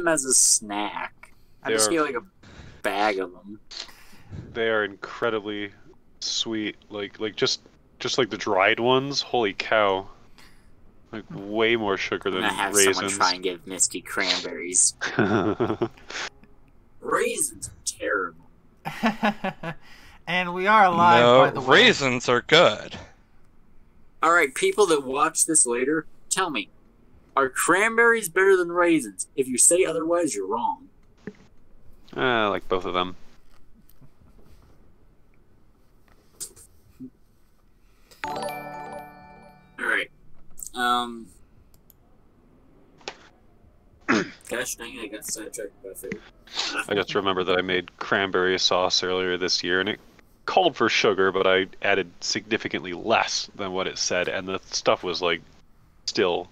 them as a snack. I They just are- get like a bag of them. They are incredibly sweet, like just like the dried ones. Holy cow! Like way more sugar I'm than gonna have raisins. someone try and give Misty cranberries. Raisins are terrible. And we are live, by the No, way. raisins are good. Alright, people that watch this later, tell me, are cranberries better than raisins? If you say otherwise, you're wrong. I like both of them. Alright. Gosh dang it, I got sidetracked by food. I just remember that I made cranberry sauce earlier this year, and it called for sugar, but I added significantly less than what it said, and the stuff was like still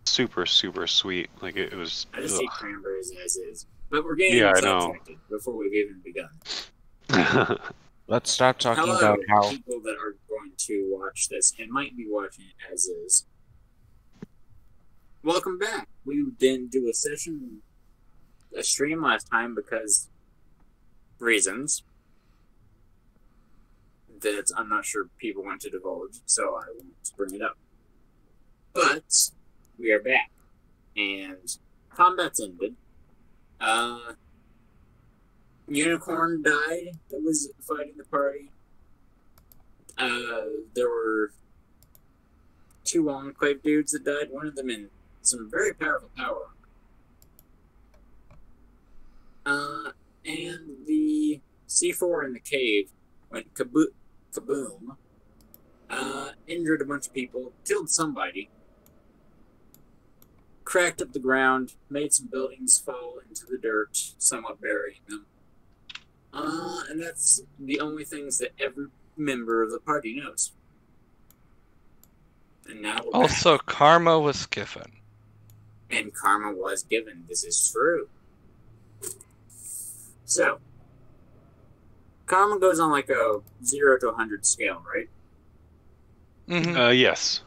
super sweet. Like it was. I just ugh. eat cranberries as is. But we're getting Yeah, I know. sidetracked before we've even begun. Let's start talking Hello, about how. people that are going to watch this and might be watching it as is. Welcome back. We didn't do a stream last time because reasons that I'm not sure people want to divulge, so I won't bring it up. But we are back, and combat's ended. Unicorn died that was fighting the party. There were two Enclave dudes that died, one of them in some very powerful power. And the C4 in the cave went kaboom. Injured a bunch of people, killed somebody, cracked up the ground, made some buildings fall into the dirt, somewhat burying them. And that's the only things that every member of the party knows. And now we're back. Also, karma was given. And karma was given. This is true. So, karma goes on like a 0 to 100 scale, right? Mm-hmm. Yes.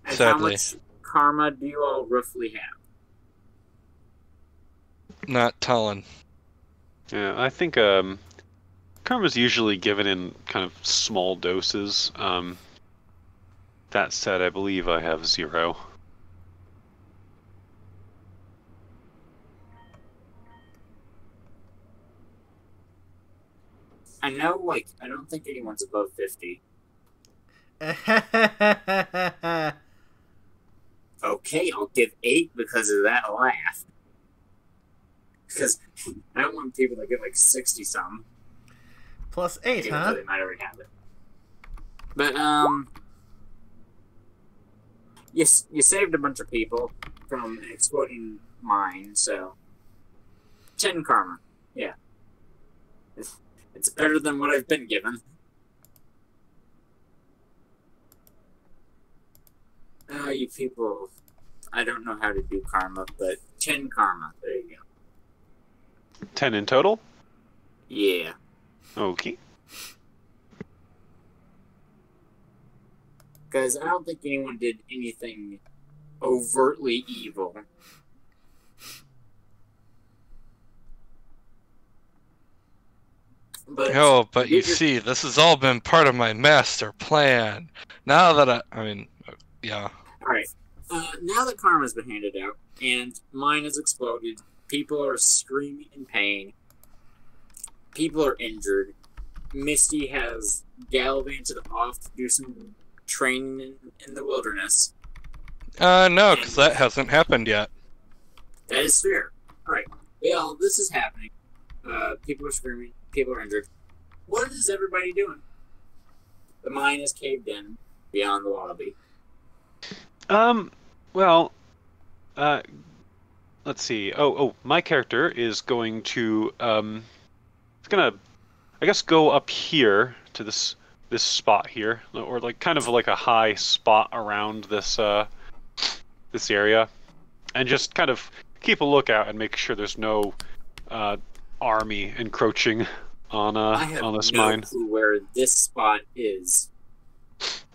And Sadly. how much karma do you all roughly have? Not telling. Yeah, I think karma's usually given in kind of small doses. That said, I believe I have 0. I know, like, I don't think anyone's above 50. Okay, I'll give 8 because of that laugh. Because I don't want people to get like 60-something. Plus 8, Even huh? though they might already have it. But, you saved a bunch of people from an exploding mine, so 10 karma. Yeah. It's better than what I've been given. You people, I don't know how to do karma, but 10 karma. There you go. 10 in total? Yeah. Okay. Because I don't think anyone did anything overtly evil. But Oh, but you did your- see, this has all been part of my master plan. Now that yeah. Alright. Now that karma's been handed out, and mine has exploded, people are screaming in pain, people are injured, Misty has gallivanted off to do some training in the wilderness. No, because that hasn't happened yet. That is fair. Alright. Well, this is happening. People are screaming, people are injured. What is everybody doing? The mine is caved in beyond the lobby. Well, let's see. Oh, my character is going to, it's gonna, I guess, go up here to this spot here, or like kind of like a high spot around this this area, and just kind of keep a lookout and make sure there's no army encroaching on I have this no mine. clue where this spot is.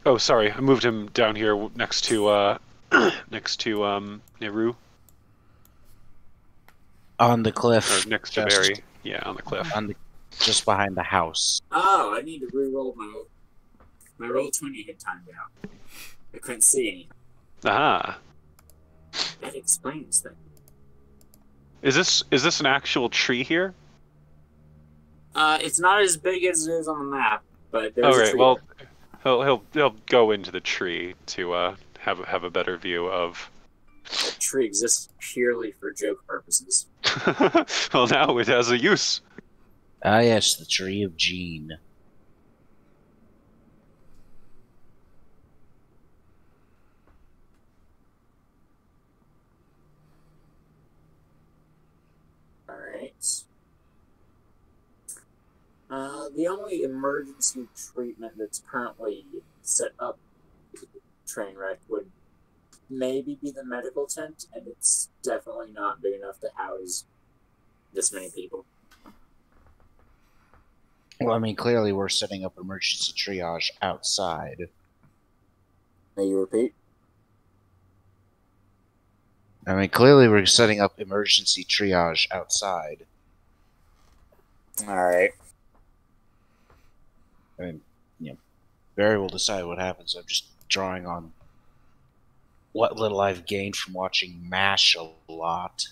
Oh, sorry, I moved him down here next to next to Nehru. On the or cliff. next to Just Barry. Yeah, on the cliff. just behind the house. Oh, I need to re-roll my roll 20 had timed out. I couldn't see anything. Aha. That explains that. Is this an actual tree here? It's not as big as it is on the map, but there's All a right. tree. Well, he'll go into the tree to have a better view of. That tree exists purely for joke purposes. Well, now it has a use. Ah, yes, the tree of Gene. Alright. The only emergency treatment that's currently set up train wreck would maybe be the medical tent, and it's definitely not big enough to house this many people. Well, I mean, clearly we're setting up emergency triage outside. May you repeat? I mean, clearly we're setting up emergency triage outside. Alright. I mean, Barry will decide what happens. I'm just drawing on what little I've gained from watching MASH a lot.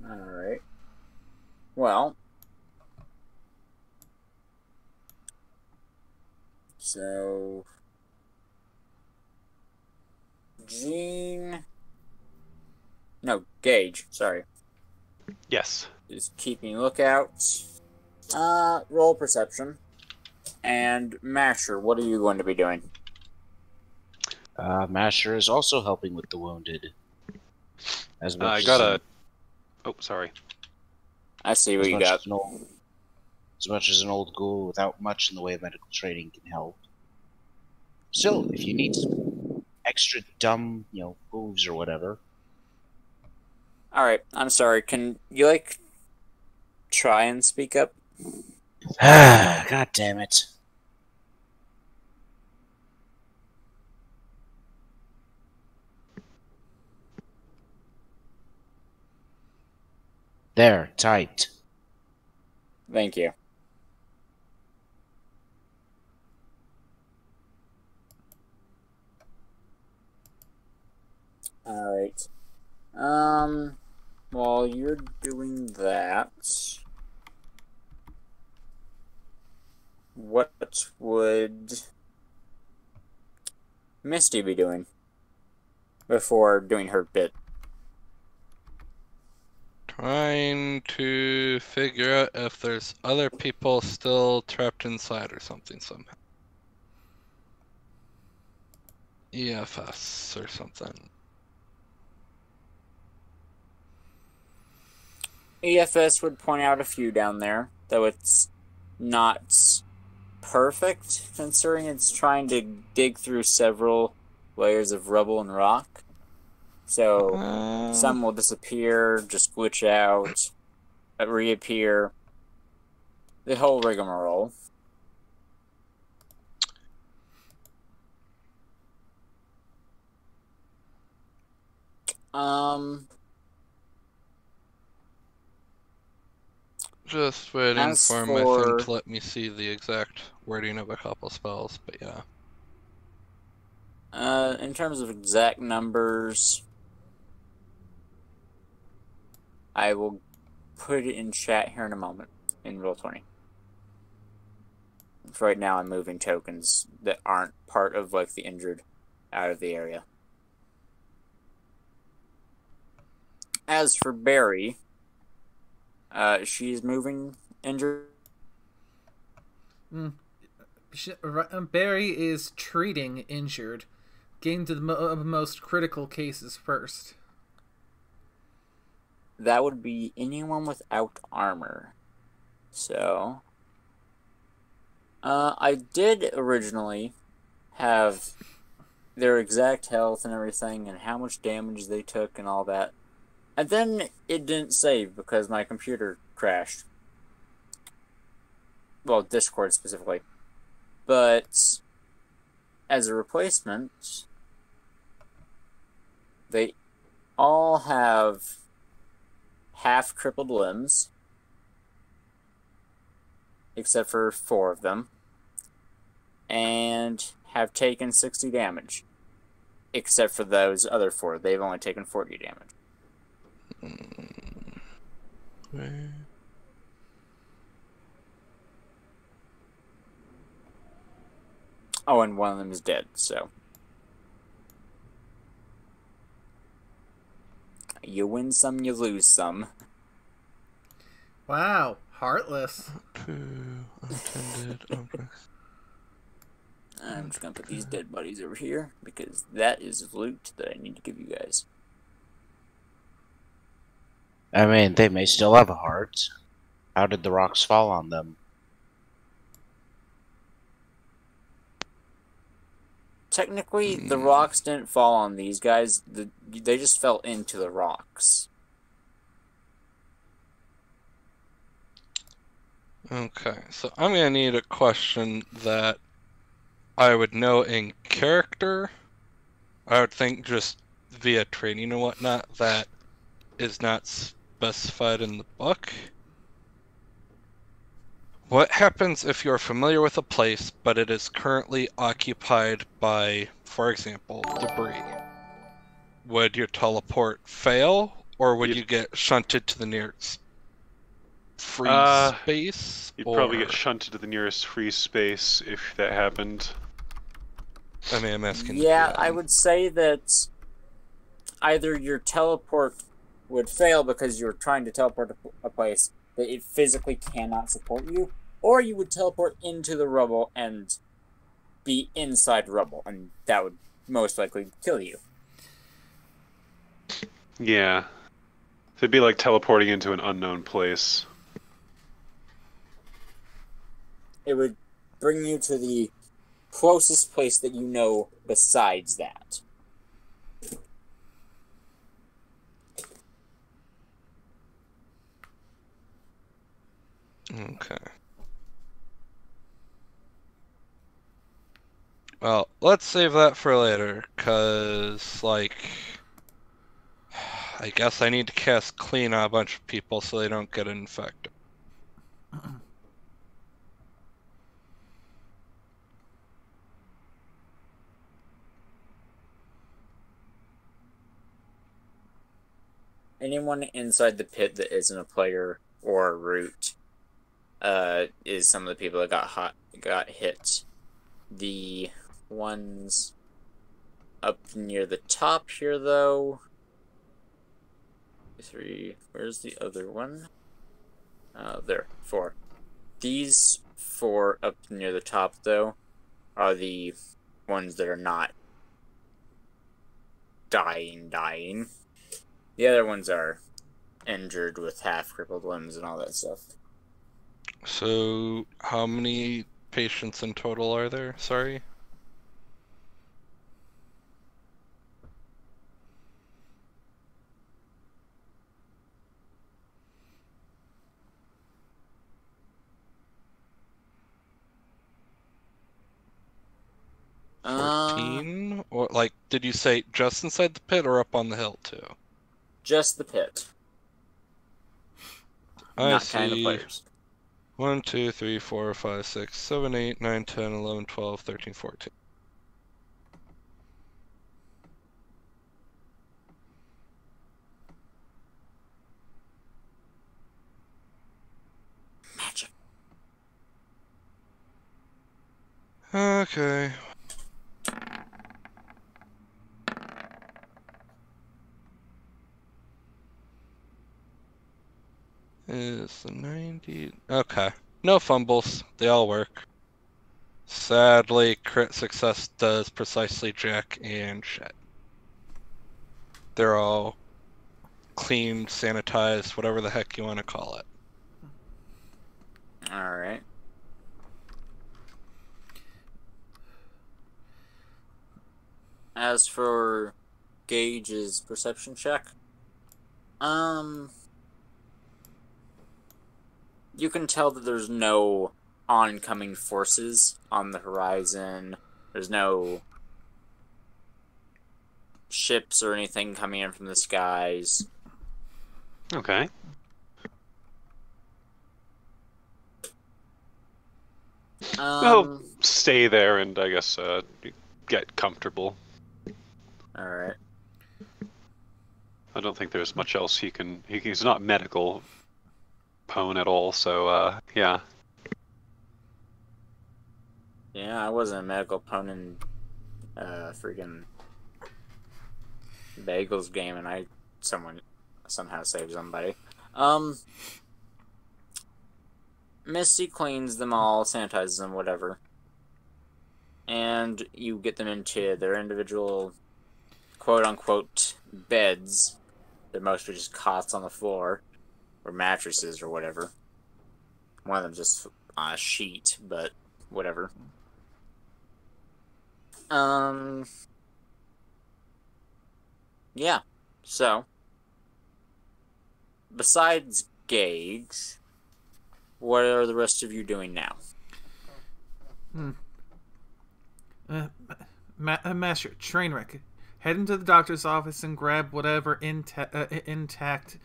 Alright. Well. So. Gene. No, Gage, sorry. Yes. Is keeping lookouts. Roll perception. And Masher, what are you going to be doing? Masher is also helping with the wounded. As much I as got a. Oh, sorry. I see what as you much got. as as much as an old ghoul without much in the way of medical training can help. Still, if you need some extra dumb, moves or whatever. Alright, I'm sorry. Can you, try and speak up? Ah, God damn it. There, typed. Thank you. Alright. While you're doing that, what would Misty be doing before doing her bit? Trying to figure out if there's other people still trapped inside or something somehow. EFS or something. EFS would point out a few down there, though it's not perfect, considering it's trying to dig through several layers of rubble and rock. So some will disappear, just glitch out, reappear. The whole rigmarole. Just waiting As for my thing for- to let me see the exact wording of a couple spells, but yeah. In terms of exact numbers, I will put it in chat here in a moment in Roll20. For right now, I'm moving tokens that aren't part of the injured out of the area. As for Barry, she's moving injured. Barry is treating injured. Getting to the most critical cases first. That would be anyone without armor. So, I did originally have their exact health and everything, and how much damage they took and all that. And then it didn't save because my computer crashed. Well, Discord specifically. But as a replacement, They all have half crippled limbs, except for 4 of them, and have taken 60 damage. Except for those other 4. They've only taken 40 damage. Oh, and one of them is dead, so. You win some, you lose some. Wow, heartless. Unattended. Okay. I'm just gonna put these dead bodies over here, because that is loot that I need to give you guys. I mean, they may still have a heart. How did the rocks fall on them? Technically, the rocks didn't fall on these guys. They just fell into the rocks. Okay, so I'm gonna need a question that I would know in character. I would think just via training and whatnot that is not specified in the book. What happens if you're familiar with a place, but it is currently occupied by, for example, debris? Would your teleport fail, or would you get shunted to the nearest free space? You'd probably get shunted to the nearest free space if that happened. I mean, I'm asking. Yeah, I would say that either your teleport would fail because you're trying to teleport to a place that it physically cannot support you, or you would teleport into the rubble and be inside rubble, and that would most likely kill you. Yeah. It'd be like teleporting into an unknown place. It would bring you to the closest place that you know besides that. Okay. Well, let's save that for later, cause like, I guess I need to cast clean on a bunch of people so they don't get infected. Anyone inside the pit that isn't a player or a root is some of the people that got hit. The ones up near the top here, though. 3. Where's the other one? There. 4. These 4 up near the top, though, are the ones that are not dying. The other ones are injured with half-crippled limbs and all that stuff. So, how many patients in total are there? Sorry? $14? Or, like, did you say just inside the pit or up on the hill, too? Just the pit. I not counting the see. players. 1, 2, 3, 4, 5, 6, 7, 8, 9, 10, 11, 12, 13, 14. Magic. Okay. Is the 90... Okay. No fumbles. They all work. Sadly, crit success does precisely jack and shit. They're all clean, sanitized, whatever the heck you want to call it. Alright. As for Gage's perception check, you can tell that there's no oncoming forces on the horizon. There's no ships or anything coming in from the skies. Okay. We'll stay there and I guess get comfortable. Alright. I don't think there's much else he's not medical pwn at all, so yeah. Yeah, I wasn't a medical pwn in freaking Bagels game, and someone somehow saved somebody. Misty cleans them all, sanitizes them, whatever. And you get them into their individual quote-unquote beds. They're mostly just cots on the floor, or mattresses, or whatever. One of them just on a sheet, but whatever. Yeah. So, besides Gage, what are the rest of you doing now? Master, train wreck. Head into the doctor's office and grab whatever intact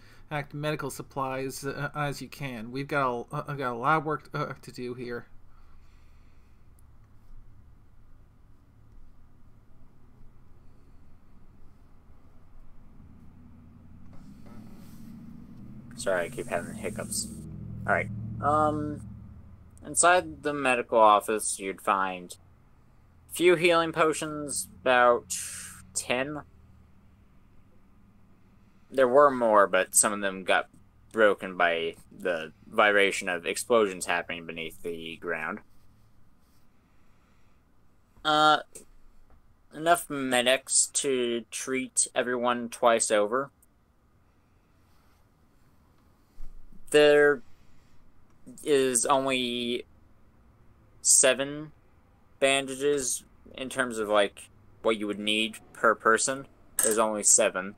medical supplies as you can. We've got a lot of work to do here. Sorry, I keep having hiccups. Alright. Inside the medical office, you'd find a few healing potions, about 10. There were more, but some of them got broken by the vibration of explosions happening beneath the ground. Enough medics to treat everyone twice over. There is only 7 bandages in terms of, like, what you would need per person. There's only 7.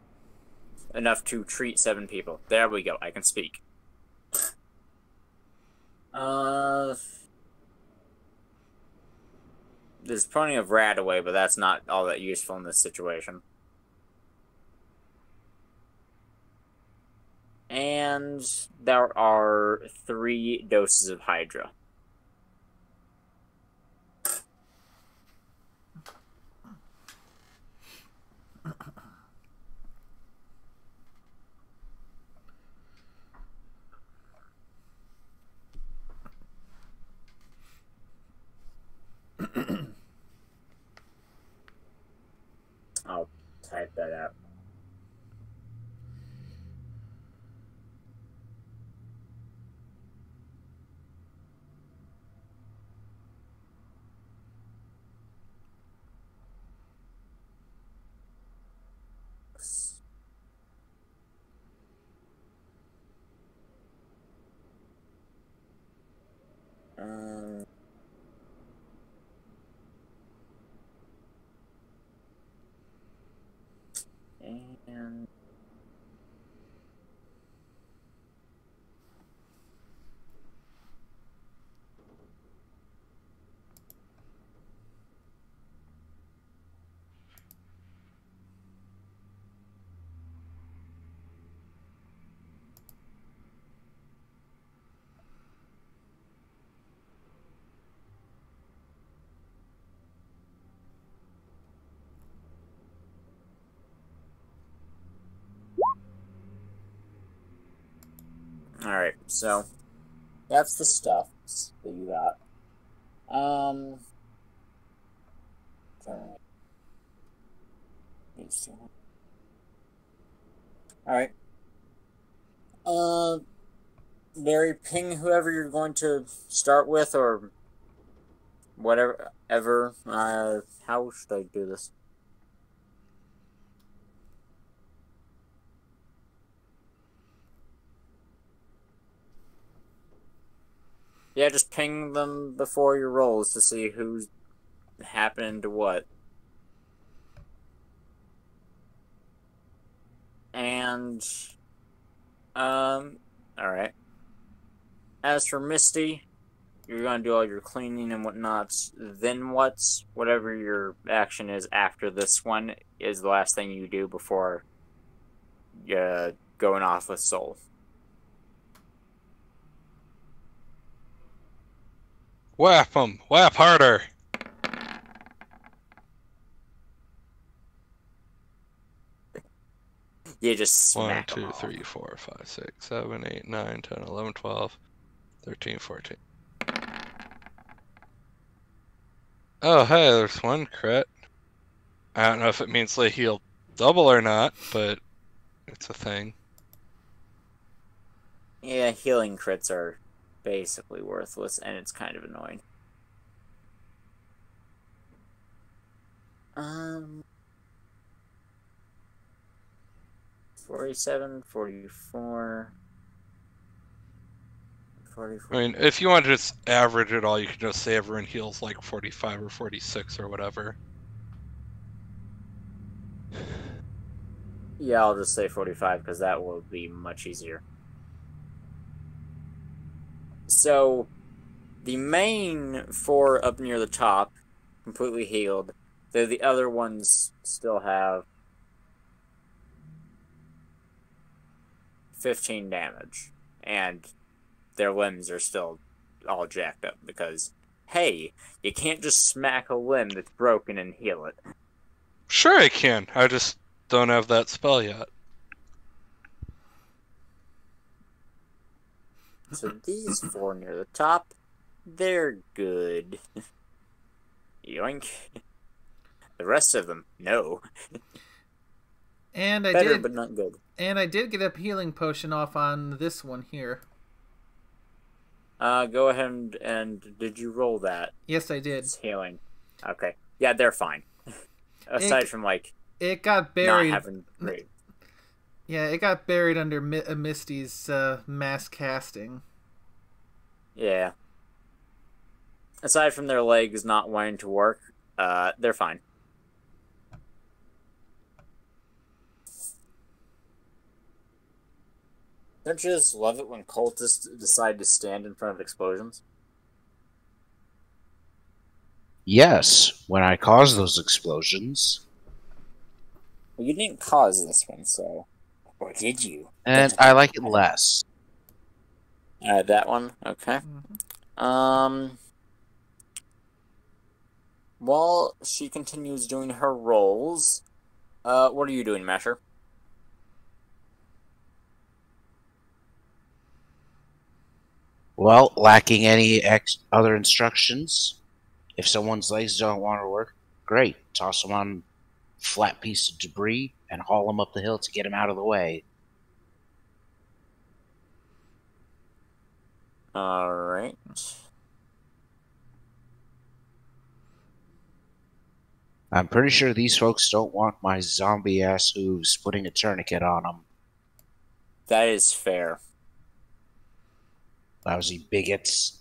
Enough to treat 7 people. There we go, I can speak. There's plenty of Radaway, but that's not all that useful in this situation. And there are 3 doses of Hydra. I'll type that out. And alright, so that's the stuff that you got. Alright. Mary, ping whoever you're going to start with, or whatever, ever. How should I do this? Yeah, just ping them before your rolls to see who's happening to what. And, alright. As for Misty, you're gonna do all your cleaning and whatnot. Then whatever your action is after this one is the last thing you do before going off with Soul. Whap them! Whap harder! You just 1, smack 'em 2, all. 3, 4, 5, 6, 7, 8, 9, 10, 11, 12, 13, 14. Oh, hey, there's one crit. I don't know if it means they heal double or not, but it's a thing. Yeah, healing crits are basically worthless, and it's kind of annoying. 47, 44, 44. I mean, if you want to just average it all, you can just say everyone heals like 45 or 46 or whatever. Yeah, I'll just say 45 because that will be much easier. So, the main 4 up near the top, completely healed. The other ones still have 15 damage. And their limbs are still all jacked up because, hey, you can't just smack a limb that's broken and heal it. Sure I can, I just don't have that spell yet. So these 4 near the top, they're good. Yoink. The rest of them, no. And Better, but not good. And I did get a healing potion off on this one here. Go ahead and did you roll that? Yes, I did. It's healing. Okay. Yeah, they're fine. Aside from, like, it got buried. Not having great. Yeah, it got buried under Misty's mass casting. Yeah. Aside from their legs not wanting to work, they're fine. Don't you just love it when cultists decide to stand in front of explosions? Yes, when I cause those explosions. Well, you didn't cause this one, so... Or did you? And I like it less. That one? Okay. While she continues doing her rolls, what are you doing, Masher? Well, lacking any other instructions. If someone's legs don't want to work, great. Toss them on a flat piece of debris and haul them up the hill to get them out of the way. Alright. I'm pretty sure these folks don't want my zombie-ass hooves putting a tourniquet on them. That is fair. Lousy bigots.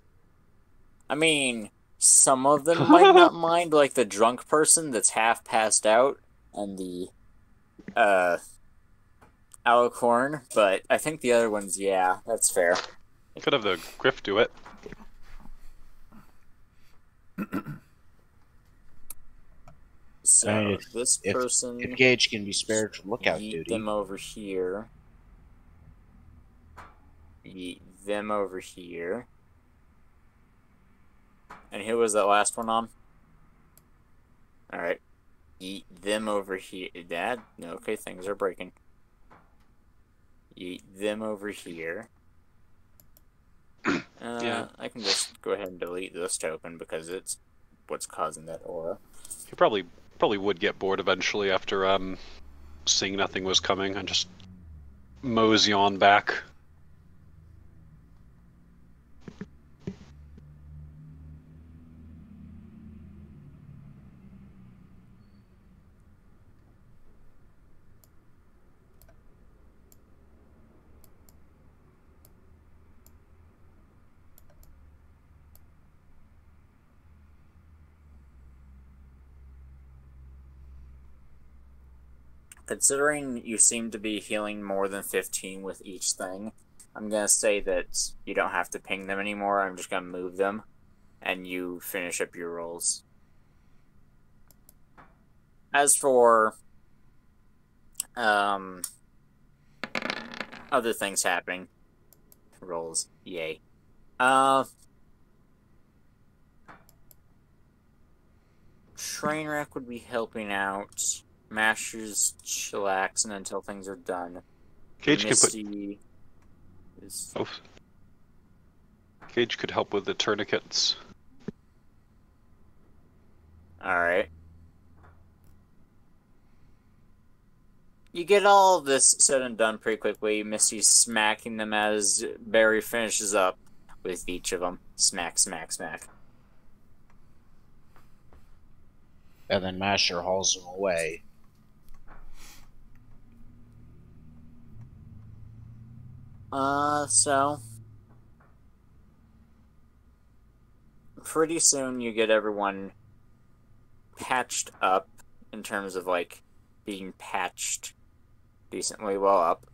I mean, some of them might not mind, like the drunk person that's half passed out, and the, alicorn, but I think the other ones, yeah, that's fair. Could have the Griff do it. So, this person... If Gage can be spared from lookout yeet duty. them over here. Yeet them over here. And who was that last one on? Alright. Yeet them over here. Dad? Okay, things are breaking. Yeet them over here. Yeah. I can just go ahead and delete this token because it's what's causing that aura. He probably would get bored eventually after seeing nothing was coming and just mosey on back. Considering you seem to be healing more than 15 with each thing, I'm going to say that you don't have to ping them anymore. I'm just going to move them. and you finish up your rolls. As for other things happening, rolls, yay. Trainwreck would be helping out. Master's chillaxing until things are done. Gage Misty is... Oh. Gage could help with the tourniquets. Alright. You get all of this said and done pretty quickly. Misty's smacking them as Barry finishes up with each of them. Smack, smack, smack. And then Masher hauls him away. So pretty soon you get everyone patched up in terms of, like, being patched decently well up.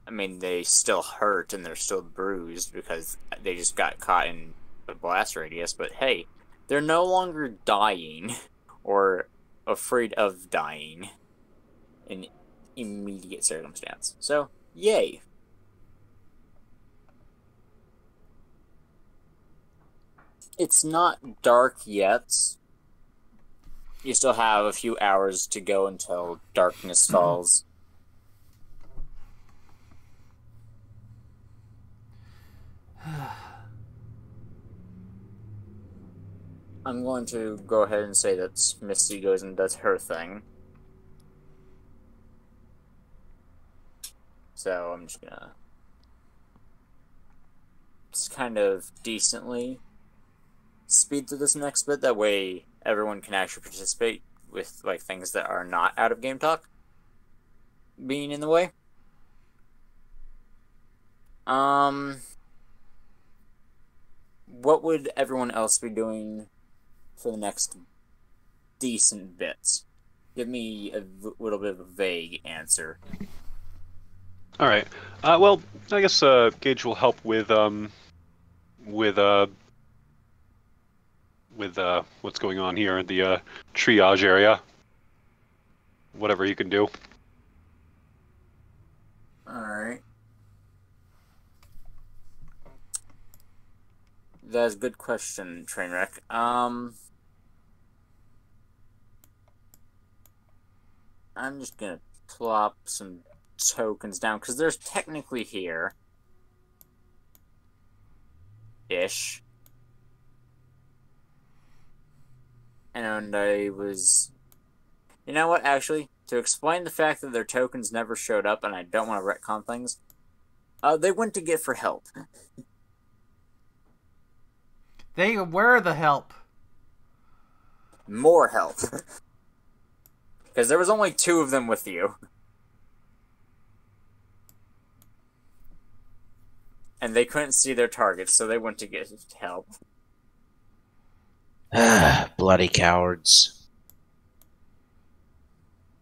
I mean, they still hurt and they're still bruised because they just got caught in the blast radius, but hey, they're no longer dying or afraid of dying in immediate circumstance. So, yay. It's not dark yet. You still have a few hours to go until darkness falls. I'm going to go ahead and say that Misty goes and does her thing. So I'm just gonna just kind of decently speed through this next bit. That way everyone can actually participate with, like, things that are not out of game talk being in the way. What would everyone else be doing for the next decent bit? Give me a little bit of a vague answer. All right. Well, I guess Gage will help with what's going on here in the triage area. Whatever you can do. Alright. That's a good question, Trainwreck. I'm just gonna plop some tokens down, because there's technically here. Ish. And I was... You know what, actually? To explain the fact that their tokens never showed up, and I don't want to retcon things, they went to get for help. They were the help. More help. Because there was only 2 of them with you. And they couldn't see their targets, so they went to get help. Bloody cowards.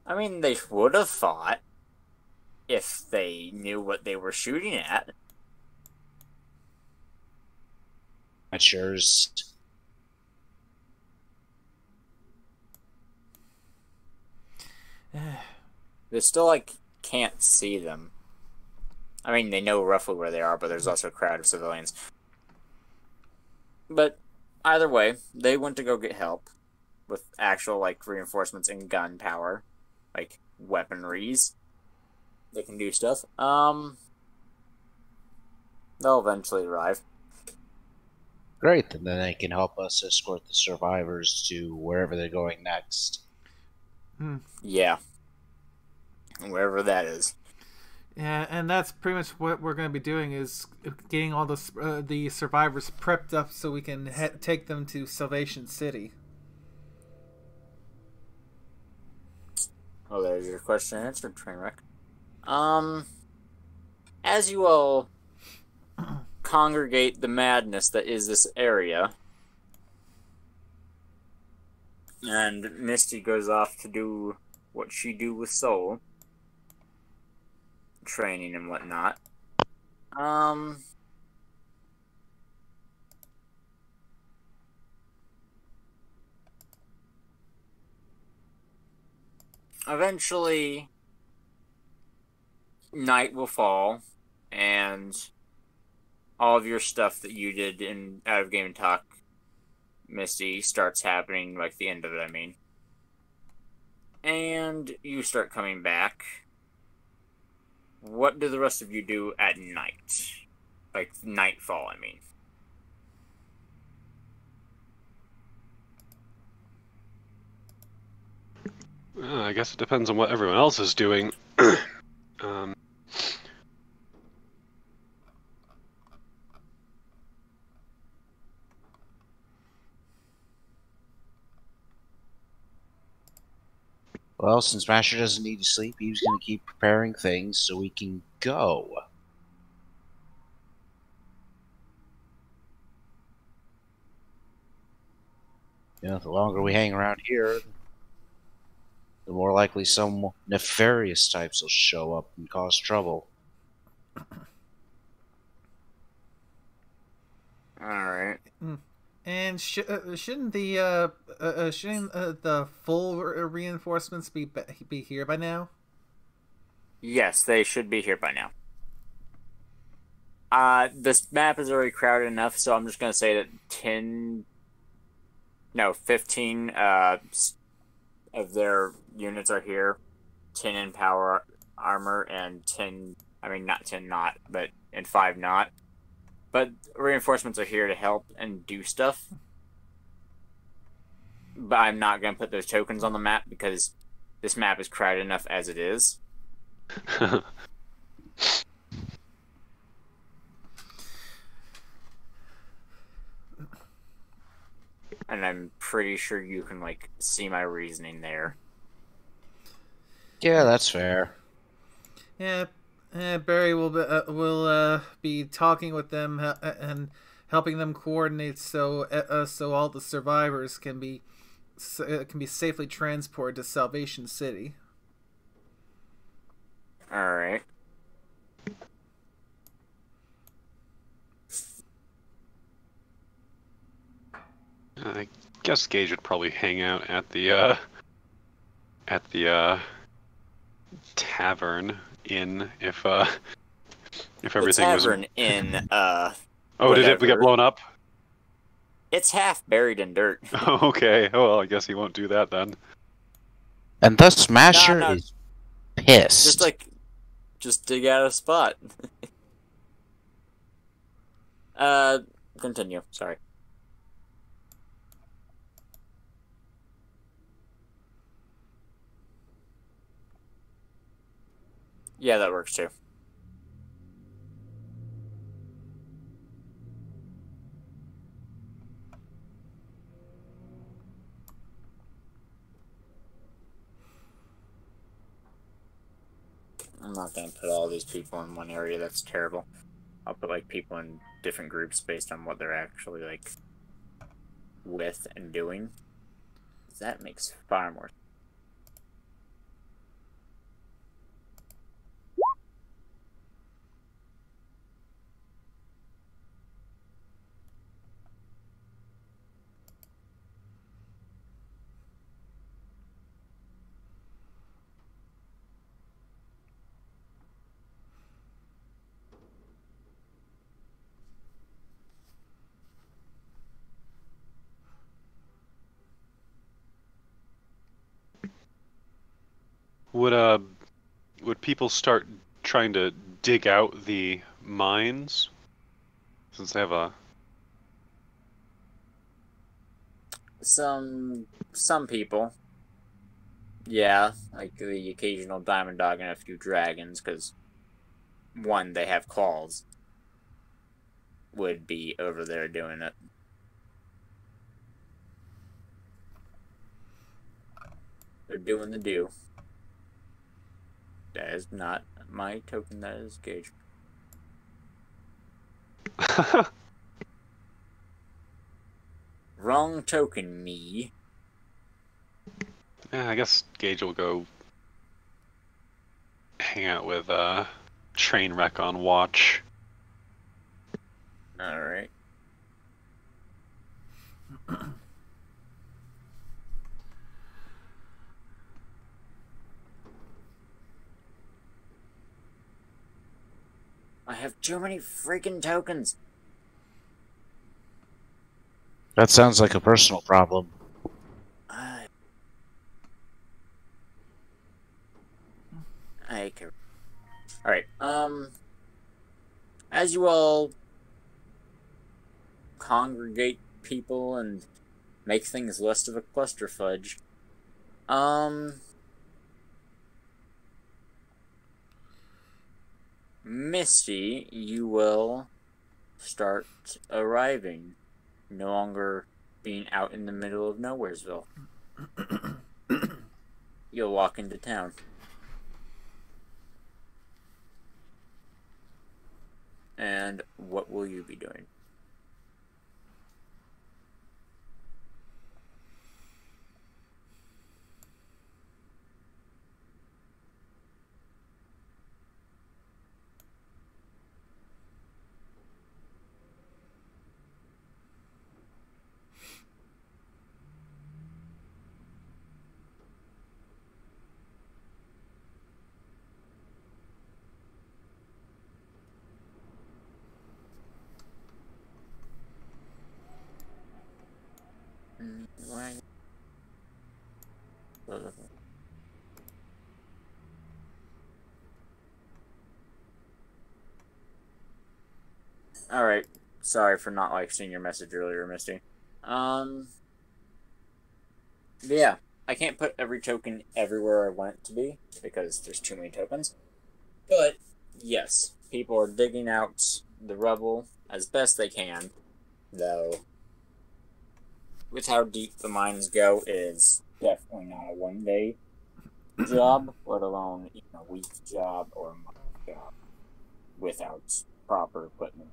I mean, they would have fought if they knew what they were shooting at. Amateurs. They still, like, can't see them. I mean, they know roughly where they are, but there's also a crowd of civilians. But either way, they went to go get help with actual, like, reinforcements and gun power, like weaponries. They can do stuff. They'll eventually arrive. Great, and then they can help us escort the survivors to wherever they're going next. Yeah. Wherever that is. Yeah, and that's pretty much what we're going to be doing, is getting all the survivors prepped up so we can take them to Salvation City. Oh, there's your question answered, Trainwreck. As you all congregate the madness that is this area, and Misty goes off to do what she do with Soul, training and whatnot. eventually, night will fall, and all of your stuff that you did in out of game talk, Misty, starts happening, like the end of it, I mean. And you start coming back. What do the rest of you do at night? Like, nightfall, I mean. I guess it depends on what everyone else is doing. um, Well, since Master doesn't need to sleep, he's going to keep preparing things so we can go. You know, the longer we hang around here, the more likely some nefarious types will show up and cause trouble. Alright. And shouldn't the full reinforcements be here by now? Yes, they should be here by now. This map is already crowded enough, so I'm just gonna say that 15 of their units are here. 10 in power armor and 10, I mean not 10 not, but and 5 not. But reinforcements are here to help and do stuff. But I'm not going to put those tokens on the map because this map is crowded enough as it is. And I'm pretty sure you can, like, see my reasoning there. Yeah, that's fair. Yeah, Barry will be talking with them and helping them coordinate so all the survivors can be safely transported to Salvation City. All right. I guess Gage would probably hang out at the tavern inn if everything was. The tavern inn. Oh, whatever. did it get blown up? It's half buried in dirt. Oh, okay. Oh, well, I guess he won't do that then. And thus Smasher No. is pissed. Just dig out a spot. Continue. Sorry. Yeah, that works too. I'm not gonna put all these people in one area. That's terrible. I'll put like people in different groups based on what they're actually like with and doing. That makes far more. Would people start trying to dig out the mines since they have some people, yeah, like the occasional diamond dog and a few dragons, because one, they have claws, would be over there doing it. They're doing the do. That is not my token, that is Gage. Wrong token, me. Yeah, I guess Gage will go hang out with Trainwreck on watch. Alright. have too many freaking tokens. That sounds like a personal problem. I care. Alright, as you all congregate people and make things less of a clusterfudge, Misty, you will start arriving, no longer being out in the middle of Nowheresville. You'll walk into town. And what will you be doing? Why? Alright. Sorry for not seeing your message earlier, Misty. Yeah. I can't put every token everywhere I want it to be, because there's too many tokens. But, yes. People are digging out the rubble as best they can, though with how deep the mines go, it is definitely not a one-day job, let alone even a week job or a month job without proper equipment.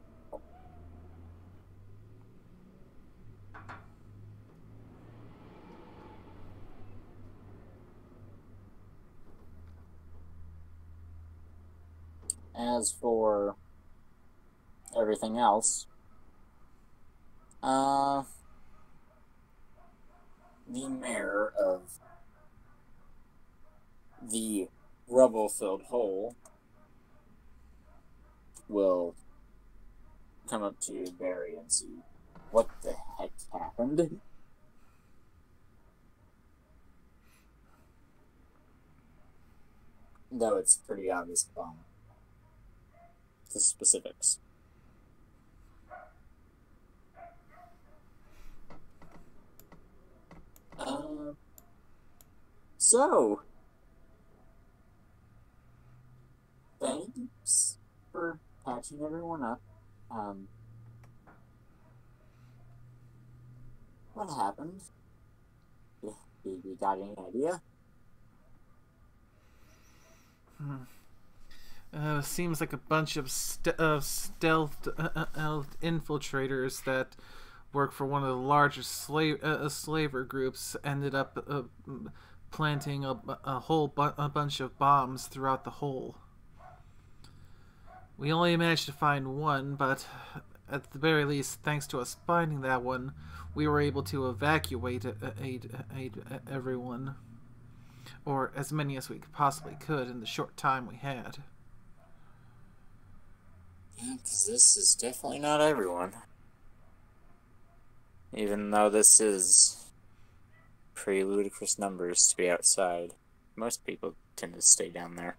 As for everything else, the mayor of the rubble-filled hole will come up to Barry and see what the heck happened. Though it's pretty obvious from the specifics. So, thanks for patching everyone up. What happened? You got any idea? Seems like a bunch of stealth infiltrators that work for one of the largest slaver groups ended up planting a whole bunch of bombs throughout the hole. We only managed to find one, but at the very least, thanks to us finding that one, we were able to evacuate everyone, or as many as we possibly could in the short time we had. Yeah, because this is definitely not everyone. Even though this is pretty ludicrous numbers to be outside. Most people tend to stay down there.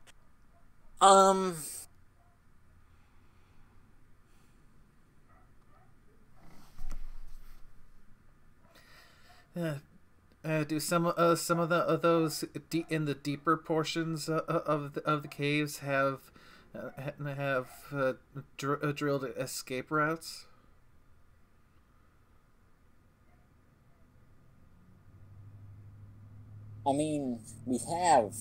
Do some of those in the deeper portions of the caves have drilled escape routes? I mean, we have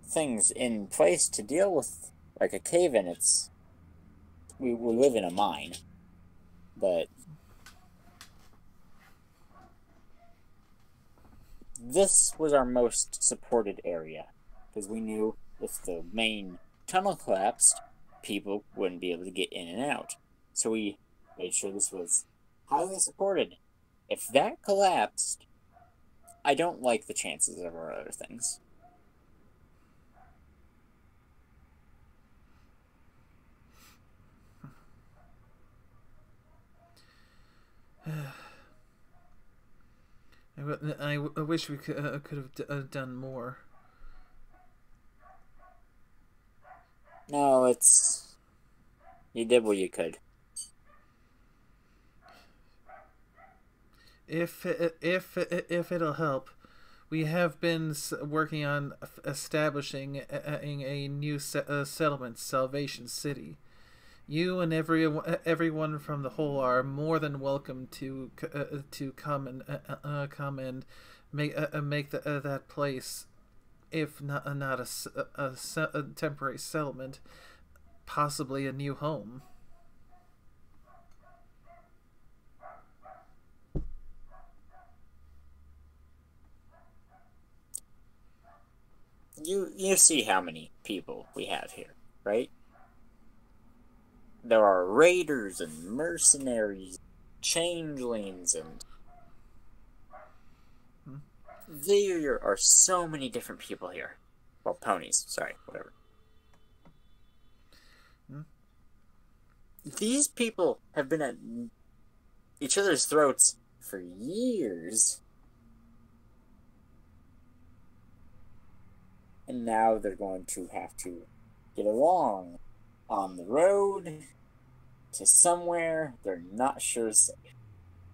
things in place to deal with, like a cave-in. We live in a mine, but this was our most supported area, because we knew if the main tunnel collapsed, people wouldn't be able to get in and out. So we made sure this was highly supported. If that collapsed, I don't like the chances of our other things. I wish we could have done more. No, it's... You did what you could. If it'll help, we have been working on establishing a new settlement, Salvation City. You and everyone from the whole are more than welcome to come and make that place, if not a temporary settlement, possibly a new home. You see how many people we have here, right? There are raiders and mercenaries, changelings, and there are so many different people here. Well, ponies, sorry, whatever. These people have been at each other's throats for years. And now they're going to have to get along on the road to somewhere they're not sure is safe.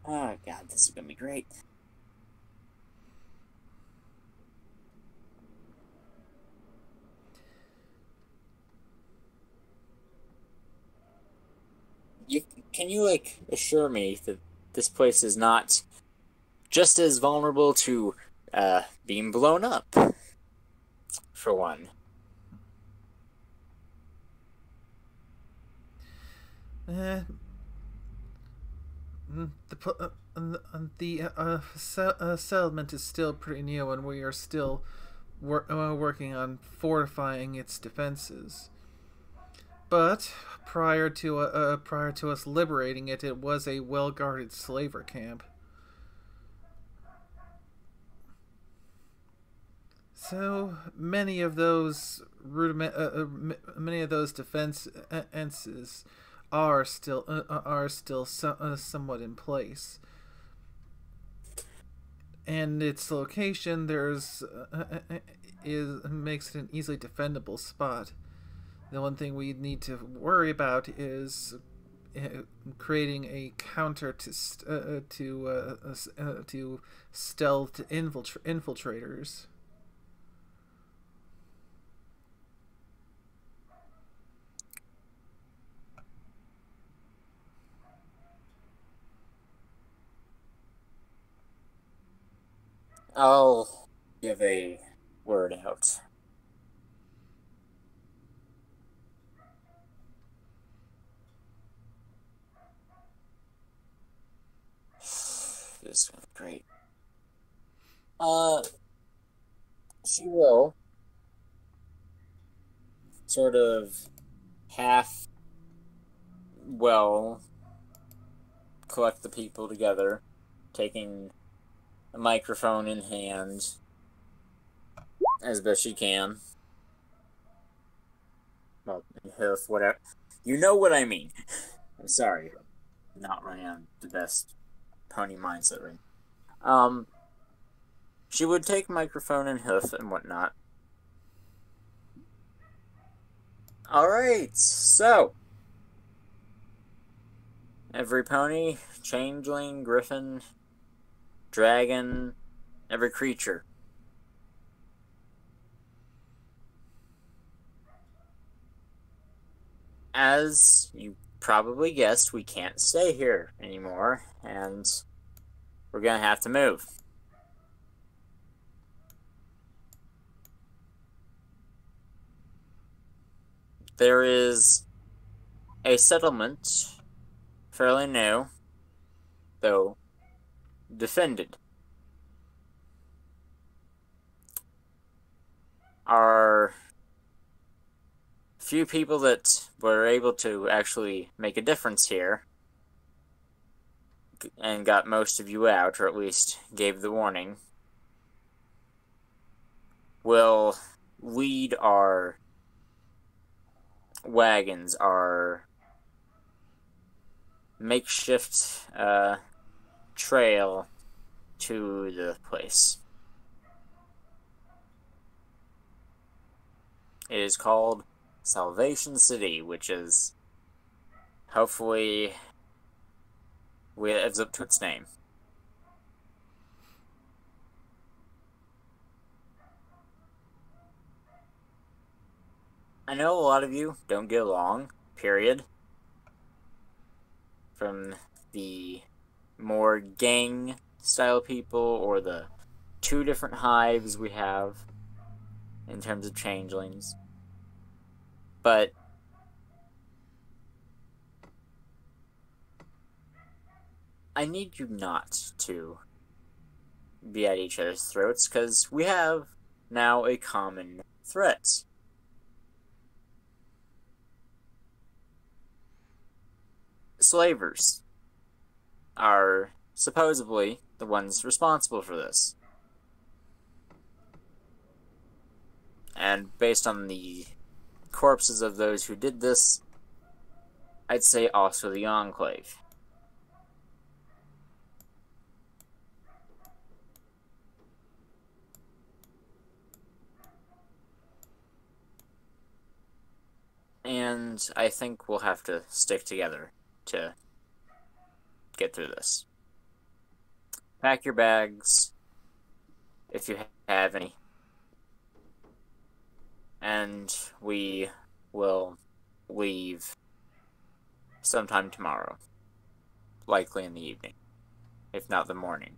Oh, God, this is going to be great. Can you, like, assure me that this place is not just as vulnerable to being blown up, for one? The settlement is still pretty new, and we are still working on fortifying its defenses. But prior to us liberating it, it was a well-guarded slaver camp. So many of those defenses are still somewhat in place, and its location makes it an easily defendable spot. The one thing we need to worry about is creating a counter to stealth infiltrators. I'll give a word out. This is going to be great. She will sort of collect the people together, taking a microphone in hand as best she can. Well, hoof, whatever. You know what I mean. I'm sorry. I'm not running on the best pony mindset right now. She would take microphone and hoof and whatnot. Alright, so every pony, changeling, griffin, dragon, every creature. As you probably guessed, we can't stay here anymore, and we're gonna have to move. There is a settlement, fairly new, though defended. Are few people that were able to actually make a difference here and got most of you out, or at least gave the warning, will lead our wagons, our makeshift trail to the place. It is called Salvation City, which is hopefully lives up to its name. I know a lot of you don't get along, period. From the more gang style people or the two different hives we have in terms of changelings. But I need you not to be at each other's throats, because we have now a common threat. Slavers are supposedly the ones responsible for this. And based on the corpses of those who did this, I'd say also the Enclave. And I think we'll have to stick together to get through this. Pack your bags, if you have any. And we will leave sometime tomorrow. Likely in the evening, if not the morning.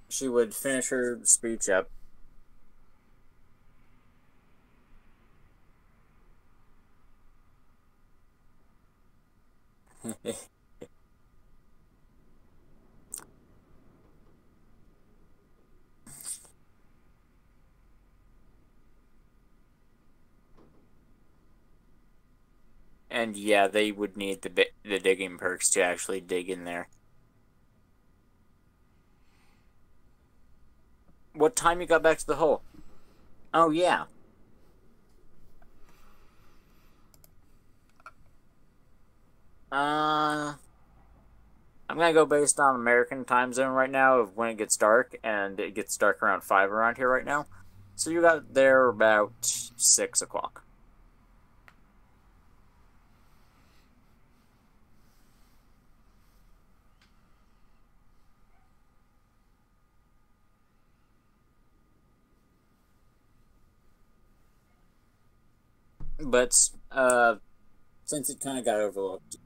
She would finish her speech up. And yeah, they would need the digging perks to actually dig in there. What time you got back to the hole? Oh, yeah. I'm gonna go based on American time zone right now of when it gets dark, and it gets dark around 5 around here right now. So you got there about 6 o'clock. But, since it kind of got overlooked,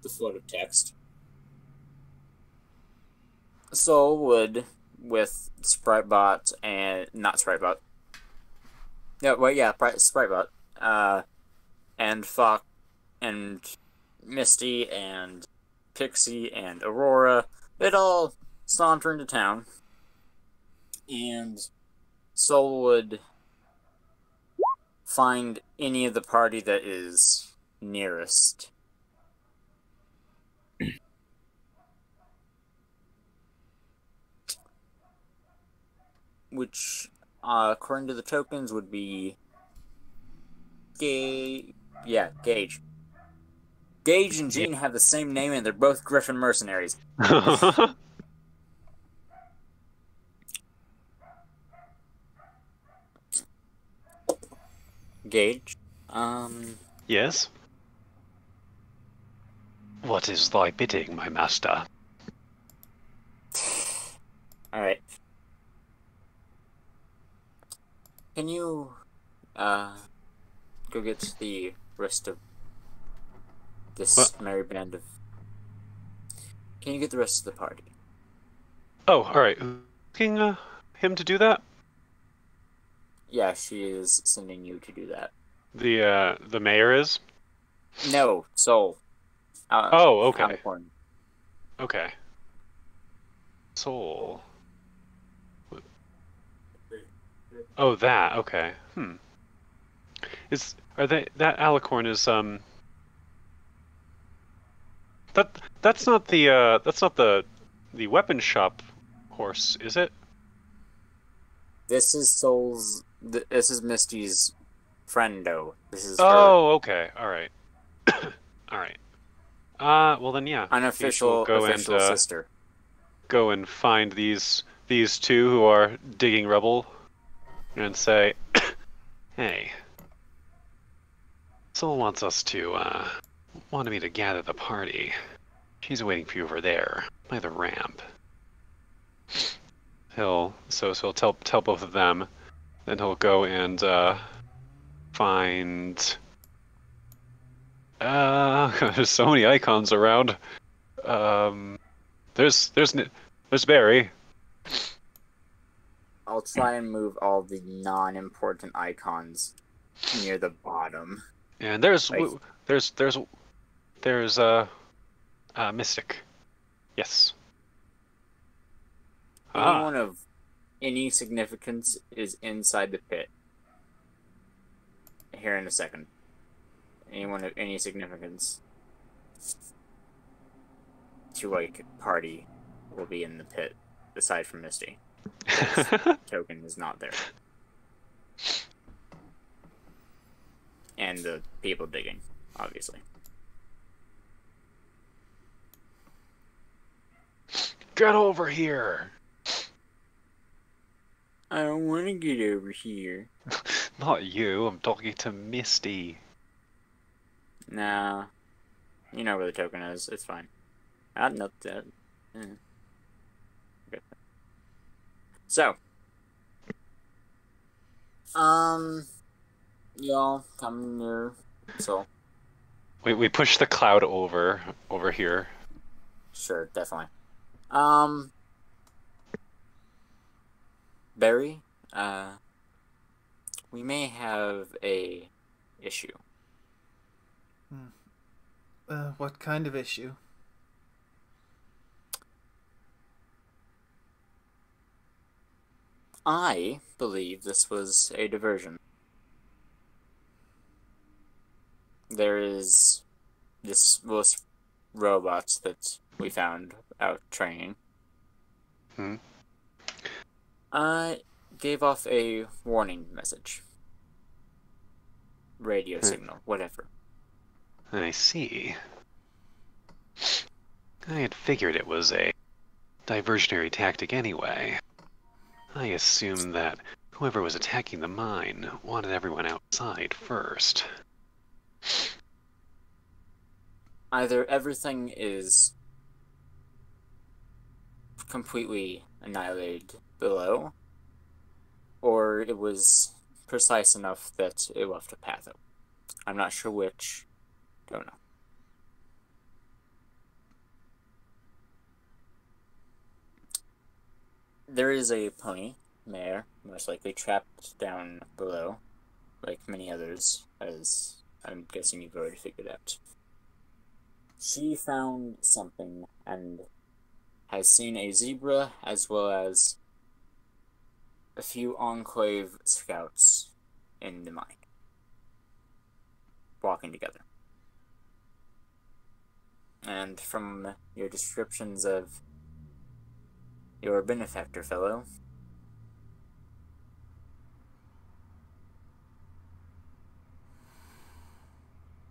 the flood of text, Soul would, with Spritebot and, not Spritebot, no, well, yeah, Spritebot, and Fox, and Misty, and Pixie, and Aurora, they'd all saunter into town, and Soul would find any of the party that is nearest. Which, according to the tokens, would be Gage. Gage. Gage and Jean have the same name, and they're both Griffin mercenaries. Gage, Yes? What is thy bidding, my master? Alright. Can you, go get the rest of this merry band of... Can you get the rest of the party? Oh, alright. Asking him to do that? Yeah, she is sending you to do that. The mayor is? No, Soul. Oh, okay. Alicorn. Okay. Soul. Oh, that. Okay. That alicorn is that's not the weapon shop horse, is it? This is Soul's. This is Misty's Friendo. This is her Oh, okay. All right. All right. Well then, yeah. unofficial Go official sister. go and find these two who are digging rubble, and say, "Hey, someone wants us to wanted me to gather the party. She's waiting for you over there by the ramp." He'll tell both of them, then he'll go and find. There's so many icons around. There's Barry. I'll try and move all the non-important icons near the bottom. And there's Right. there's Mystic. Yes. Anyone of any significance is inside the pit. Here in a second. Anyone of any significance to like party will be in the pit, aside from Misty. Token is not there. And the people digging, obviously. Get over here. I don't want to get over here. Not you. I'm talking to Misty. Nah. You know where the token is. It's fine. I'd note that. Okay. So. Y'all come near. So. We push the cloud over here. Sure, definitely. Barry, we may have a issue. What kind of issue? I believe this was a diversion. There is this robot that we found out training. Gave off a warning message. Radio signal, whatever. I see. I had figured it was a diversionary tactic anyway. I assumed that whoever was attacking the mine wanted everyone outside first. Either everything is completely annihilated below, or it was precise enough that it left a path out. I'm not sure which. Don't know. There is a pony mare, most likely trapped down below, like many others, as I'm guessing you've already figured out. She found something and has seen a zebra as well as a few Enclave scouts in the mine, walking together. And from your descriptions of your benefactor fellow,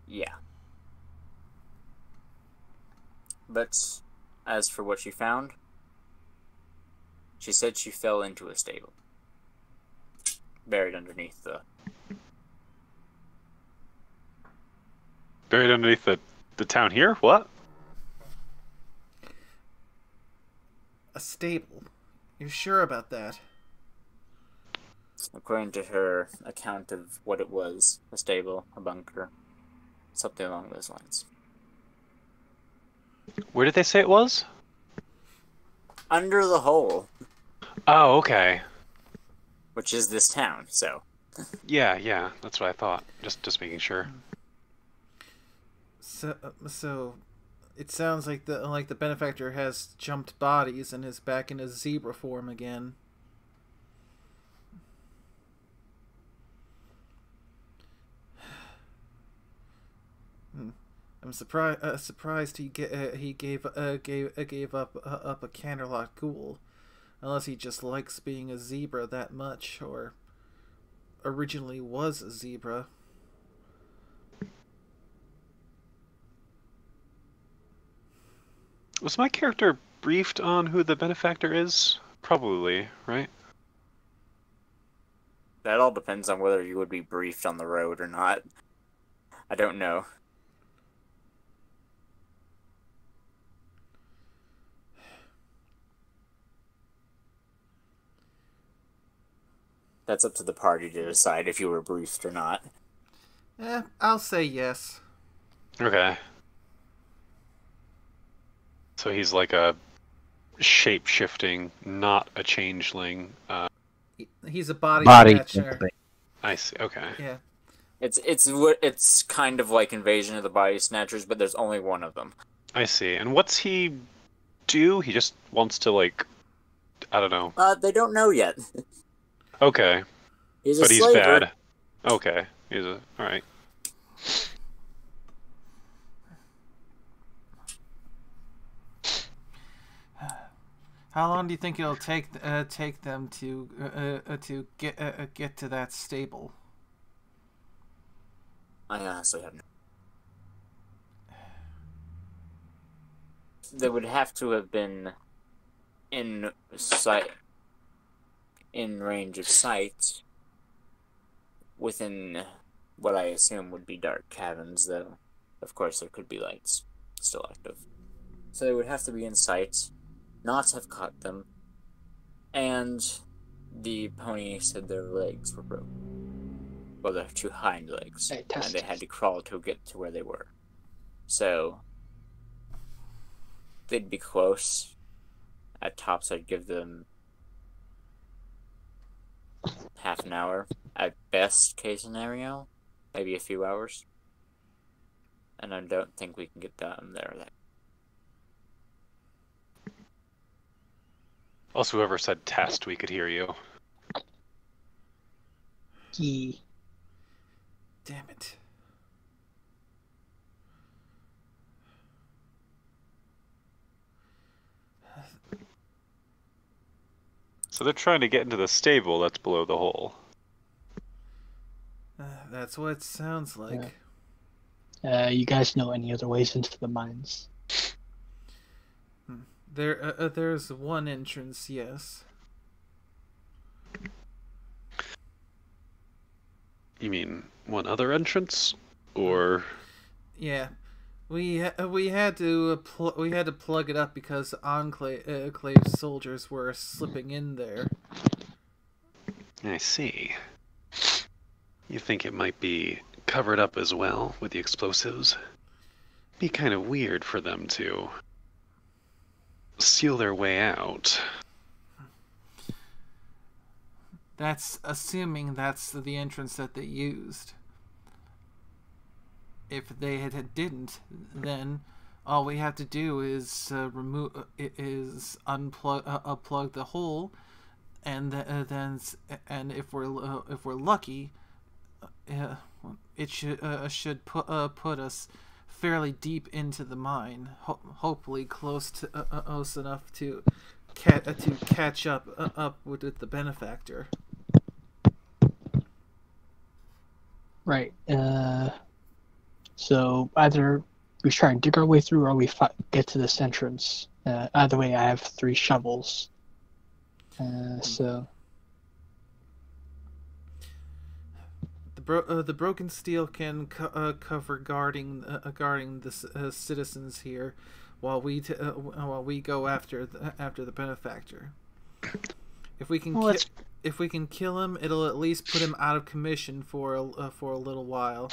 yeah. But as for what she found, she said she fell into a stable, buried underneath the... Buried underneath the town here? What? A stable. You're sure about that? According to her account of what it was, a stable, a bunker, something along those lines. Where did they say it was? Under the hole, Oh, okay. which is this town, so... Yeah, that's what I thought. Just making sure. So, it sounds like the benefactor has jumped bodies and is back in his zebra form again. I'm surprised he gave up a Canterlot ghoul, unless he just likes being a zebra that much, or originally was a zebra. Was my character briefed on who the benefactor is? Probably, right? That all depends on whether you would be briefed on the road or not. I don't know. That's up to the party to decide if you were briefed or not. I'll say yes. Okay. So he's like a shape-shifting, not a changeling. He's a body snatcher. I see. Okay. Yeah. It's kind of like Invasion of the Body Snatchers, but there's only one of them. I see. And what's he do? He just wants to, like, I don't know. They don't know yet. Okay. He's But a he's slaver. bad. Okay. Alright. How long do you think it'll take them to get to that stable? I honestly have no. They would have to have been in range of sight, within what I assume would be dark cabins, though of course there could be lights still active. So they would have to be in sight, not have caught them, and the pony said their legs were broken. Well, their two hind legs, Hey, and they had to crawl to get to where they were. So they'd be close. At tops, I'd give them half an hour. At best case scenario, maybe a few hours. And I don't think we can get them there. Also, whoever said test, we could hear you. Damn it. So they're trying to get into the stable that's below the hole. That's what it sounds like. You guys know any other ways into the mines? There's one entrance, yes. You mean one other entrance, or? Yeah, we had to plug it up because Enclave soldiers were slipping in there. I see. You think it might be covered up as well with the explosives? Be kind of weird for them to seal their way out. That's assuming that's the entrance that they used. If they didn't, then all we have to do is unplug the hole, and if we're lucky, it should put us fairly deep into the mine. Hopefully close enough to catch up with the benefactor. Right. So either we try and dig our way through, or we get to this entrance. Either way, I have 3 shovels. So the broken steel can cover guarding the citizens here, while we go after the benefactor. If we can kill him, it'll at least put him out of commission for a little while.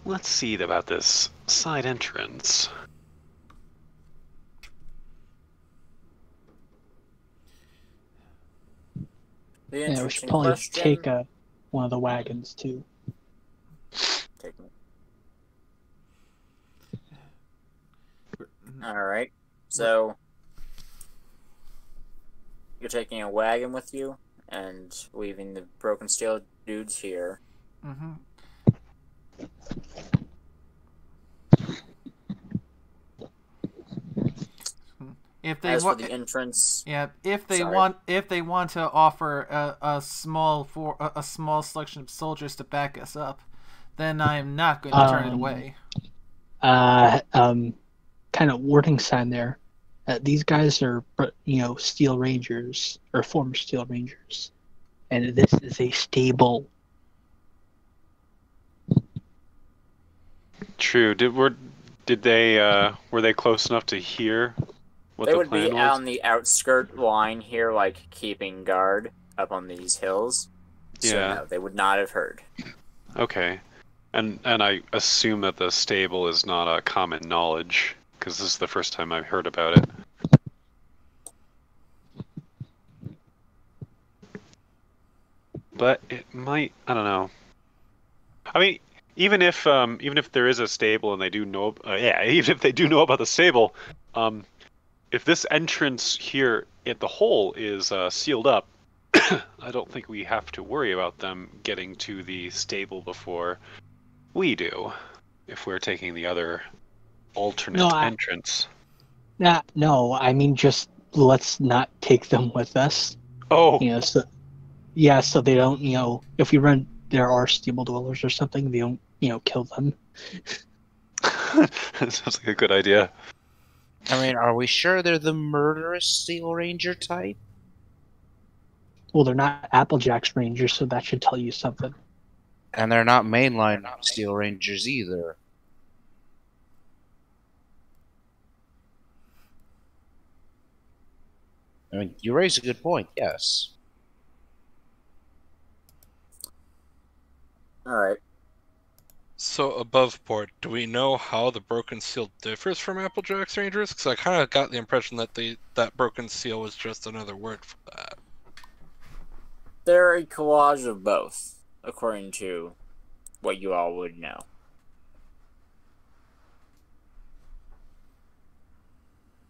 Let's see about this side entrance. yeah, we should probably take one of the wagons too. Alright, so you're taking a wagon with you and leaving the broken steel dudes here. Mm-hmm. If they As for want, the entrance, yeah, if they Sorry. want to offer a small selection of soldiers to back us up, then I am not going to turn it away. Kind of warning sign there. These guys are, Steel Rangers or former Steel Rangers, and this is a stable. True. Were they close enough to hear what they the would be plan was? on the outskirt line here, like keeping guard up on these hills. So Yeah. no, they would not have heard. Okay. And I assume that the stable is not a common knowledge, because this is the first time I've heard about it. But it might, I don't know. I mean, even if there is a stable and they do know, even if they do know about the stable, if this entrance here at the hole is sealed up, I don't think we have to worry about them getting to the stable before we do, if we're taking the other alternate entrance. No, I mean just let's not take them with us. Oh, So they don't, if we run there are stable dwellers or something, they don't, kill them. that sounds like a good idea. I mean, are we sure they're the murderous Steel Ranger type? Well, they're not Applejack's Rangers, so that should tell you something. And they're not mainline Steel Rangers either. I mean, you raise a good point, yes. Alright. So above port, do we know how the Broken Seal differs from Applejack's Rangers? Because I kind of got the impression that that Broken Seal was just another word for that. They're a collage of both, according to what you all would know.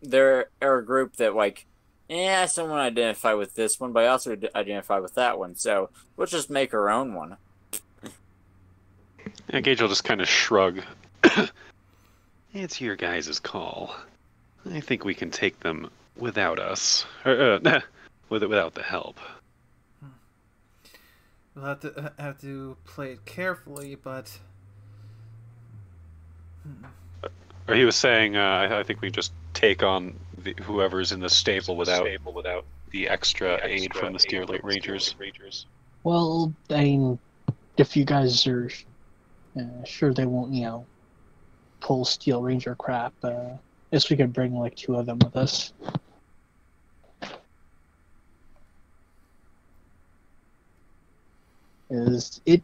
They're a group that, like, I still want to identify with this one, but I also identify with that one, so let's just make our own one. Yeah, Gage will just kind of shrug. It's your guys' call. I think we can take them without us. Without the help. We'll have to play it carefully, but... Or he was saying, I think we just take on whoever's in the stable without the extra aid from the Steel Rangers. Well, I mean, if you guys are sure they won't, pull Steel Ranger crap, I guess we could bring like 2 of them with us. It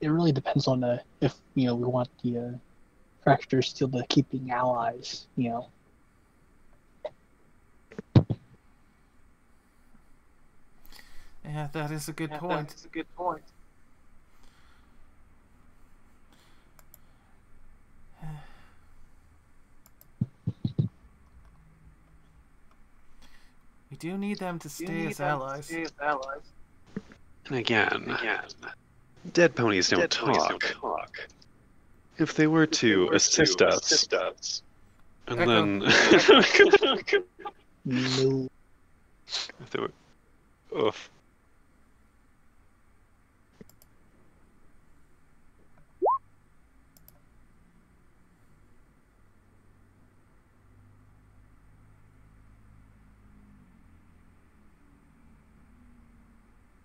really depends on if we want the fracture steel to keep being allies, Yeah, that is a good point. We do need them to stay as allies. And again, dead ponies don't talk. If they were to assist us, and then No. if they were, oof.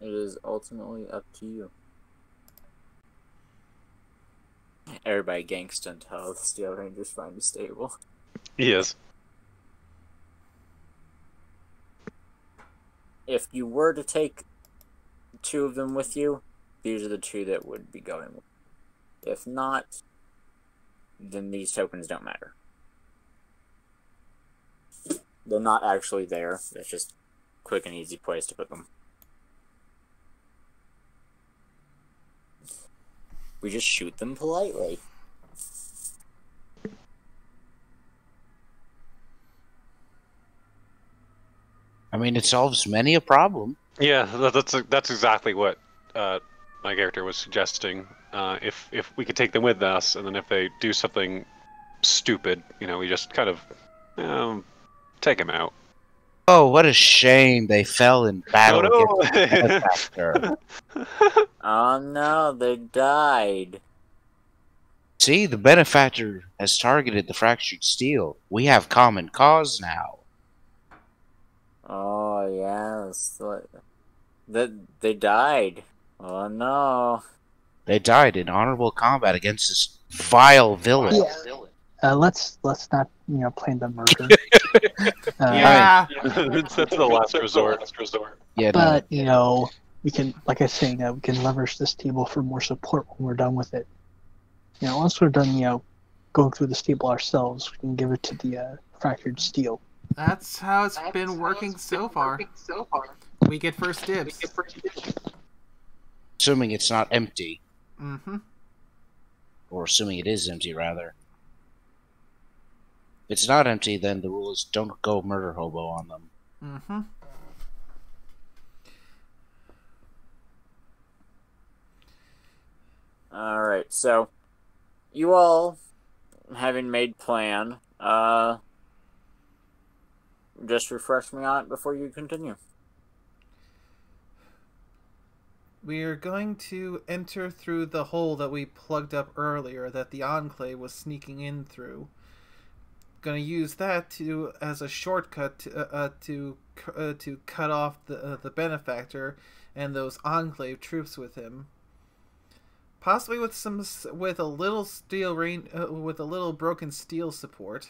It is ultimately up to you. Everybody gangsta until the Steel Rangers find a stable. Yes. If you were to take 2 of them with you, these are the 2 that would be going with. If not, then these tokens don't matter. They're not actually there. It's just a quick and easy place to put them. We just shoot them politely. I mean, it solves many a problem. Yeah, that's exactly what my character was suggesting. If we could take them with us, and then if they do something stupid, we just kind of take them out. Oh, what a shame they fell in battle Oh, against the no. benefactor. Oh no, they died. See, the benefactor has targeted the fractured steel. We have common cause now. Oh yes, that they died. Oh no. They died in honorable combat against this vile villain. Yeah. Let's not plan the murder. Yeah. That's the last resort. Yeah, But we can, like I say, we can leverage this table for more support when we're done with it. Once we're done, going through this table ourselves, we can give it to the fractured steel. That's how it's been working so far. We get first dibs. assuming it's not empty. Mm-hmm. Or assuming it is empty, rather. If it's not empty, then the rule is don't go murder hobo on them. Mm-hmm. Alright, so you all, having made plan, just refresh me on it before you continue. We are going to enter through the hole that we plugged up earlier that the Enclave was sneaking in through. Going to use that as a shortcut to cut off the benefactor and those Enclave troops with him. Possibly with a little steel with a little broken steel support.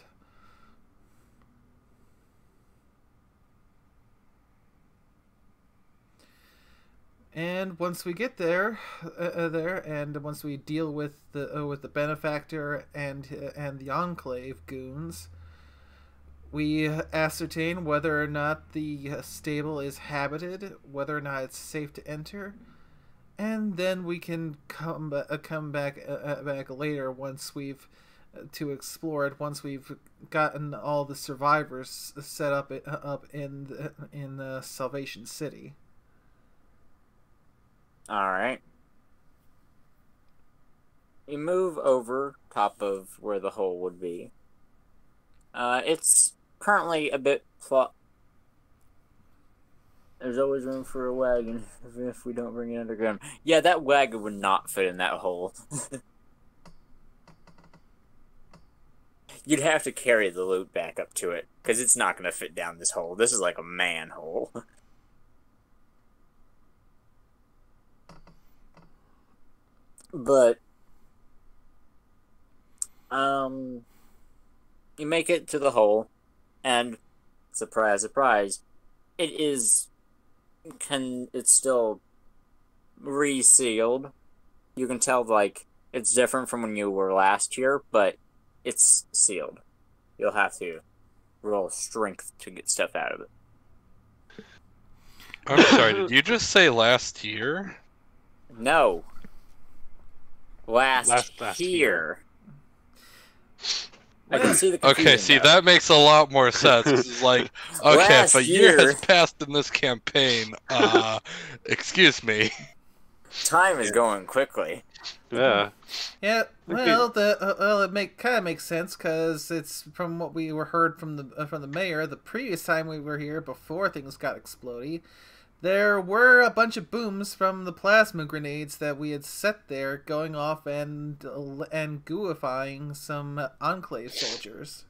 And once we get there, and once we deal with the benefactor and the Enclave goons, we ascertain whether or not the stable is habited, whether or not it's safe to enter, and then we can come back later once we've to explore it. Once we've gotten all the survivors set up in Salvation City. Alright. You move over top of where the hole would be. It's currently a bit There's always room for a wagon, even if we don't bring it underground. Yeah, that wagon would not fit in that hole. You'd have to carry the loot back up to it, because it's not going to fit down this hole. This is like a manhole. But, you make it to the hole, and surprise, surprise, it's still resealed. You can tell, like, it's different from when you were last year, but it's sealed. You'll have to roll strength to get stuff out of it. I'm sorry, did you just say last year? No. Last year. year. I can see the confusion. Okay, see, now. that makes a lot more sense. It's like, okay, Last if a year year- has passed in this campaign, excuse me. Time is going quickly. Yeah. Yeah, well, it kind of makes sense because it's from what we heard from the mayor. The previous time we were here, before things got explodey, there were a bunch of booms from the plasma grenades that we had set there, going off and gooifying some Enclave soldiers.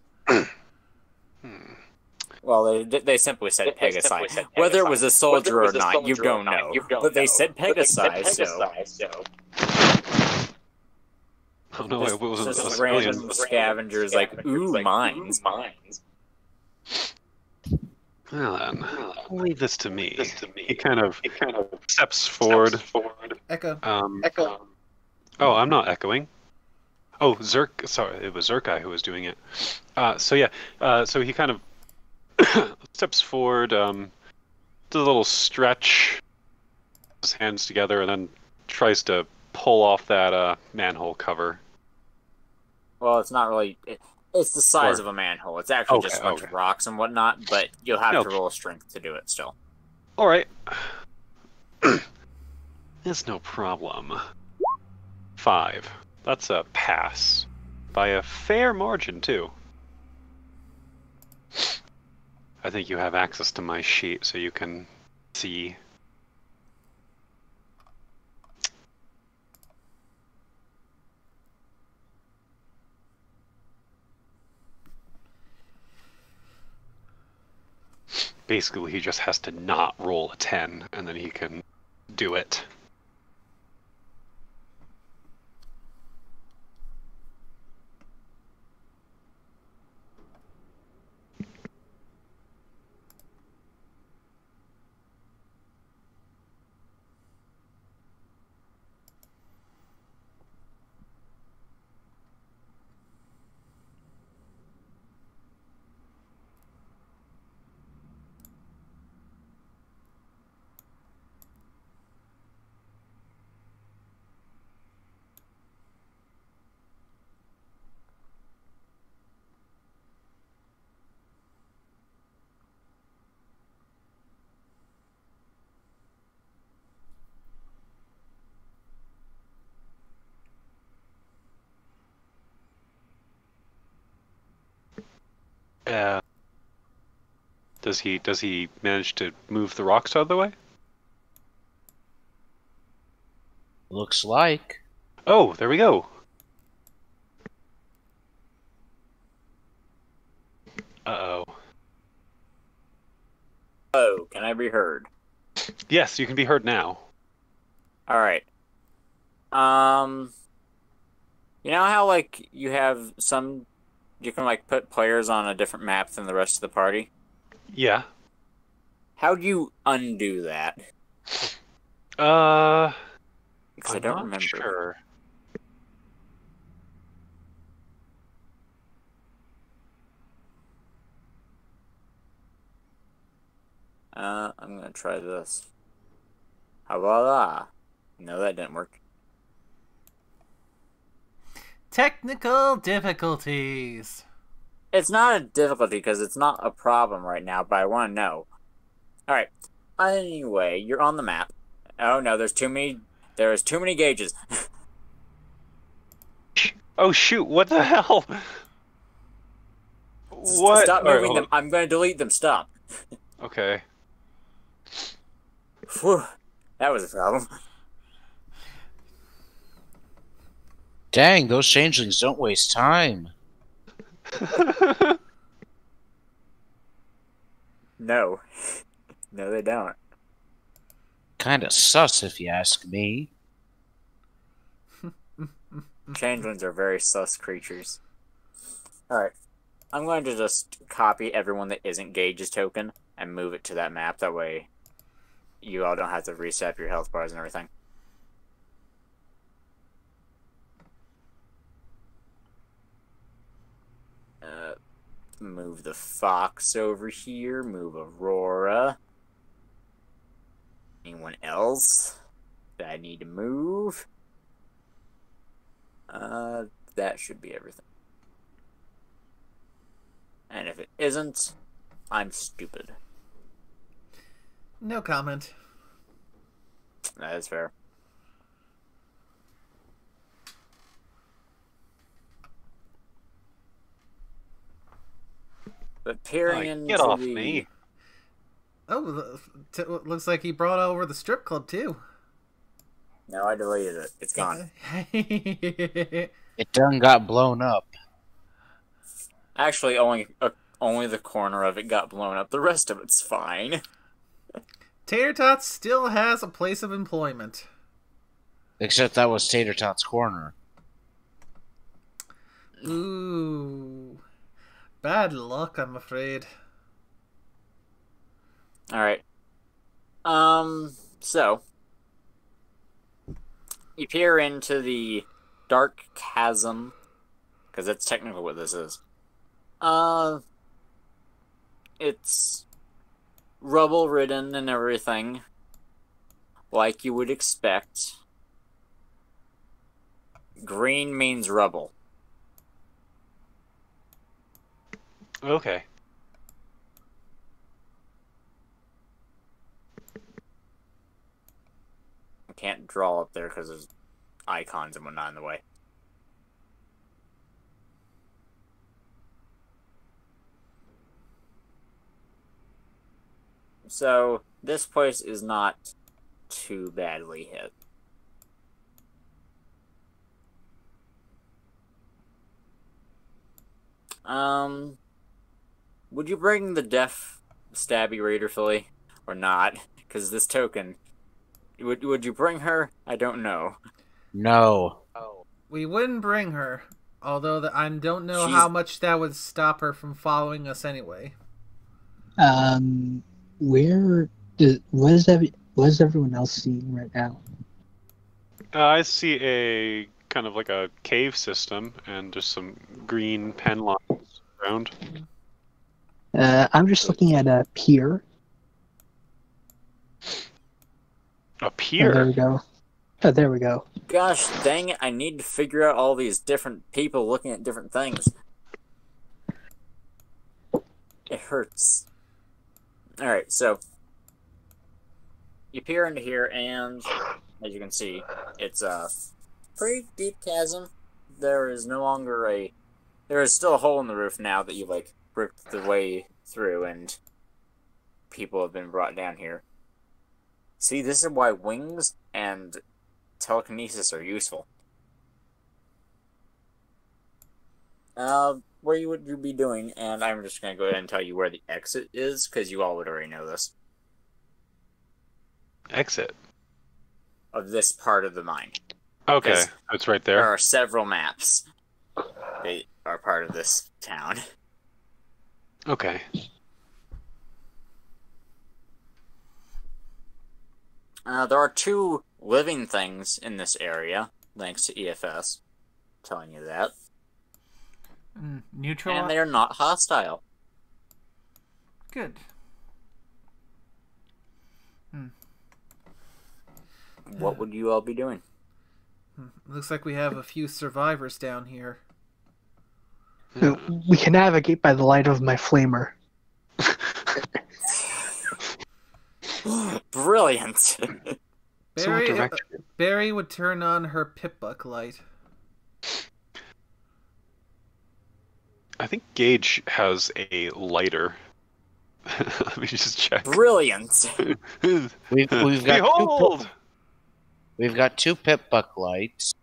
Well, they simply said Pegasi. Whether it was a soldier or not, you don't know. But they said Pegasi, so. Oh no, it wasn't Just a civilian. random scavengers like, ooh, mines. Well then, leave this to me. He kind of steps forward. Echo. Oh, I'm not echoing. Oh, Zerk. Sorry, it was Zerkai who was doing it. So he kind of steps forward, does a little stretch, his hands together, and then tries to pull off that manhole cover. Well, it's not really... It's the size of a manhole. It's actually just a bunch of rocks and whatnot, but you'll have to roll strength to do it still. Alright. It's no problem. 5. That's a pass. By a fair margin, too. I think you have access to my sheet, so you can see. Basically, he just has to not roll a 10, and then he can do it. Uh, does he manage to move the rocks out of the way? Looks like. Oh, there we go. Uh-oh. Oh, can I be heard? Yes, you can be heard now. All right. You know how like you have some, you can like put players on a different map than the rest of the party. Yeah. How do you undo that? Uh, Because I I'm don't not remember. sure. I'm gonna try this. How about that? No, that didn't work. Technical difficulties. It's not a difficulty because it's not a problem right now, but I want to know. All right. Anyway, you're on the map. Oh no, there's too many. There is too many gauges. Oh shoot! What the hell? What? Stop All right, moving hold them. I'm going to delete them. Stop. on. Okay. Whew. That was a problem. Dang, those changelings don't waste time. No. No, they don't. Kinda sus, if you ask me. Changelings are very sus creatures. Alright. I'm going to just copy everyone that isn't Gage's token and move it to that map. That way you all don't have to reset your health bars and everything. Move the Fox over here. Move Aurora. Anyone else that I need to move? That should be everything. And if it isn't, I'm stupid. No comment. That is fair. But peering into Get off the... me. Oh, looks like he brought over the strip club too. No, I deleted it. It's gone. It done got blown up. Actually, only the corner of it got blown up. The rest of it's fine. Tater Tots still has a place of employment. Except that was Tater Tot's corner. Ooh. Bad luck, I'm afraid. Alright. So. You peer into the dark chasm. Because that's technically what this is. It's rubble-ridden and everything. Like you would expect. Green means rubble. Okay. I can't draw up there because there's icons and whatnot in the way. So, this place is not too badly hit. Would you bring the deaf stabby raider filly or not? Because this token, would you bring her? I don't know. No. We wouldn't bring her, although I don't know She's- how much that would stop her from following us anyway. What is everyone else seeing right now? I see a kind of like a cave system and just some green pen lines around. I'm just looking at a pier. A Oh, there pier. we go. Oh, there we go. Gosh dang it, I need to figure out all these different people looking at different things. It hurts. Alright, so you peer into here, and as you can see, it's a pretty deep chasm. There is no longer there is still a hole in the roof now that you, like, ripped the way through, and people have been brought down here. See, this is why wings and telekinesis are useful. What would you be doing? And I'm just going to go ahead and tell you where the exit is, because you all would already know this. Exit. Of this part of the mine. Okay, 'Cause it's right There there. are several maps. They are part of this town. Okay. There are 2 living things in this area, thanks to EFS. Telling you that. Neutral. And they are not hostile. Good. What would you all be doing? Looks like we have a few survivors down here. We can navigate by the light of my flamer. Brilliant! So what Barry, direction? Barry would turn on her pip-buck light. I think Gage has a lighter. Let me just check. Brilliant! We've got Behold! we've got 2 pip buck lights.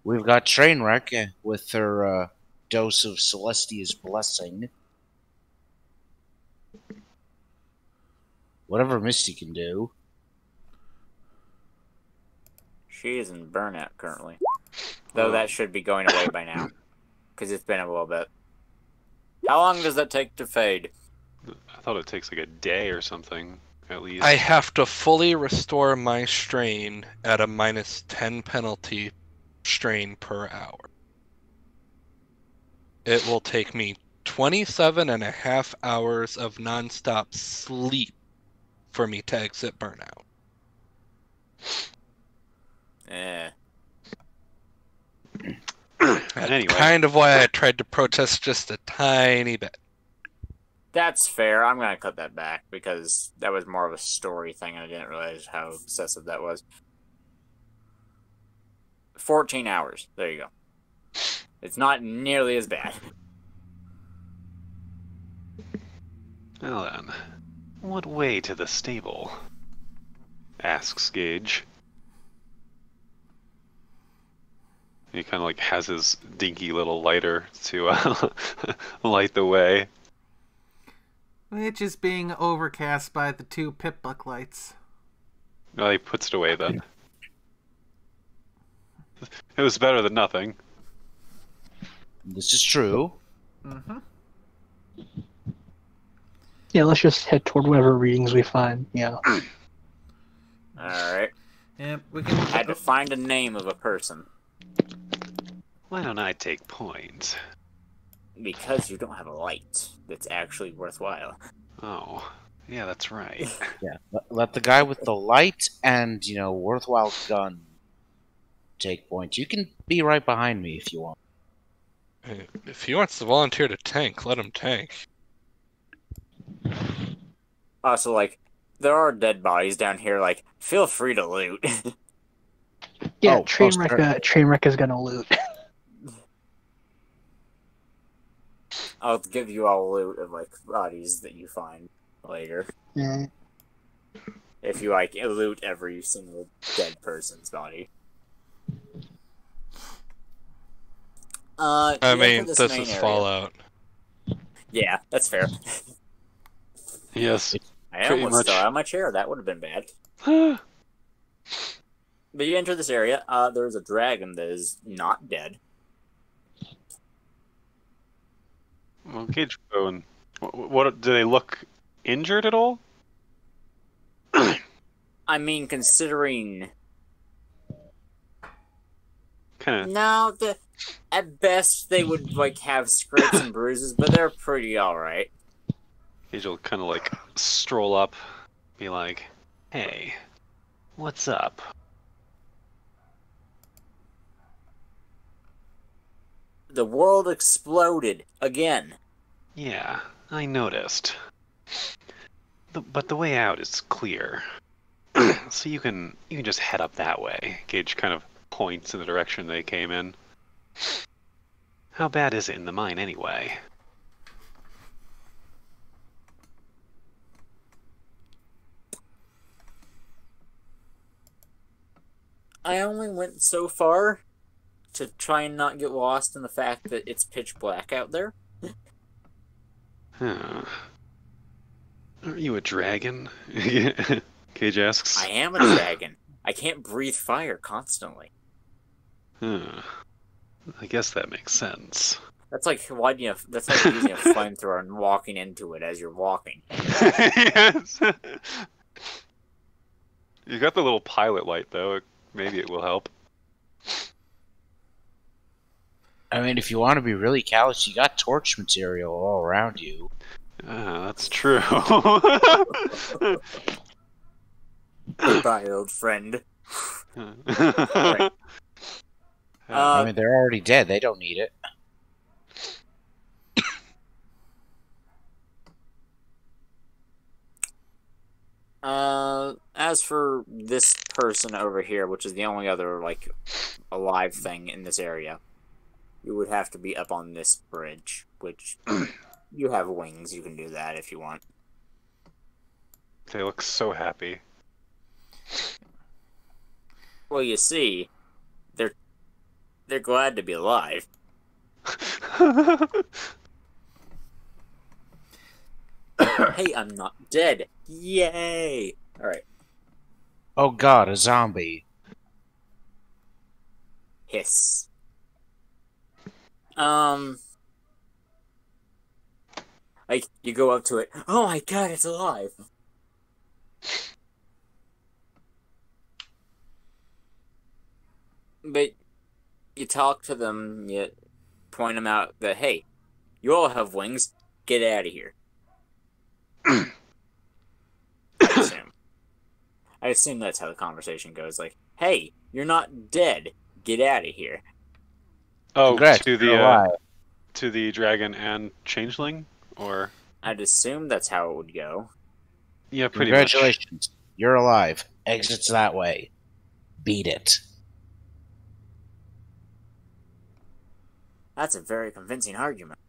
We've got Trainwreck with her dose of Celestia's blessing. Whatever Misty can do. She is in burnout currently. Though that should be going away by now. Because it's been a little bit. How long does that take to fade? I thought it takes like a day or something, at least. I have to fully restore my strain at a -10 penalty strain per hour. It will take me 27.5 hours of nonstop sleep for me to exit burnout. Eh. That's Anyway. kind of why I tried to protest just a tiny bit. That's fair. I'm gonna cut that back because that was more of a story thing and I didn't realize how excessive that was. 14 hours. There you go. It's not nearly as bad. Well then, what way to the stable? Asks Gage. He kind of like has his dinky little lighter to light the way. Which is being overcast by the 2 pip-buck lights. Well, he puts it away then. It was better than nothing. This is true. Mm-hmm. Yeah, let's just head toward whatever readings we find. Yeah. Alright. And we can. I had to find a name of a person. Why don't I take point? Because you don't have a light that's actually worthwhile. Oh, yeah, that's right. Yeah. Let the guy with the light and, worthwhile gun take point. You can be right behind me if you want. If he wants to volunteer to tank, let him tank. Also, there are dead bodies down here, feel free to loot. Yeah, Oh, Trainwreck is gonna loot. I'll give you all loot of, bodies that you find. later. Yeah. If you, like, loot every single dead person's body. I you enter mean, this this main is area. Fallout. Yeah, that's fair. Yes. I Pretty almost much. fell out of my chair. That would have been bad. But you enter this area. There's a dragon that is not dead. Well, Cage Bone. What do they look injured at all? I mean, considering... Kind of. No, at best they would, like, have scrapes and bruises, but they're pretty alright. Cage will kind of like stroll up, be like, "Hey, what's up?" The world exploded again. Yeah, I noticed. But the way out is clear, so you can just head up that way. Gage kind of points in the direction they came in. How bad is it in the mine anyway? I only went so far to try and not get lost in the fact that it's pitch black out there. Huh. Aren't you a dragon? Cage asks. I am a dragon. I can't breathe fire constantly. Huh. I guess that makes sense. That's like that's like using a flamethrower and walking into it as you're walking. Yes. You got the little pilot light though. Maybe it will help. I mean, if you want to be really callous, you got torch material all around you. Ah, that's true. Goodbye, old friend. Right. I mean, they're already dead. They don't need it. As for this person over here, which is the only other, like, alive thing in this area, you would have to be up on this bridge, which you have wings. You can do that if you want. They look so happy. Well, you see, they're glad to be alive. Hey, I'm not dead. Yay! Alright. Oh god, a zombie. Hiss. Like, you go up to it. Oh my god, it's alive! But you talk to them, you point them out that, hey, you all have wings, get out of here. I assume that's how the conversation goes. Like, hey, you're not dead, get out of here. Oh, Congrats, to you're alive. the dragon and changeling, or I'd assume that's how it would go. yeah, pretty much. Congratulations, you're alive. Exits that way. Beat it. That's a very convincing argument.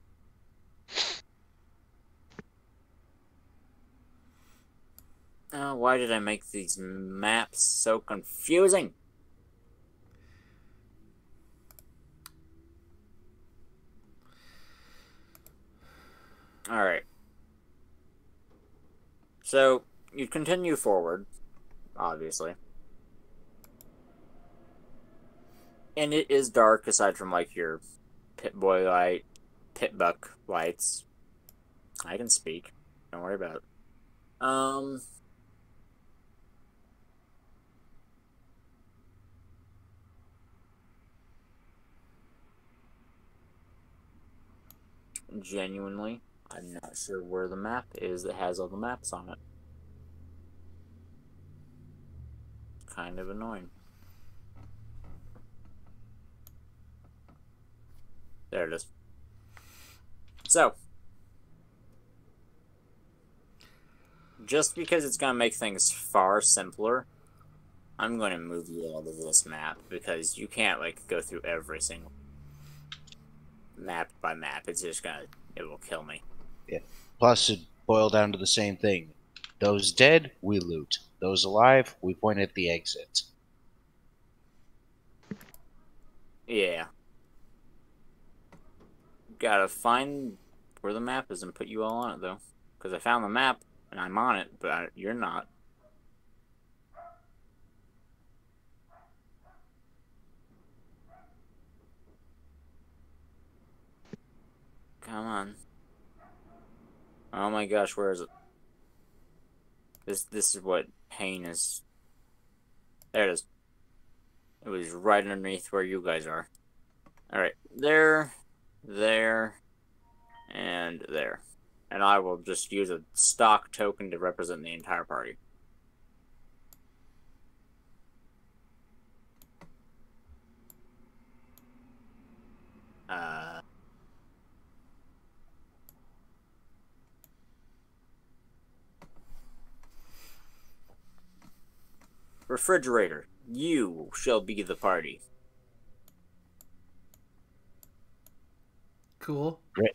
Why did I make these maps so confusing? Alright. So, you continue forward, obviously. And it is dark aside from, like, your Pit-Boy light, Pit-Buck lights. I can speak. Don't worry about it. Genuinely, I'm not sure where the map is that has all the maps on it. Kind of annoying. There it is. So, just because it's going to make things far simpler, I'm going to move you out of this map because you can't, like, go through every single map by map. It's just gonna, it will kill me. Plus, boil down to the same thing. Those dead, we loot. Those alive, we point at the exit. Yeah. Gotta find where the map is and put you all on it, though. Because I found the map, and I'm on it, but you're not. Come on. Oh my gosh, where is it? This is what pain is. There it is. It was right underneath where you guys are. Alright, there, and there. And I will just use a stock token to represent the entire party. Refrigerator, you shall be the party. Cool. Great.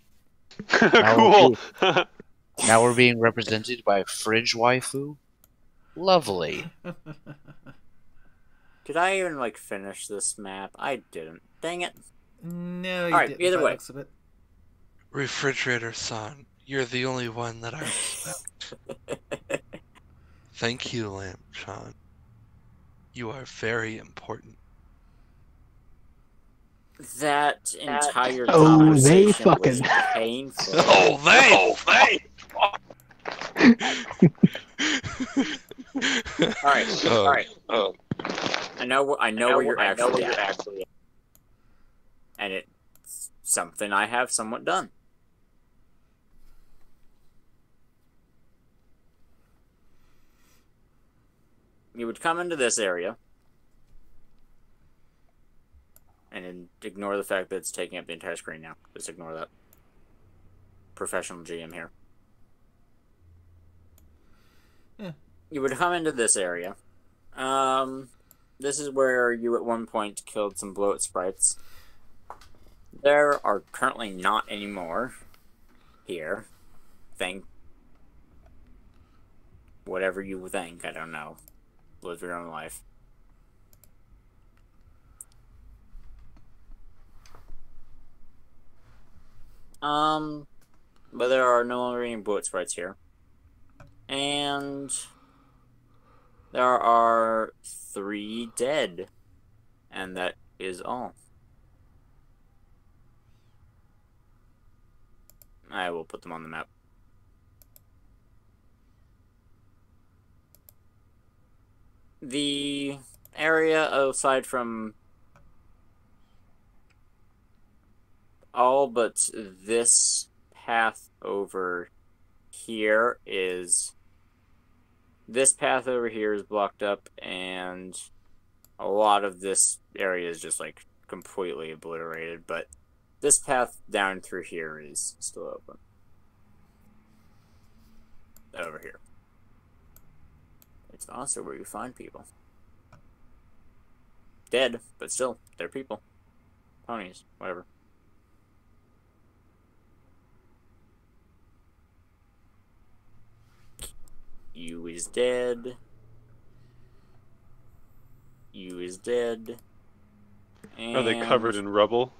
Cool. Now we're being represented by Fridge Waifu. Lovely. Did I even, like, finish this map? I didn't. Dang it. No, you Alright, didn't. either by the way. looks of it. Refrigerator-san, you're the only one that I respect. Thank you, Lamp-chan. You are very important. That entire Oh, they conversation was fucking- painful. Oh, they! Alright. I know where you're actually at. And it's something I have somewhat done. You would come into this area and then ignore the fact that it's taking up the entire screen now. Just ignore that. Professional GM here. Yeah. You would come into this area. This is where you at one point killed some bloat sprites. There are currently not anymore here. Think. Whatever you think, I don't know. Live your own life. But there are no longer any bloat sprites here. And there are 3 dead. And that is all. I will put them on the map. The area aside from all but this path over here is... This path over here is blocked up, and a lot of this area is just, like, completely obliterated, but this path down through here is still open. Over here. It's also where you find people. Dead, but still, they're people. Ponies, whatever. You is dead. You is dead. And... Are they covered in rubble?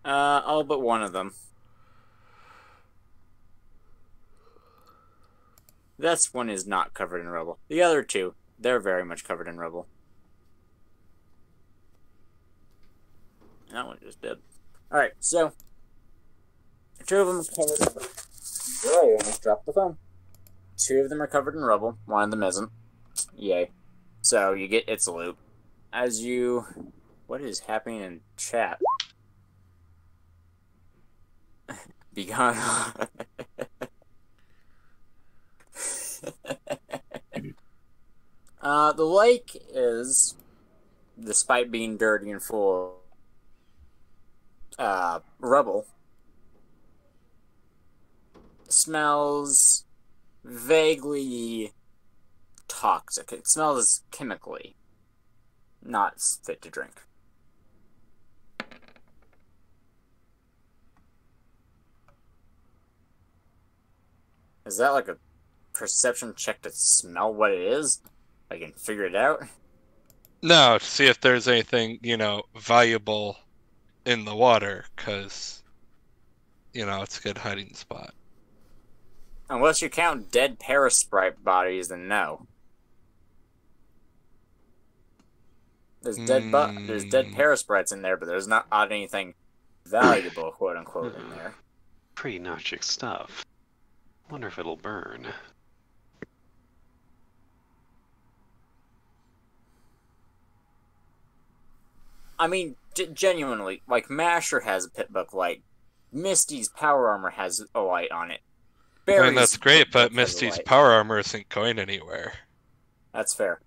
All but one of them. This one is not covered in rubble. The other 2, they're very much covered in rubble. That one just dead. Alright, so 2 of them are covered in rubble. Oh, I almost dropped the phone. 2 of them are covered in rubble. 1 of them isn't. Yay. So you get its loot. As you... What is happening in chat? Be gone. The lake is, despite being dirty and full of rubble, smells vaguely toxic. It smells chemically not fit to drink. Is that like a perception check to smell what it is? I can figure it out? No, to see if there's anything, valuable in the water, because, it's a good hiding spot. Unless you count dead parasprite bodies, then no. There's dead parasprites in there, but there's not anything valuable, quote unquote, in there. Pretty noxious stuff. Wonder if it'll burn. I mean, genuinely, like, Masher has a pitbuck light. Misty's power armor has a light on it. I mean, that's great, but Misty's power armor isn't going anywhere. That's fair.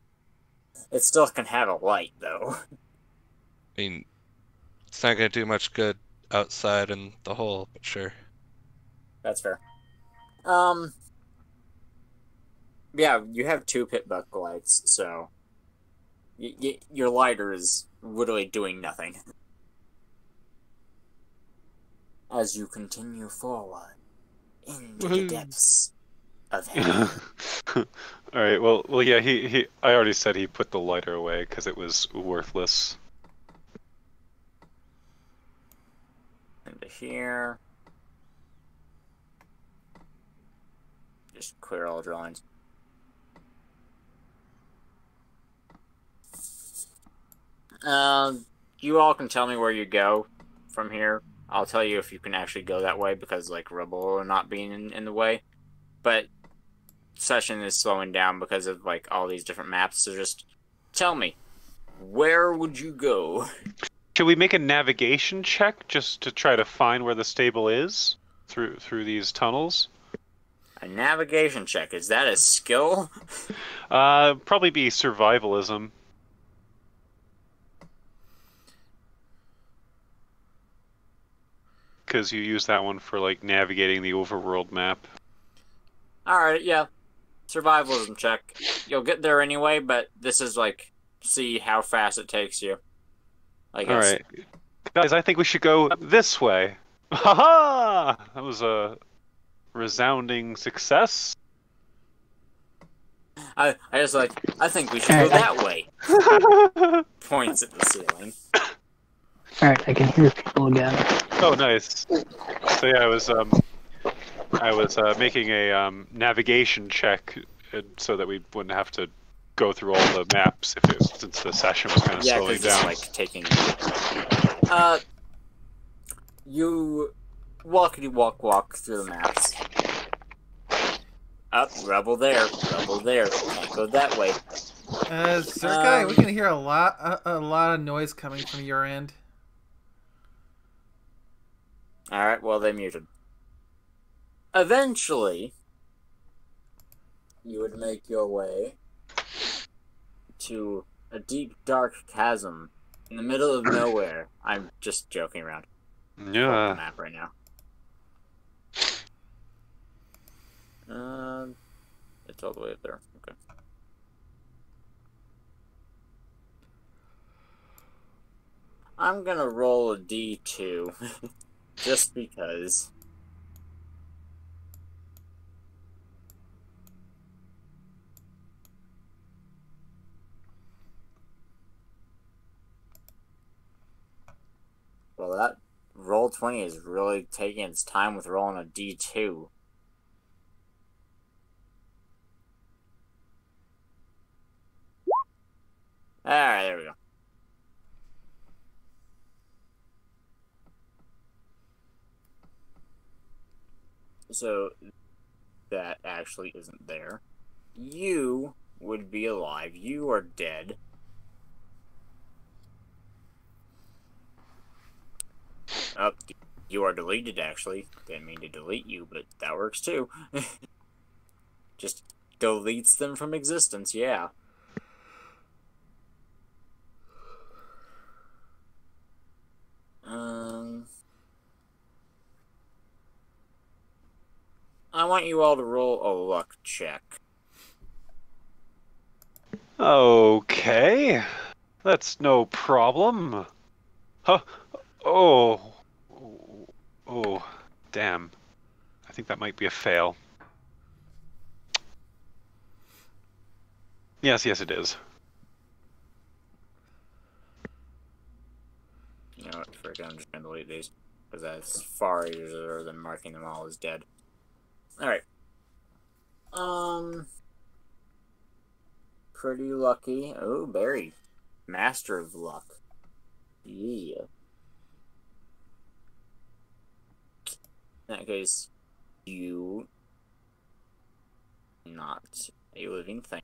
It still can have a light, though. I mean, it's not going to do much good outside in the hole, but sure. That's fair. Yeah, you have 2 pitbuck lights, so your lighter is literally doing nothing. As you continue forward into the depths of hell. All right. Well, yeah. I already said he put the lighter away because it was worthless. Into here. Just clear all drawings. You all can tell me where you go from here. I'll tell you if you can actually go that way because, like, rubble not being in the way. But session is slowing down because of, like, all these different maps. So just tell me, where would you go? Should we make a navigation check just to try to find where the stable is through these tunnels? A navigation check, is that a skill? Probably be survivalism. Because you use that one for, like, navigating the overworld map. Alright, yeah. Survivalism check. You'll get there anyway, but this is, like, see how fast it takes you. I guess. Alright. Guys, I think we should go this way. Haha! That was a resounding success. I think we should go that way. Points at the ceiling. Alright, I can hear people again. Oh, nice. So yeah, I was making a navigation check so that we wouldn't have to go through all the maps since the session was kind of slowing down. Yeah, because it's like taking. You walk through the maps. Up, rubble there, can't go that way. Zerkai, we can hear a lot of noise coming from your end. Alright, well, they muted. Eventually, you would make your way to a deep, dark chasm in the middle of nowhere. I'm just joking around. Yeah. The map right now. It's all the way up there. Okay. I'm gonna roll a D2. Just because. Well, that roll 20 is really taking its time with rolling a D2. Alright, there we go. So, that actually isn't there. You would be alive. You are dead. Oh, you are deleted, actually. Didn't mean to delete you, but that works too. Just deletes them from existence, yeah. I want you all to roll a luck check. Okay. That's no problem. Huh? Oh, damn. I think that might be a fail. Yes, yes, it is. You know what? Frick, I'm just gonna delete these. Because that's far easier than marking them all as dead. Alright. Pretty lucky. Oh, Barry. Master of Luck. Yeah. In that case, you... not a living thing.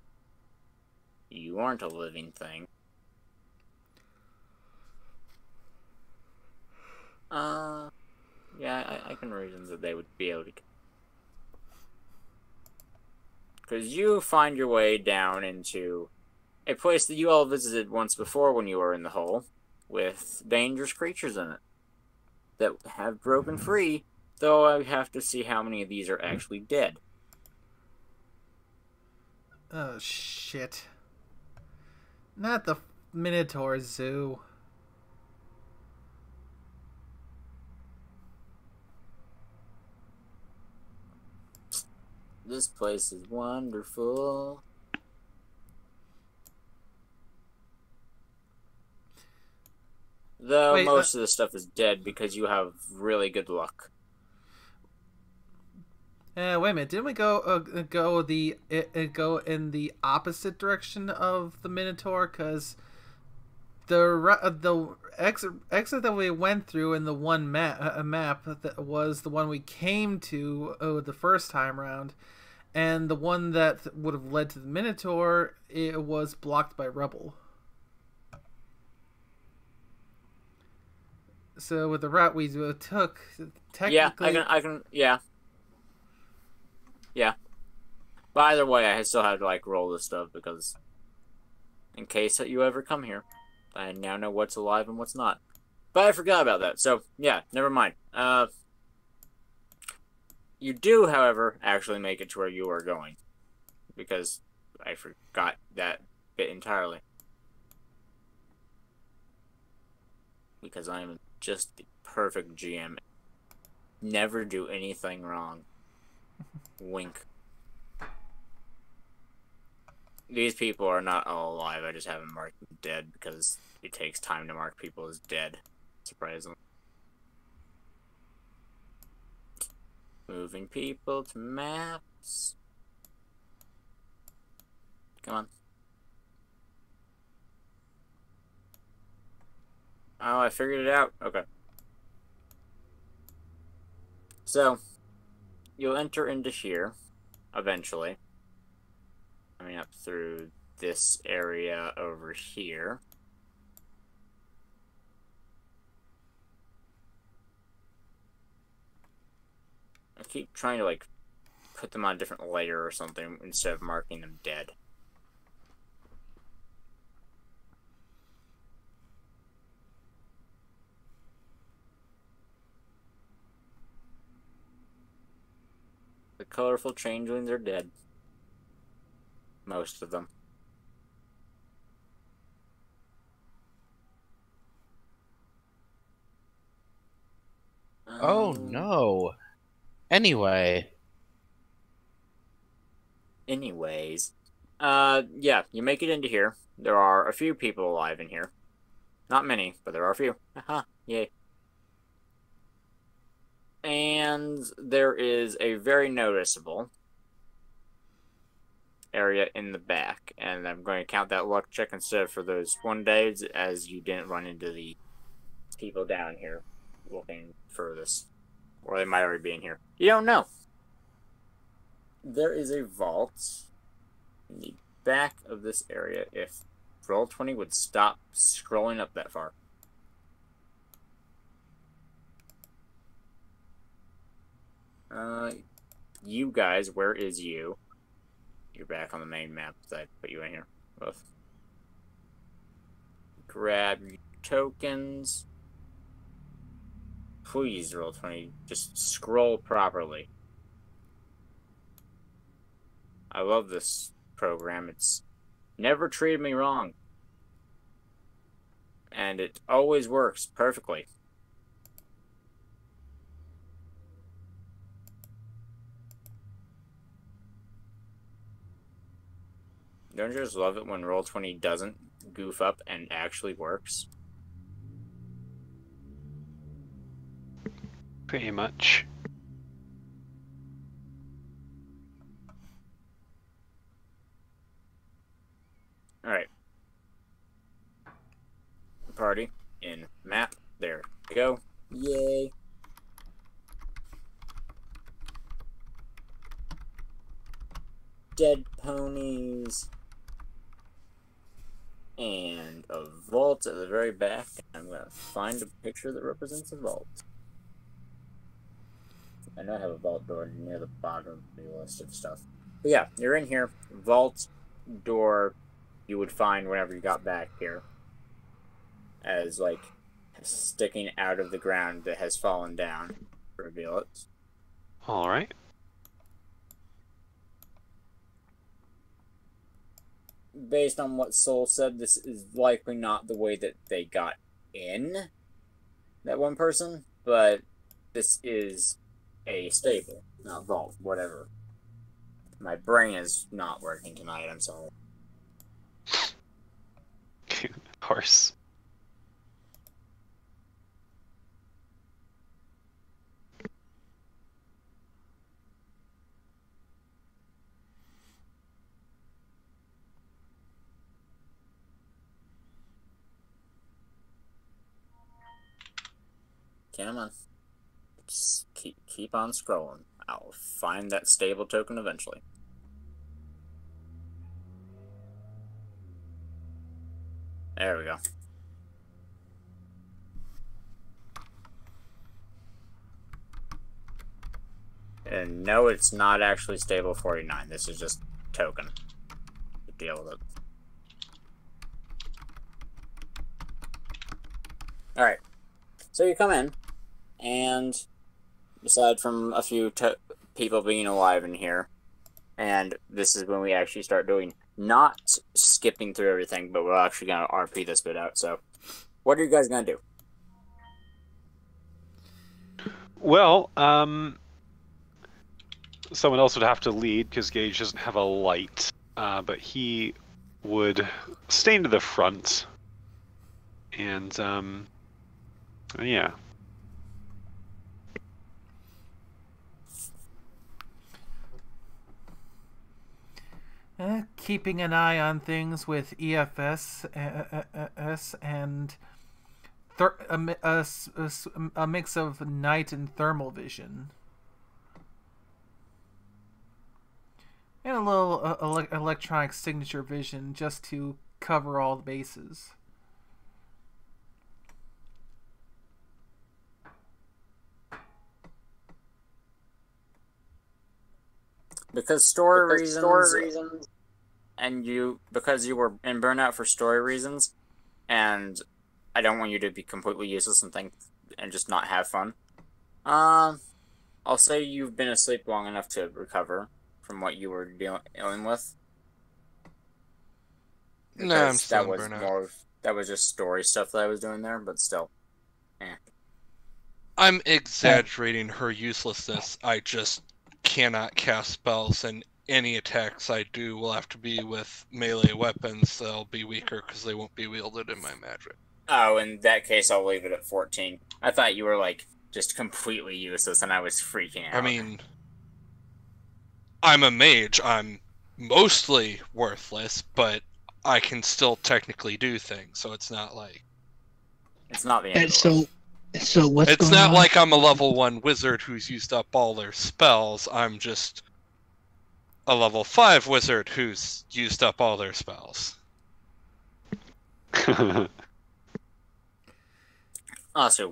You aren't a living thing. Yeah, I can reason that they would be able to... Because you find your way down into a place that you all visited once before when you were in the hole, with dangerous creatures in it that have broken free, though I have to see how many of these are actually dead. Oh, shit. Not the Minotaur Zoo. This place is wonderful. Though Wait, most of the stuff is dead because you have really good luck. wait a minute. Didn't we go in the opposite direction of the Minotaur? Because the exit that we went through in the one map that was the one we came to the first time around, and the one that would have led to the Minotaur, it was blocked by rubble. So with the route we took, technically, Yeah. But either way, I still have to like roll this stuff because, in case that you ever come here, I now know what's alive and what's not. But I forgot about that, so yeah, never mind. You do, however, actually make it to where you are going, because I forgot that bit entirely. Because I'm just the perfect GM. Never do anything wrong. Wink. These people are not all alive. I just haven't marked them dead because it takes time to mark people as dead. Surprisingly. Moving people to maps. Come on. Oh, I figured it out. Okay. So, you'll enter into here, eventually. Coming up through this area over here. I keep trying to, like, put them on a different layer or something instead of marking them dead. The colorful changelings are dead. Most of them. Oh no. Anyway. Anyways. Yeah, you make it into here. There are a few people alive in here. Not many, but there are a few. Haha, yay. And there is a very noticeable area in the back. And I'm going to count that luck check instead for those one days, as you didn't run into the people down here looking furthest. Or they might already be in here. You don't know. There is a vault in the back of this area if Roll20 would stop scrolling up that far. You guys, where is you? You're back on the main map that I put you in here. Both. Grab your tokens. Please, Roll20, just scroll properly. I love this program. It's never treated me wrong. And it always works perfectly. Don't you just love it when Roll20 doesn't goof up and actually works? Pretty much. Alright. Party in map. There we go. Yay. Dead ponies. And a vault at the very back. I'm going to find a picture that represents a vault. I know I have a vault door near the bottom of the list of stuff. But yeah, you're in here. Vault door you would find whenever you got back here. As, like, sticking out of the ground that has fallen down. Reveal it. Alright. Based on what Soul said, this is likely not the way that they got in, that one person, but this is a stable, not vault, whatever. My brain is not working tonight, I'm sorry. Horse. Come on. Just keep on scrolling. I'll find that stable token eventually. There we go. And no, it's not actually stable 49. This is just token. Deal with it. Alright. So you come in, and aside from a few people being alive in here, and this is when we actually start doing, not skipping through everything, but we're actually going to RP this bit out, so what are you guys going to do? Well, someone else would have to lead, because Gage doesn't have a light, but he would stay to the front, and, yeah. Keeping an eye on things with EFS and a mix of night and thermal vision. And a little electronic signature vision just to cover all the bases. Because story reasons, and because you were in burnout for story reasons, and I don't want you to be completely useless and just not have fun. I'll say you've been asleep long enough to recover from what you were dealing with. No, I'm still in burnout. That was just story stuff that I was doing there, but still. I'm exaggerating her uselessness. I just cannot cast spells, and any attacks I do will have to be with melee weapons. They'll be weaker because they won't be wielded in my magic. Oh, in that case, I'll leave it at 14. I thought you were, like, just completely useless, and I was freaking out. I mean, I'm a mage. I'm mostly worthless, but I can still technically do things, so it's not like... It's not the end of the world. So what's It's going not on? like I'm a level 1 wizard who's used up all their spells. I'm just a level 5 wizard who's used up all their spells. So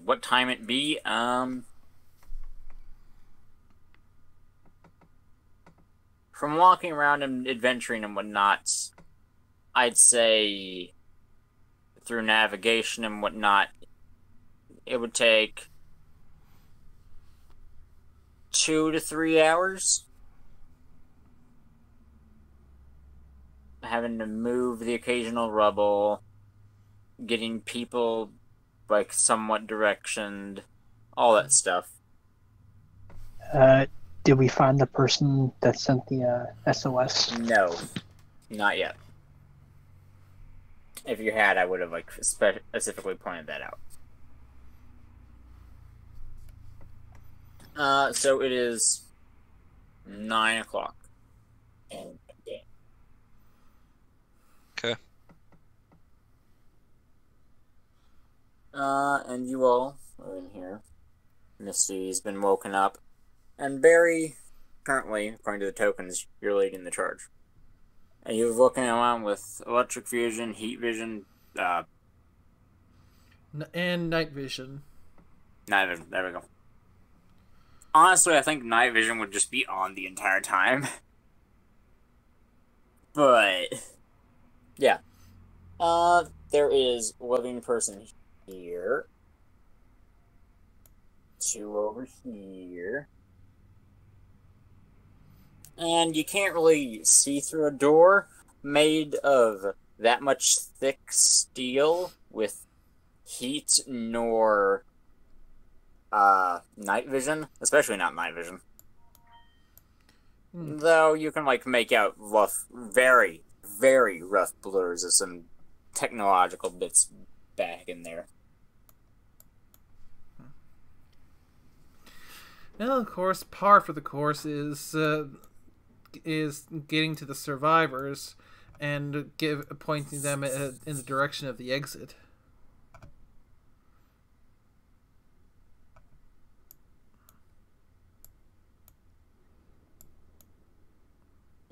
what time it be? From walking around and adventuring and whatnot, I'd say through navigation and whatnot, it would take 2 to 3 hours. Having to move the occasional rubble, getting people, like, somewhat directioned, all that stuff. Did we find the person that sent the SOS? No, not yet. If you had, I would have like specifically pointed that out. So it is 9 o'clock. Okay. And you all are in here. Misty's been woken up. And Barry, currently, according to the tokens, you're leading the charge. And you're looking around with electric vision, heat vision, And night vision. night vision. There we go. Honestly, I think night vision would just be on the entire time. But, yeah. There is a living person here. 2 over here. And you can't really see through a door made of that much thick steel with heat nor night vision, especially not night vision. Though you can like make out rough, very, very rough blurs of some technological bits back in there. Well, of course, par for the course is getting to the survivors and pointing them in the direction of the exit.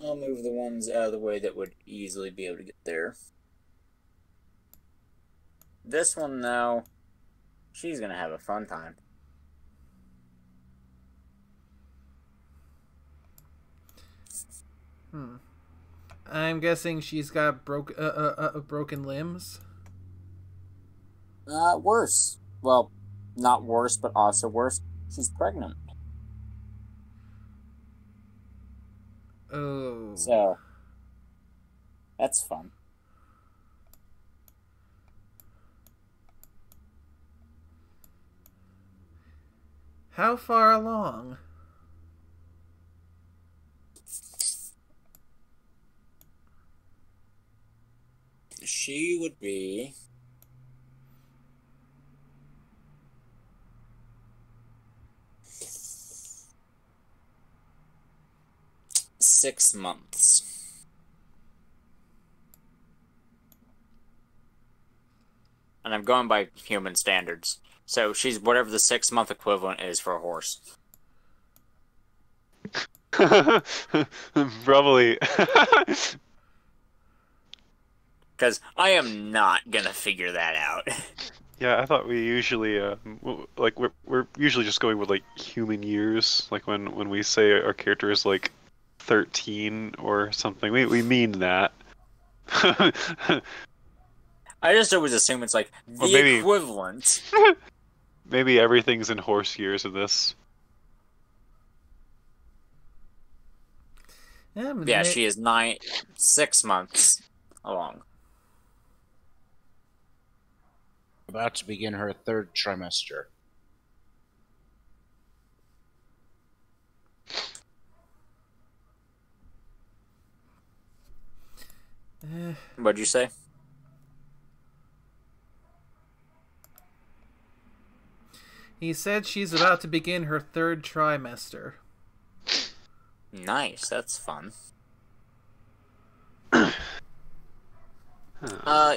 I'll move the ones out of the way that would easily be able to get there. This one, though, she's gonna have a fun time. I'm guessing she's got broken limbs. Worse. Well, not worse, but also worse. She's pregnant. Oh. So, that's fun. How far along? She would be 6 months. And I'm going by human standards. So she's whatever the 6-month equivalent is for a horse. Probably. Because I am not going to figure that out. Yeah, I thought we usually like we're usually just going with like human years, like when we say our character is like 13 or something. We mean that. I just always assume it's like the equivalent. Maybe everything's in horse years in this. Yeah, she is 6 months along. About to begin her 3rd trimester. What'd you say? He said she's about to begin her 3rd trimester. Nice, that's fun.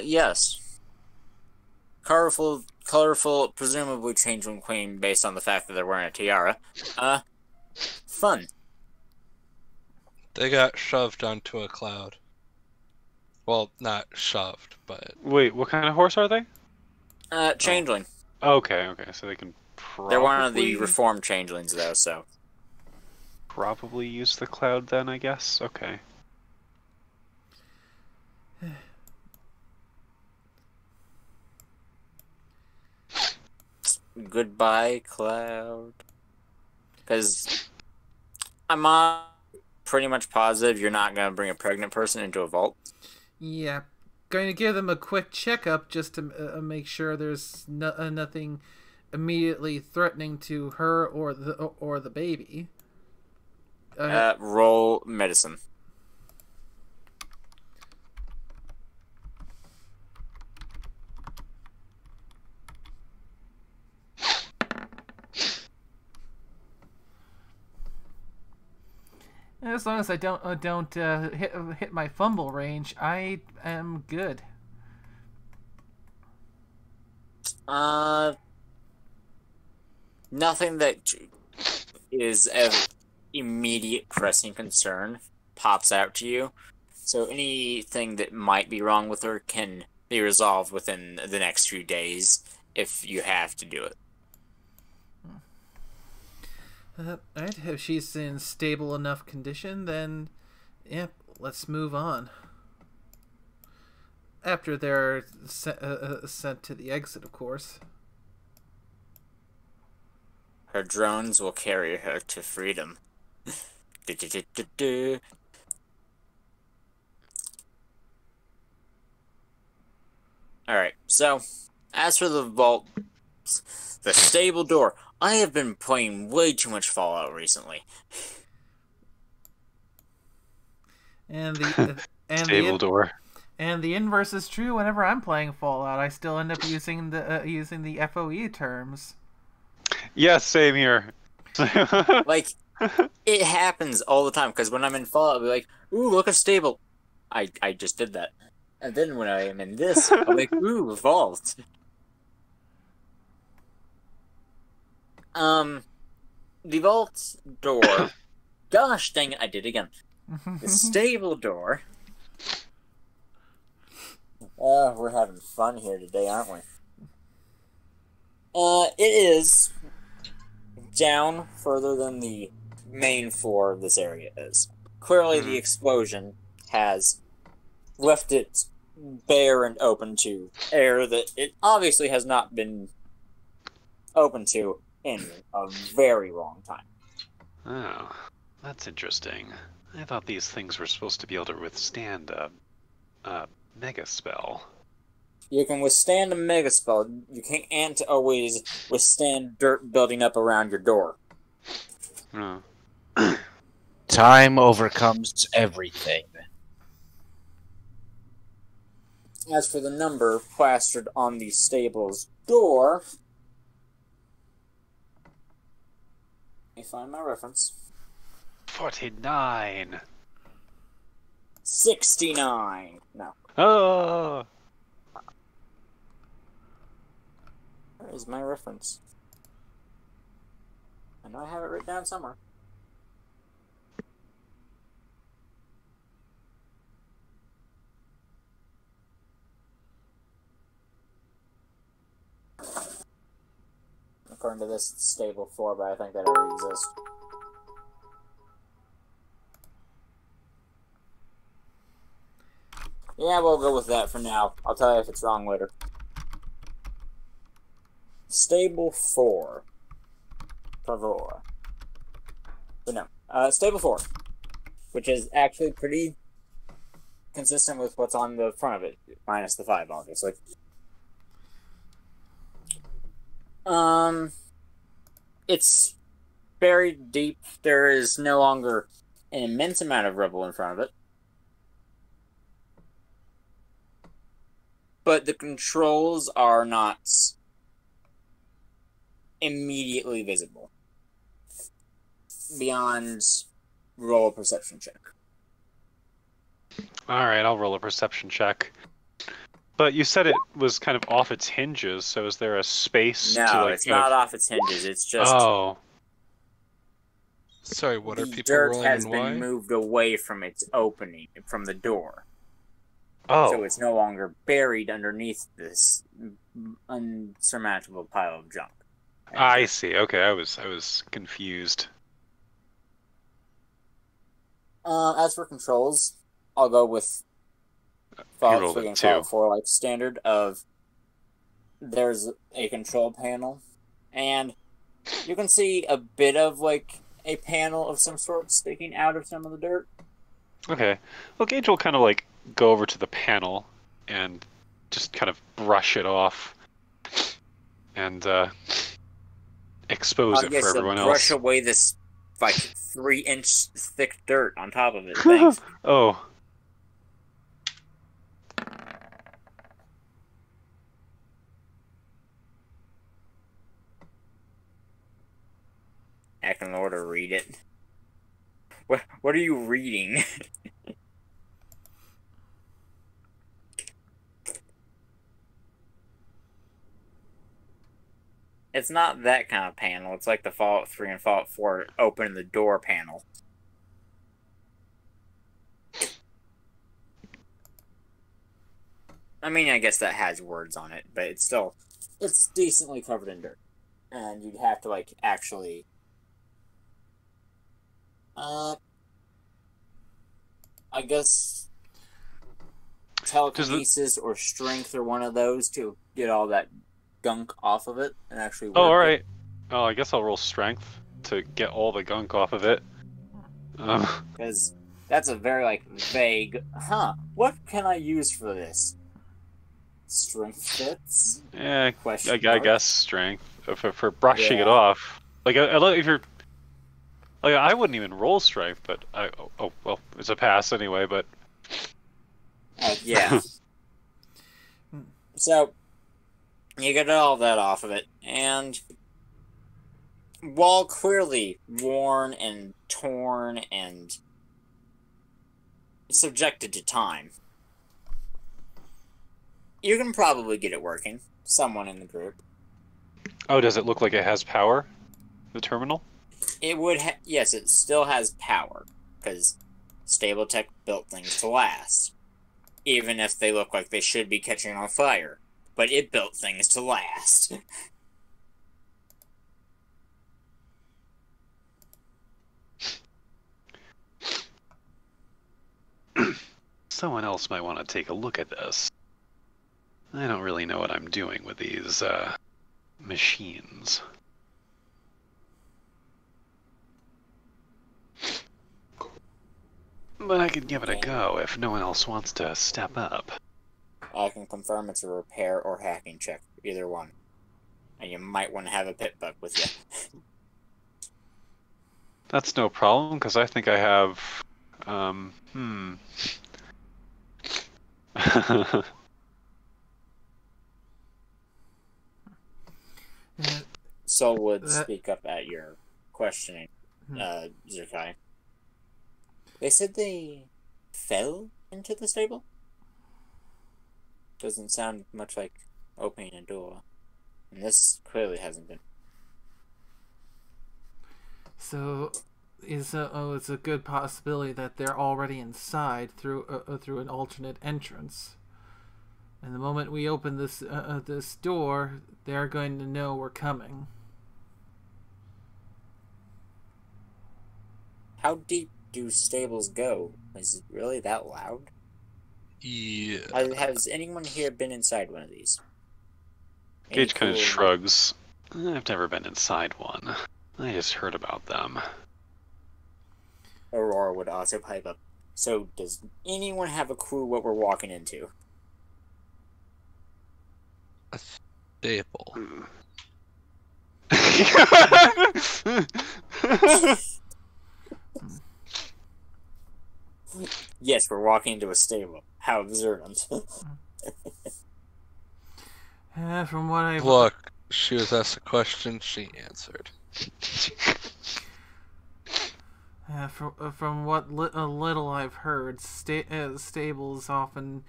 Yes. Colorful, presumably changeling queen based on the fact that they're wearing a tiara. Fun. They got shoved onto a cloud. Well, not shoved, but... Wait, what kind of horse are they? Changeling. Okay, so they can probably... They're one of the reformed changelings, though, so... Probably use the cloud then, I guess. Okay. Goodbye, cloud. Because I'm pretty much positive you're not going to bring a pregnant person into a vault. Yeah. Going to give them a quick checkup just to make sure there's nothing immediately threatening to her or the baby. Roll medicine. As long as I don't hit my fumble range, I am good. Nothing that is of immediate pressing concern pops out to you. So anything that might be wrong with her can be resolved within the next few days if you have to do it. Alright, if she's in stable enough condition, then, yep, let's move on. After they're sent to the exit, of course. Her drones will carry her to freedom. Alright, so, as for the vault, the stable door, I have been playing way too much Fallout recently. And the Stable door. And the inverse is true. Whenever I'm playing Fallout, I still end up using the FOE terms. Yeah, same here. Like, it happens all the time, because when I'm in Fallout, I'll be like, ooh, look, a stable. I just did that. And then when I am in this, I'm like, ooh, vault. The vault door. Gosh dang it, I did it again. The stable door. We're having fun here today, aren't we? It is down further than the main floor of this area is. Clearly, the explosion has left it bare and open to air that it obviously has not been open to in a very long time. Oh, that's interesting. I thought these things were supposed to be able to withstand a mega spell. You can withstand a mega spell. You can't always withstand dirt building up around your door. Oh. Time overcomes everything. As for the number plastered on the stable's door, let me find my reference. 49. 69. No. Oh. Where is my reference? I know I have it written down somewhere. According to this, it's stable 4, but I think that already exists. Yeah, we'll go with that for now. I'll tell you if it's wrong later. Stable 4. Favor. But no. Stable 4. Which is actually pretty consistent with what's on the front of it. Minus the 5, obviously. It's buried deep. There is no longer an immense amount of rubble in front of it. But the controls are not immediately visible. Beyond roll a perception check. Alright, I'll roll a perception check. But you said it was kind of off its hinges, so is there a space No, to like... it's not off its hinges, it's just... Oh. Sorry, what are the people dirt rolling has and been why? moved away from its opening, from the door. Oh. So it's no longer buried underneath this unsurmountable pile of junk. I see. Okay, I was confused. As for controls, I'll go with rolled it too. Fallout 4 like standard of there's a control panel, and you can see a bit of like a panel of some sort sticking out of some of the dirt. Okay. Well, Gage will kind of like go over to the panel and just kind of brush it off and expose it for everyone else. Brush away this like 3-inch thick dirt on top of it. Thanks. Oh. I can order read it. What are you reading? It's not that kind of panel. It's like the Fallout 3 and Fallout 4 open the door panel. I mean, I guess that has words on it, but it's decently covered in dirt. And you'd have to, like, actually... I guess telekinesis or strength or one of those to get all that gunk off of it and actually work. Oh, alright. Oh, I guess I'll roll strength to get all the gunk off of it. Because that's a very, like, vague, what can I use for this? Strength fits? Yeah, Question I guess strength. For brushing it off. Like, if you're... Like, I wouldn't even roll strength, but well, it's a pass anyway, but... Yeah. So, you get all that off of it, and while clearly worn and torn and subjected to time, you can probably get it working. Someone in the group. Oh, does it look like it has power? The terminal? It would yes, it still has power, because Stable Tech built things to last. Even if they look like they should be catching on fire. But it built things to last. Someone else might want to take a look at this. I don't really know what I'm doing with these, machines. But I could give it a go if no one else wants to step up. I can confirm it's a repair or hacking check, either one. And you might want to have a pit bug with you. That's no problem, because I think I have, Soul would speak up at your questioning, Zerkai. They said they fell into the stable? Doesn't sound much like opening a door. And this clearly hasn't been. So, it's a good possibility that they're already inside through an alternate entrance. And the moment we open this door, they're going to know we're coming. How deep do stables go? Is it really that loud? Yeah. Has anyone here been inside one of these? Gage kind of shrugs. I've never been inside one. I just heard about them. Aurora would also pipe up. So, does anyone have a clue what we're walking into? A staple. Yes, we're walking into a stable. How observant. From what I've... Look, she was asked a question, she answered. From what little I've heard, stables often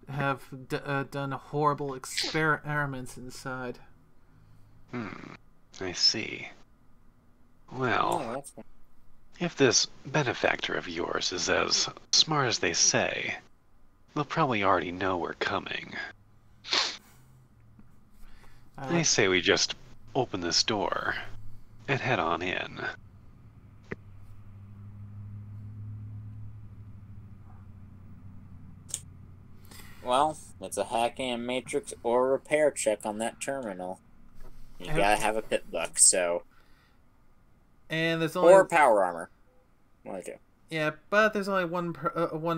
have done horrible experiments inside. I see. Well, if this benefactor of yours is as smart as they say, they'll probably already know we're coming. I say we just open this door and head on in. Well, it's a hacking and matrix or repair check on that terminal. You gotta have a pit buck, so... And there's only... Or power armor. One or two. Yeah, but there's only one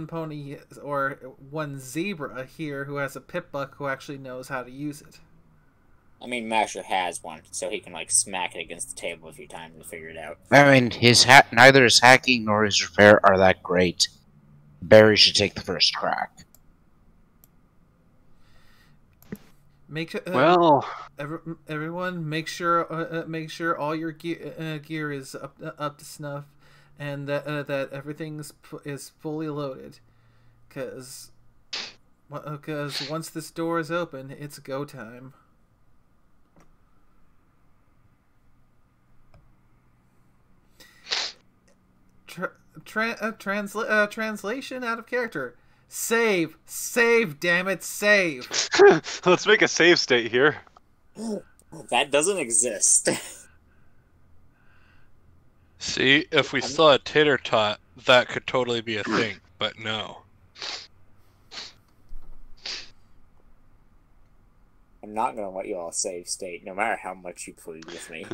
pony or one zebra here who has a pit buck who actually knows how to use it. I mean, Masher has one, so he can, like, smack it against the table a few times and figure it out. I mean, neither his hacking nor his repair are that great. Barry should take the first crack. Make sure, well, everyone, make sure all your gear is up to snuff. and that everything is fully loaded, because once this door is open, it's go time. Translation out of character. Save, damn it, save. Let's make a save state here. That doesn't exist. See, if we saw a tater tot, that could totally be a thing, but no. I'm not gonna let you all save state, no matter how much you plead with me.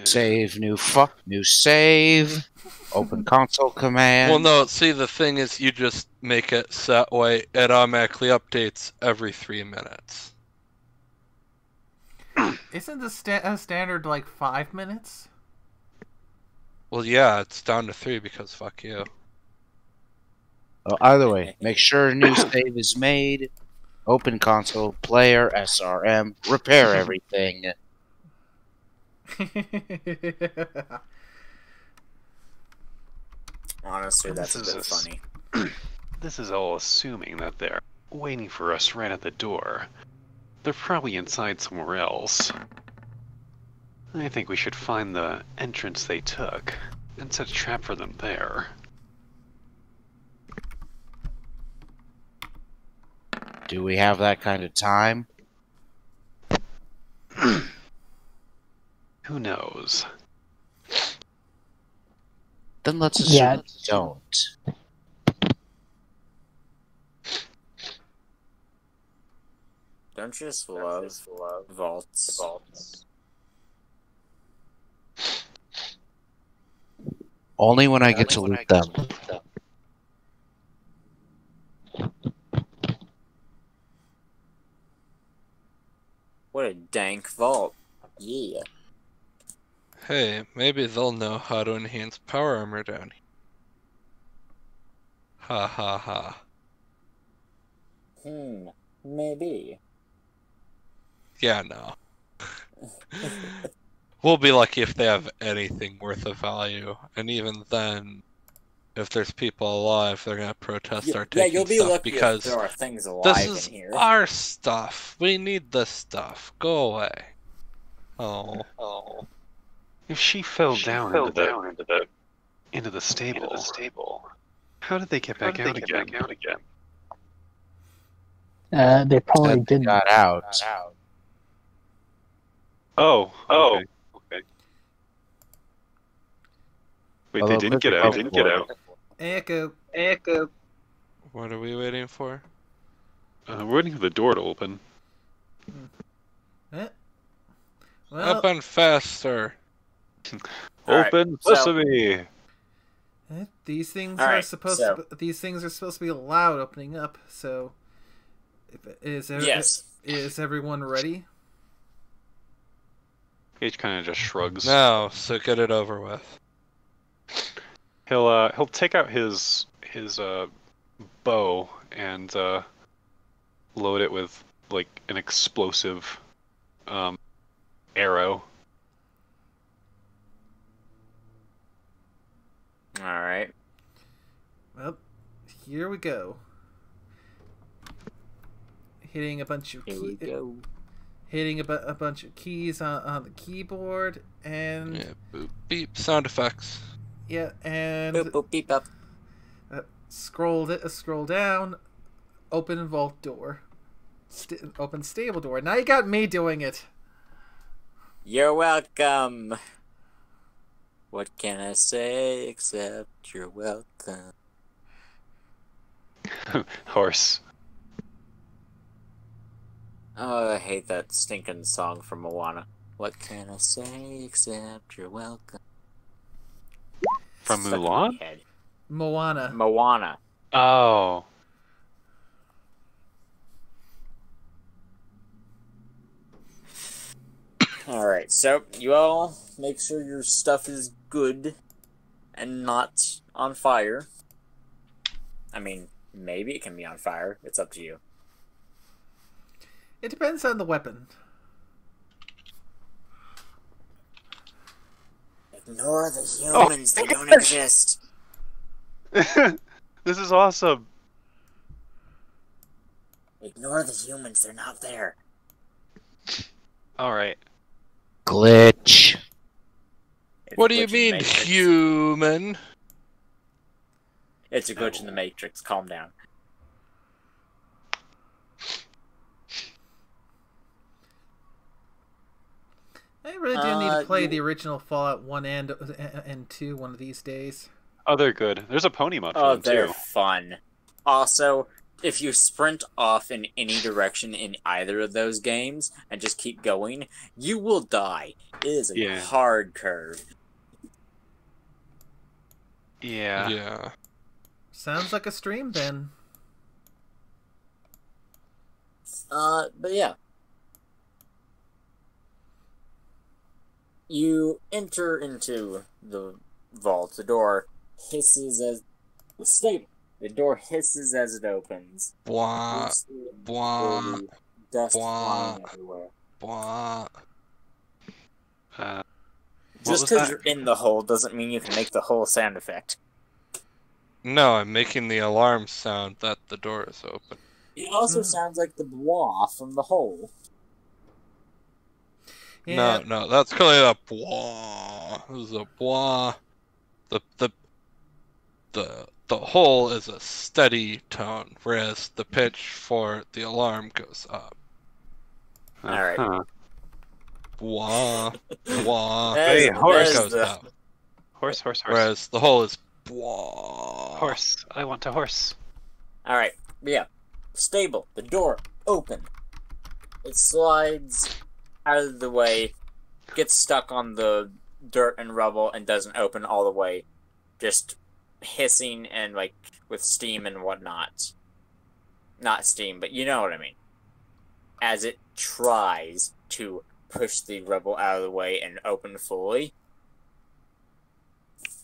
Save, new save. Open console command. Well, no, see, the thing is, you just make it set way, it automatically updates every 3 minutes. Isn't the standard like 5 minutes? Well, yeah, it's down to 3 because fuck you. Well, either way, make sure a new save is made. Open console, player, SRM, repair everything. Honestly, that's a bit funny. This is all assuming that they're waiting for us right at the door. They're probably inside somewhere else. I think we should find the entrance they took and set a trap for them there. Do we have that kind of time? Who knows? Then let's assume Yeah. we don't. Don't you just love vaults? Only when I get to loot them. What a dank vault. Yeah. Hey, maybe they'll know how to enhance power armor down here. Ha ha ha. Maybe. Yeah, no. We'll be lucky if they have anything worth of value, and even then, if there's people alive, they're gonna protest our taking you'll be stuff lucky because if there are things alive this is in here. our stuff. We need this stuff. Go away. Oh. If she fell down into the stable, how did they get back out again? They probably Then they didn't. got out. Oh, okay. Wait, Although they didn't get out. Echo. What are we waiting for? We're waiting for the door to open. Well, Open faster. Alright, Open so- sesame! these things All are right, supposed so- to. These things are supposed to be loud opening up. So, Yes. is everyone ready? Gage kind of just shrugs. No, so get it over with. He'll take out his bow and load it with like an explosive arrow. Alright. Well, here we go. Hitting a bunch of Here we go. hitting a bunch of keys on the keyboard, and Yeah, boop, beep, sound effects. and Boop, boop, beep, up. scroll down, open vault door, open stable door. Now you got me doing it. You're welcome. What can I say except you're welcome? Horse. Oh, I hate that stinking song from Moana. What can I say except you're welcome? From Stuck in my Mulan? head. Moana. Moana. Oh. Alright, so you all make sure your stuff is good and not on fire. I mean, maybe it can be on fire. It's up to you. It depends on the weapon. Ignore the humans, they don't exist. This is awesome. Ignore the humans, they're not there. Alright. Glitch. It's What a do you glitch in the mean, Matrix. human? It's a glitch in the Matrix, calm down. I really do need to play the original Fallout 1 and 2 one of these days. Oh, they're good. There's a pony mod for Oh, them, they're too. fun. Also, if you sprint off in any direction in either of those games and just keep going, you will die. It is a Yeah. hard curve. Yeah. Yeah. Sounds like a stream then. But yeah. You enter into the vault. The door hisses as... Stable. The door hisses as it opens. Blah, You see blah, dirty dust blah. flying everywhere. blah. What Just was because that? you're in the hole doesn't mean you can make the whole sound effect. No, I'm making the alarm sound that the door is open. It also sounds like the blah from the hole. Yeah, No, that's clearly a blah. This is a blah. The hole is a steady tone, whereas the pitch for the alarm goes up. Alright. Huh. Blah, blah. Hey, horse. It goes up. Horse. Whereas the hole is blah. Horse. I want a horse. Alright, yeah. Stable. The door open. It slides out of the way, gets stuck on the dirt and rubble, and doesn't open all the way. Just hissing and, like, with steam and whatnot. Not steam, but you know what I mean. As it tries to push the rubble out of the way and open fully.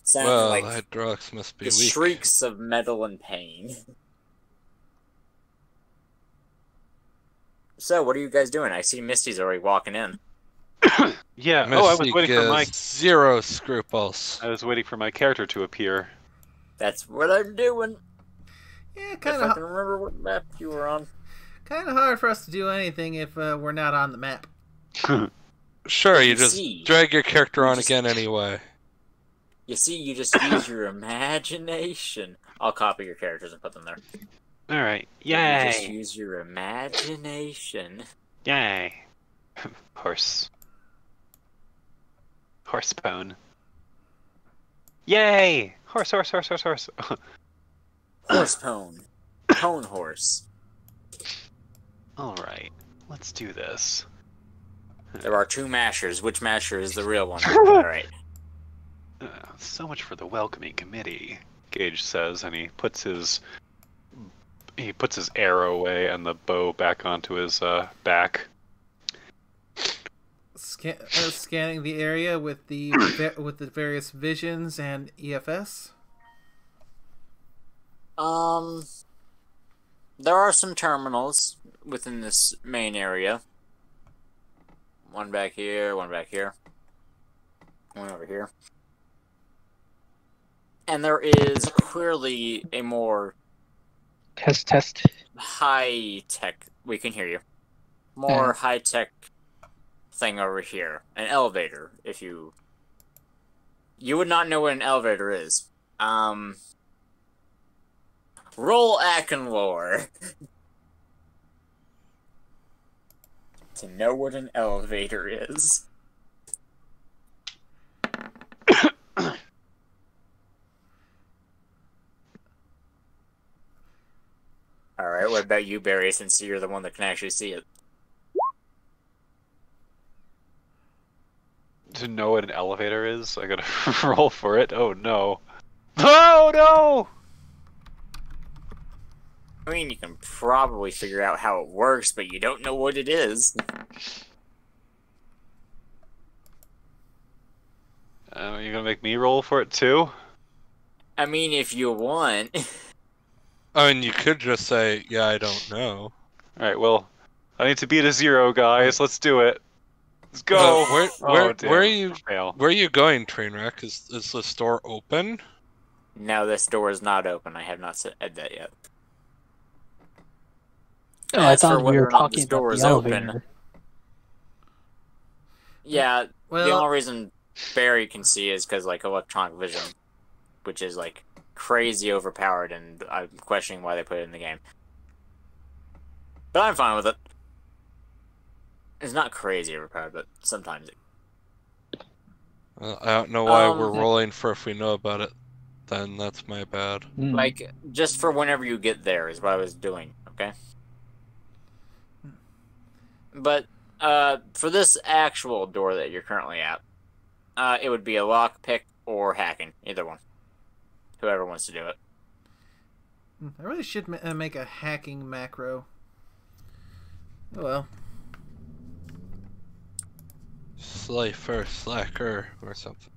Sounds Well, like the hydraulics must be the weak. shrieks of metal and pain. So, what are you guys doing? I see Misty's already walking in. Yeah. Misty Oh, I was waiting for my. gives zero scruples. I was waiting for my character to appear. That's what I'm doing. yeah, If kind I can of remember what map you were on. hard for us to do anything if we're not on the map. Sure, you You just see. drag your character on Just- again anyway. You see, you just use your imagination. I'll copy your characters and put them there. All right. You just Yay! use your imagination. Yay! Horse. Horse bone. Yay! Horse. Horse pone. Pone horse. All right. Let's do this. There are two mashers. Which masher is the real one? Alright. So much for the welcoming committee, Gage says, and he puts his arrow away and the bow back onto his back. Scanning the area with the various visions and EFS. There are some terminals within this main area. One back here, one back here. One over here. And there is clearly a more Test. high-tech... We can hear you. More high-tech thing over here. An elevator, if you... You would not know what an elevator is. Roll Akenlore. To know what an elevator is. Alright, what about you, Barry, since you're the one that can actually see it? To know what an elevator is, I gotta roll for it. Oh no! Oh no! I mean, you can probably figure out how it works, but you don't know what it is. You're gonna make me roll for it too? I mean, if you want. I mean, you could just say, yeah, I don't know. Alright, well, I need to beat a 0, guys. Let's do it. Let's go. Where are you? Fail. Where are you going, Trainwreck? Is the store open? No, this door is not open. I have not said that yet. Oh, I As for thought we whether were or not talking this door about the is open, elevator. yeah, the Well, only reason Barry can see is because, like, electronic vision, which is, like, crazy overpowered, and I'm questioning why they put it in the game. But I'm fine with it. It's not crazy overpowered, but sometimes it... I don't know why Um, we're rolling for if we know about it. Then that's my bad. Hmm. Like, just for whenever you get there is what I was doing, okay? But, for this actual door that you're currently at, it would be a lockpick or hacking. Either one. Whoever wants to do it. I really should make a hacking macro. Oh well. Slifer, slacker, or something.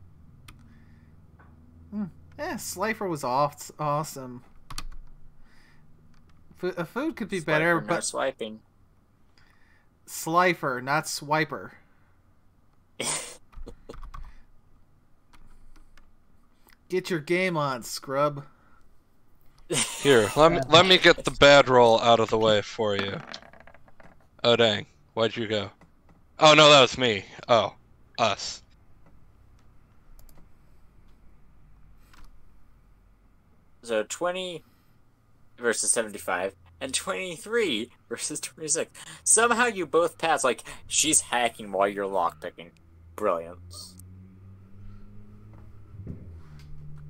Slifer was awesome. Food could be Swiper, better, no but swiping. Slifer, not Swiper. Get your game on, scrub. Here, let me get the bad roll out of the way for you. Oh dang, why'd you go? Oh no, that was me. Oh, us. So 20 versus 75, and 23 versus 26. Somehow you both pass. Like, she's hacking while you're lockpicking. Brilliant.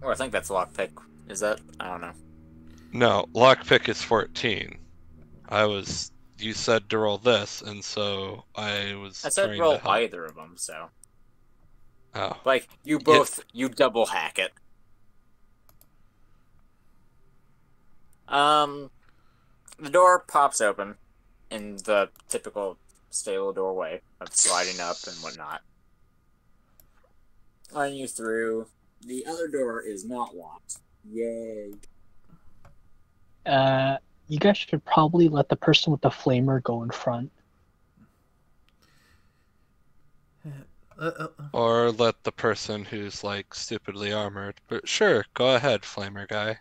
Or I think that's lockpick. Is that? I don't know. No, lockpick is 14. You said to roll this, and so I was I said trying roll to help. either of them, so. Oh. Like, you both, you double hack it. The door pops open in the typical stable doorway of sliding up and whatnot. Letting you through. The other door is not locked. Yay. You guys should probably let the person with the flamer go in front. Or let the person who's like stupidly armored. But sure, go ahead, flamer guy.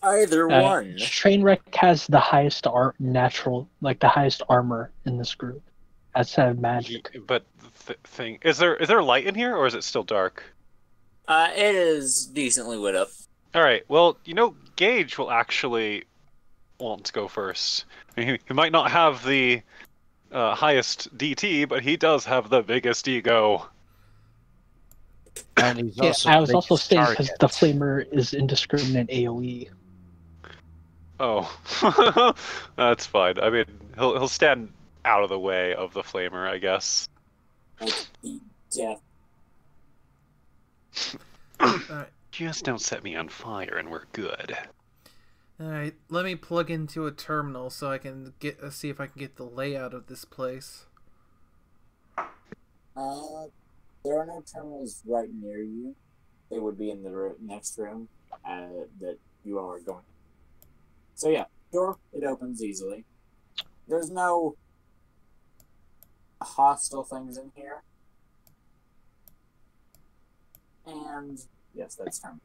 Either one. Trainwreck has the highest the highest armor in this group, outside of magic. But thing is there light in here, or is it still dark? It is decently lit up. All right. Well, Gage will actually want to go first. I mean, he might not have the highest DT, but he does have the biggest ego. And he's also I was also biggest saying because target. the flamer is indiscriminate AOE. Oh, that's fine. I mean, he'll stand out of the way of the flamer, I guess. Yeah. Alright. Just don't set me on fire, and we're good. Alright, let me plug into a terminal so I can see if I can get the layout of this place. There are no terminals right near you. They would be in the next room that you all are going. So yeah, door, it opens easily. There's no hostile things in here. And yes, that's terminal.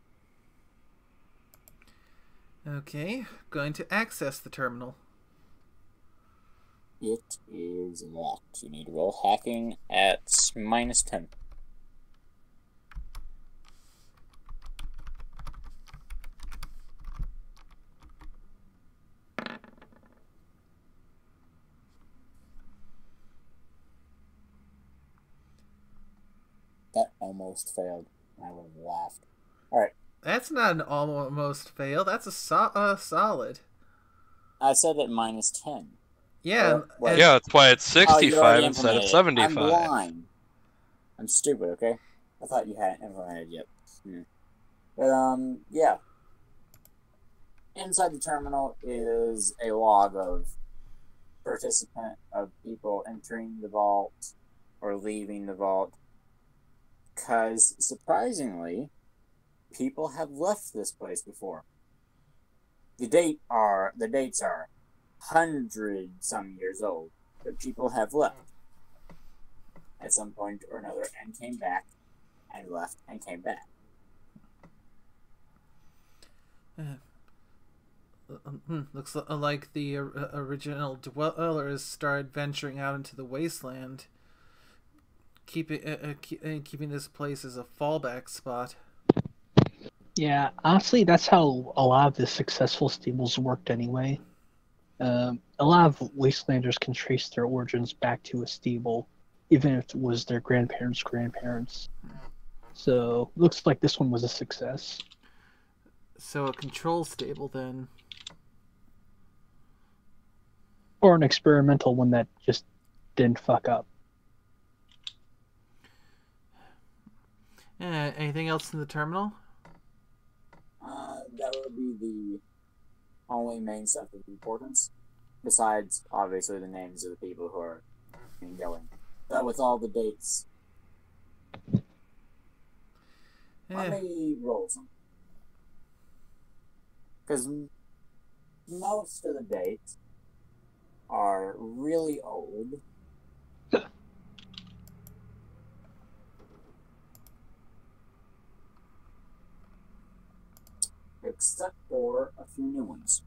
Okay, going to access the terminal. It is locked. You need to roll hacking at -10. That almost failed. I would have laughed. Alright. That's not an almost fail. That's a solid. I said at -10. Yeah. Wait. Yeah, that's why it's Oh, you 65 already instead of implemented it. 75. I'm blind. I'm stupid, okay? I thought you hadn't implemented yet. But, yeah. Inside the terminal is a log of people entering the vault or leaving the vault. Because, surprisingly, people have left this place before. The dates are 100-some years old, but people have left. at some point or another and came back and left and came back. Looks like the original dwellers started venturing out into the wasteland, keeping this place as a fallback spot. Yeah, honestly, that's how a lot of the successful stables worked anyway. A lot of wastelanders can trace their origins back to a stable, even if it was their grandparents' grandparents. So, looks like this one was a success. So a control stable, then. Or an experimental one that just didn't fuck up. Anything else in the terminal? That would be the only main stuff of importance, besides obviously the names of the people who are going. But with all the dates, let me roll some, because most of the dates are really old. Except for a few new ones.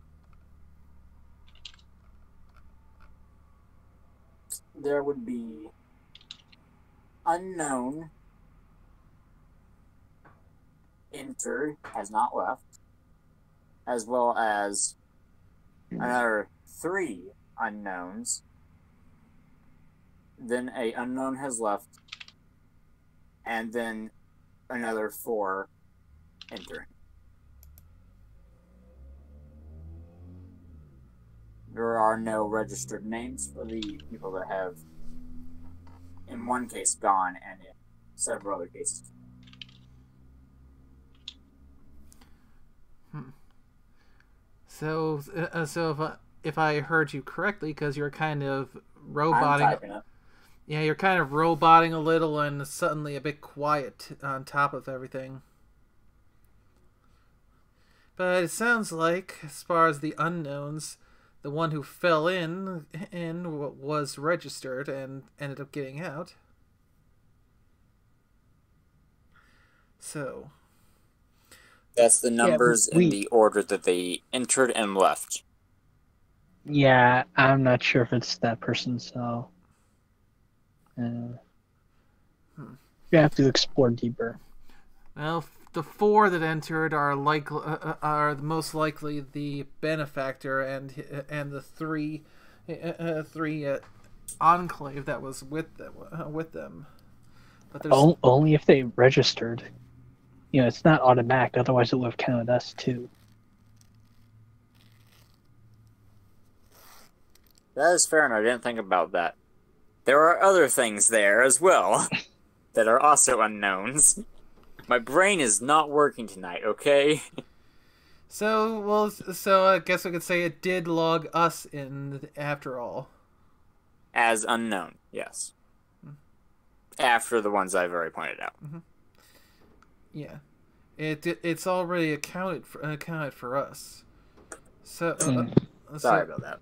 There would be unknown, entered, has not left, as well as another 3 unknowns. Then a unknown has left, and then another 4 entering. There are no registered names for the people that have, in one case, gone, and in several other cases. So if I heard you correctly, because you're kind of I'm roboting. typing it. Yeah, you're kind of roboting a little and suddenly a bit quiet on top of everything. But it sounds like, as far as the unknowns, the one who fell in was registered and ended up getting out. So That's the numbers in the order that they entered and left. Yeah, I'm not sure if it's that person, so you have to explore deeper. well, the 4 that entered are most likely the benefactor and the 3 enclave that was with them. But there's Only if they registered. You know, it's not automatic. Otherwise, it would have counted us too. That is fair, and I didn't think about that. There are other things there as well that are also unknowns. My brain is not working tonight, okay? so I guess we could say it did log us in after all. As unknown, yes. After the ones I've already pointed out. Mm-hmm. Yeah, it's already accounted for us. So sorry about that.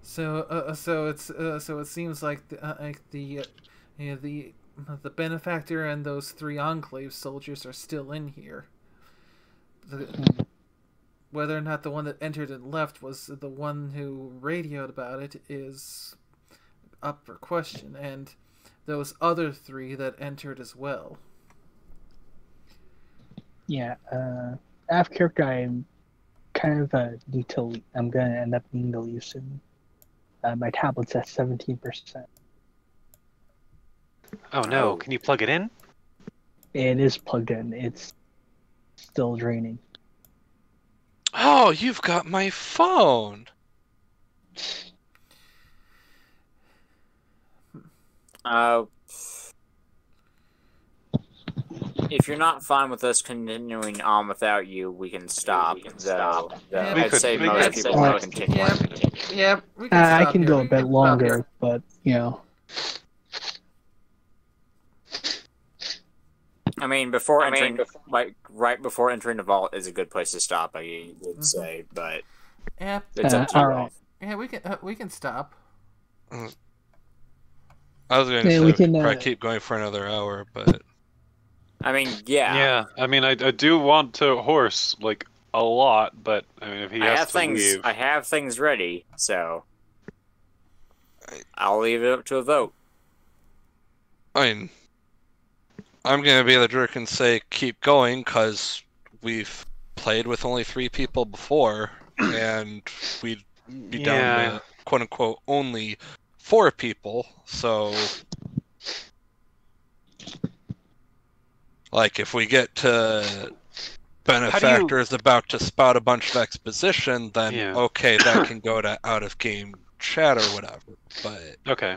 So it seems like the benefactor and those 3 enclave soldiers are still in here. Whether or not the one that entered and left was the one who radioed about it is up for question, and those other 3 that entered as well. Yeah, out of character, I'm kind of I'm gonna end up needing to leave soon. My tablet's at 17%. Oh no, can you plug it in? It is plugged in. It's still draining. Oh, you've got my phone. If you're not fine with us continuing on without you, we can stop. I'd say most people will continue. Yeah, we can I stop can here. go a bit longer, but I mean, right before entering the vault is a good place to stop. I would say, but Yeah, it's up to you. all right. yeah, we can stop. I was going to Yeah, say we we could can, probably keep going for another hour, but I mean, yeah. Yeah, I mean, I do want to horse, like, a lot, but, I mean, if he I has have to things. leave... I have things ready, so I'll leave it up to a vote. I mean, I'm going to be the jerk and say keep going because we've played with only 3 people before, and we'd be down to quote unquote only 4 people. So, like, if we get to benefactors about to spout a bunch of exposition, then okay, that can go to out of game chat or whatever. But okay,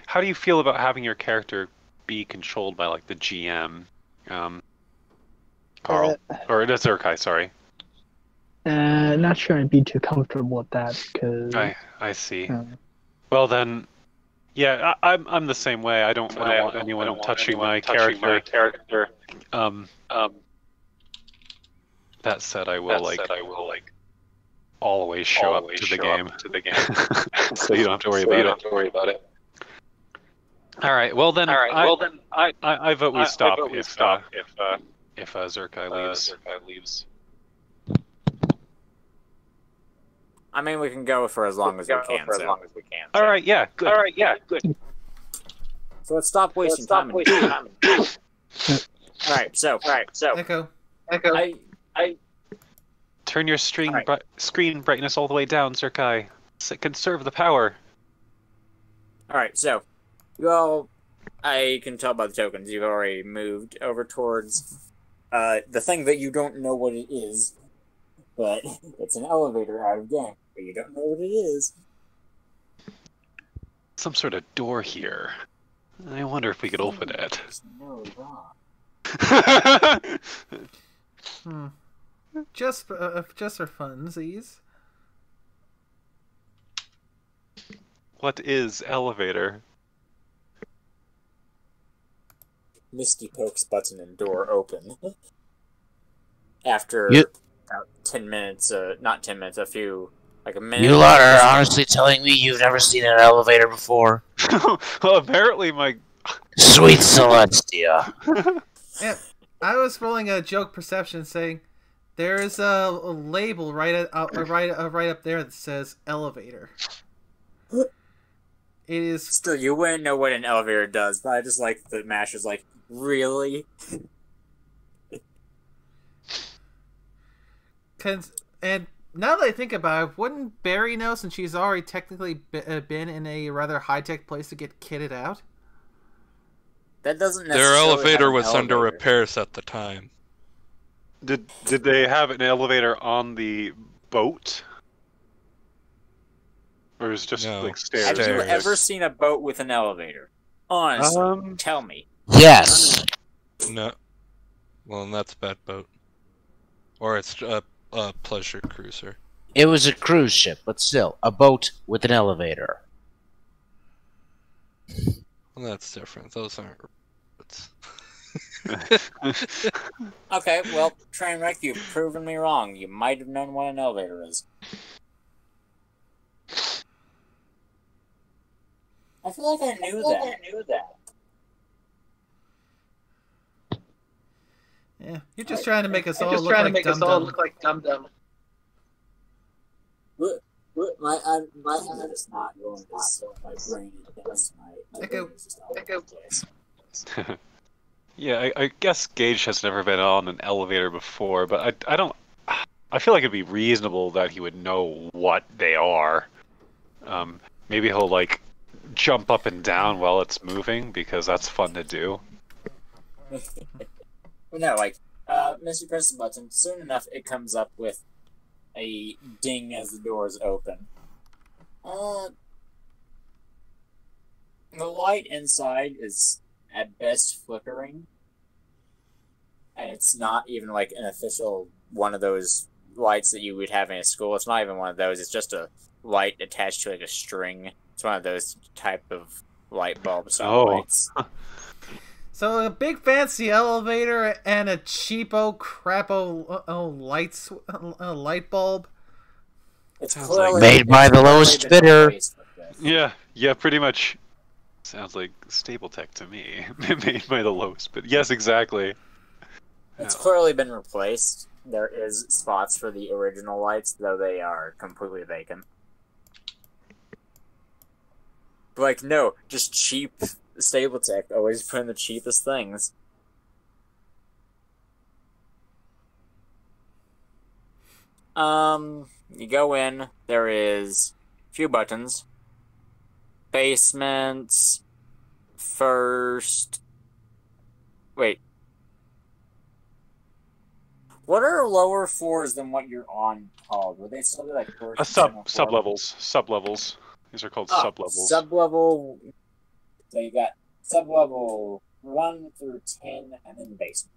how do you feel about having your character be controlled by like the GM, Carl or Zerkai? Sorry. Not sure I'd be too comfortable with that because I see. Well then, yeah, I'm the same way. I don't want anyone touching my character. That said, I will always show up to the game. So you don't have to worry about it. All right. Well then, I vote we stop if Zerkai leaves. I mean, we can go for as long as we can. All right. Yeah. Good. So let's stop wasting time. All right. So. Echo. I turn your screen brightness all the way down, Zerkai. Conserve the power. All right. So, well, I can tell by the tokens you've already moved over towards the thing that you don't know what it is, but it's an elevator out of game, but you don't know what it is. Some sort of door here. I wonder if we could open it. Just for funsies. What is elevator? Misty pokes button and door open. After about 10 minutes, not 10 minutes, like a minute. You lot are honestly telling me you've never seen an elevator before? Well, apparently my... Sweet Celestia. Yeah, I was rolling a joke perception saying, there's a label right up there that says elevator. It is... Still, you wouldn't know what an elevator does, but I just like the Masher's like, really? And now that I think about it, wouldn't Barry know since she's already technically been in a rather high-tech place to get kitted out? That doesn't their necessarily elevator have an was under elevator. repairs at the time. Did they have an elevator on the boat? Or is it just like stairs? Have you ever seen a boat with an elevator? Honestly, tell me. Yes. No. Well, and that's a bad boat. Or it's a pleasure cruiser. It was a cruise ship, but still, a boat with an elevator. Well, that's different. Those aren't boats. Okay, well, Trainwreck, you've proven me wrong. You might have known what an elevator is. I feel like I knew that. Yeah, you're just trying to make us all look like dum-dum. Look, my head is not going to my brain is Echo. Yeah, I guess Gage has never been on an elevator before, but I feel like it'd be reasonable that he would know what they are. Maybe he'll like jump up and down while it's moving because that's fun to do. No, like, Mr. Press the button. Soon enough, it comes up with a ding as the doors open. The light inside is at best flickering. And it's not even like an official one of those lights that you would have in a school. It's not even one of those. It's just a light attached to like a string. It's one of those type of light bulbs. Lights. So a big fancy elevator and a cheapo crapo light bulb. It's made by the lowest bidder. Yeah, pretty much. Sounds like stable tech to me. Made by the lowest, but yes, exactly. It's Yeah. clearly been replaced. There is spots for the original lights, though they are completely vacant. Like, no, just cheap stable tech. Always put in the cheapest things. You go in, there is a few buttons. Basements, first... Wait. What are lower floors than what you're on called? Would they still be like first and second floor? Sub-levels. These are called sub-levels. Sub-level... So you got sub-level 1 through 10, and then basement.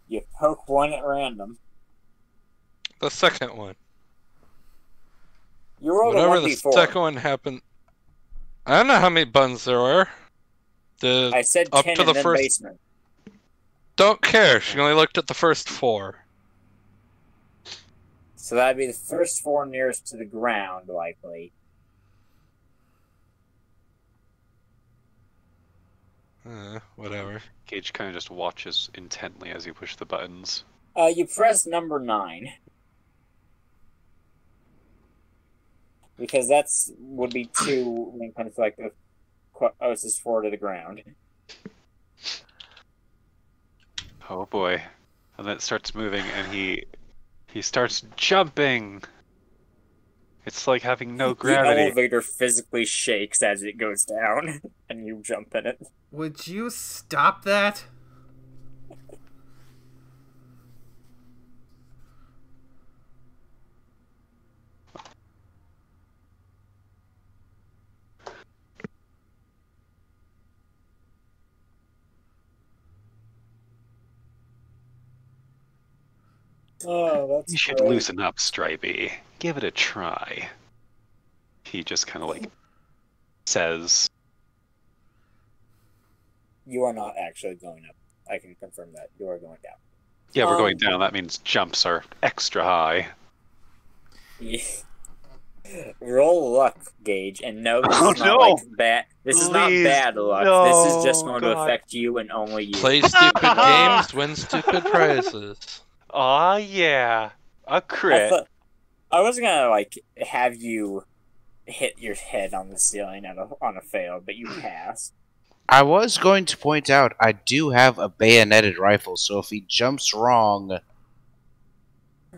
You poke one at random. The second one. You rolled a Whenever the 1d4. second one happened, I don't know how many buttons there were. I said up 10 to and the then first. basement. Don't care. She only looked at the first 4. So that'd be the first 4 nearest to the ground, likely. Whatever. Gage kind of just watches intently as you push the buttons. You press number 9. Because that's would be 2 when it comes to like the closest 4 to the ground. Oh boy. And then it starts moving and he starts jumping. It's like having no gravity. The elevator physically shakes as it goes down, and you jump in it. Would you stop that? Oh, that's You should great. loosen up, Stripey. Give it a try. He just kind of like says. You are not actually going up. I can confirm that. You are going down. Yeah, we're going down. That means jumps are extra high. Yeah. Roll luck, Gage, and no, this is not no! like bad. This is not Please, bad luck. no, This is just going to God. affect you and only you. Play stupid games, win stupid prizes. Aw, yeah. A I crit. thought I was gonna like have you hit your head on the ceiling on a fail, but you passed. I was going to point out I do have a bayoneted rifle, so if he jumps wrong,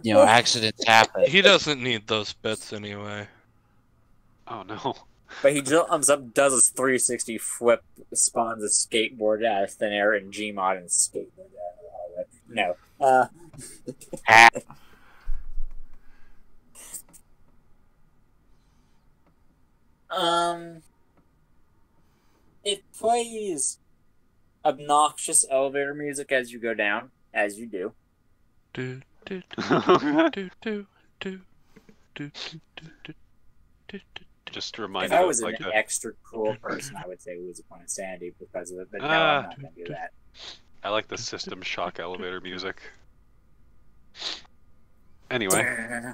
accidents happen. He doesn't need those bits anyway. Oh no. But he jumps up, does his 360 flip, spawns a skateboard out of thin air, and Gmod and skateboard out of the hallway. No. Ah, It plays obnoxious elevator music as you go down, as you do. Do, do, do, do, do, do, do, do, do. Just If reminded I of was like an extra cruel person, I would say lose a point of sanity because of it, but no, Ah. I'm not going to do that. I like the System Shock elevator music. Anyway.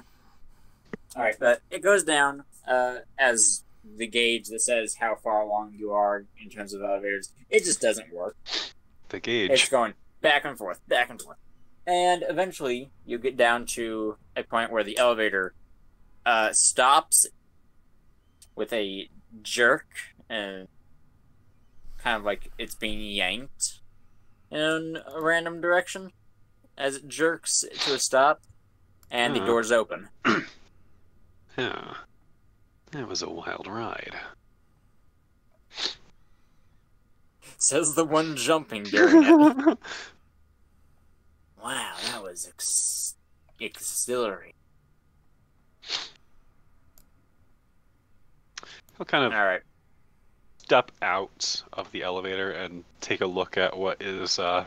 Alright, but it goes down as the gauge that says how far along you are in terms of elevators. It just doesn't work. The It's gauge. going back and forth, back and forth. And eventually, you get down to a point where the elevator stops with a jerk and kind of like it's being yanked in a random direction as it jerks to a stop, and the Huh. doors open. Yeah. That was a wild ride. Says the one jumping during it. Wow, that was exhilarating. He'll kind of Alright. step out of the elevator and take a look at what is out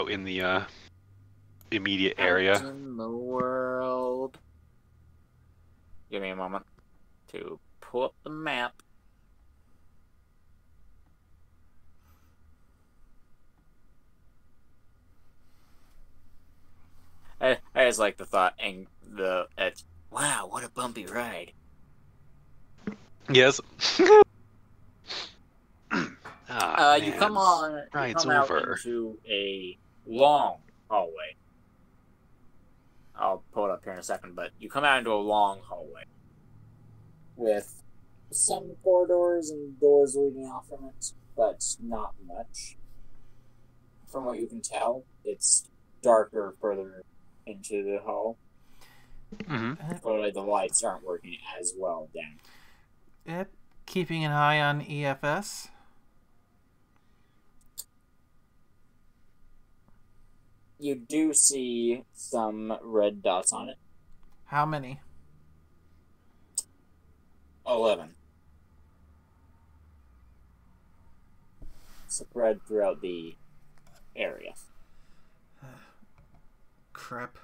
in the immediate area. Out in the world. Give me a moment to pull up the map. I just like the thought, and Wow, what a bumpy ride. Yes. You come out into a long hallway. I'll pull it up here in a second, but you come out into a long hallway with some corridors and doors leading off from it, but not much. From what you can tell, it's darker further into the hall. Clearly, the lights aren't working as well down. Yep. Keeping an eye on EFS. You do see some red dots on it. How many? 11. Spread throughout the area. Crap.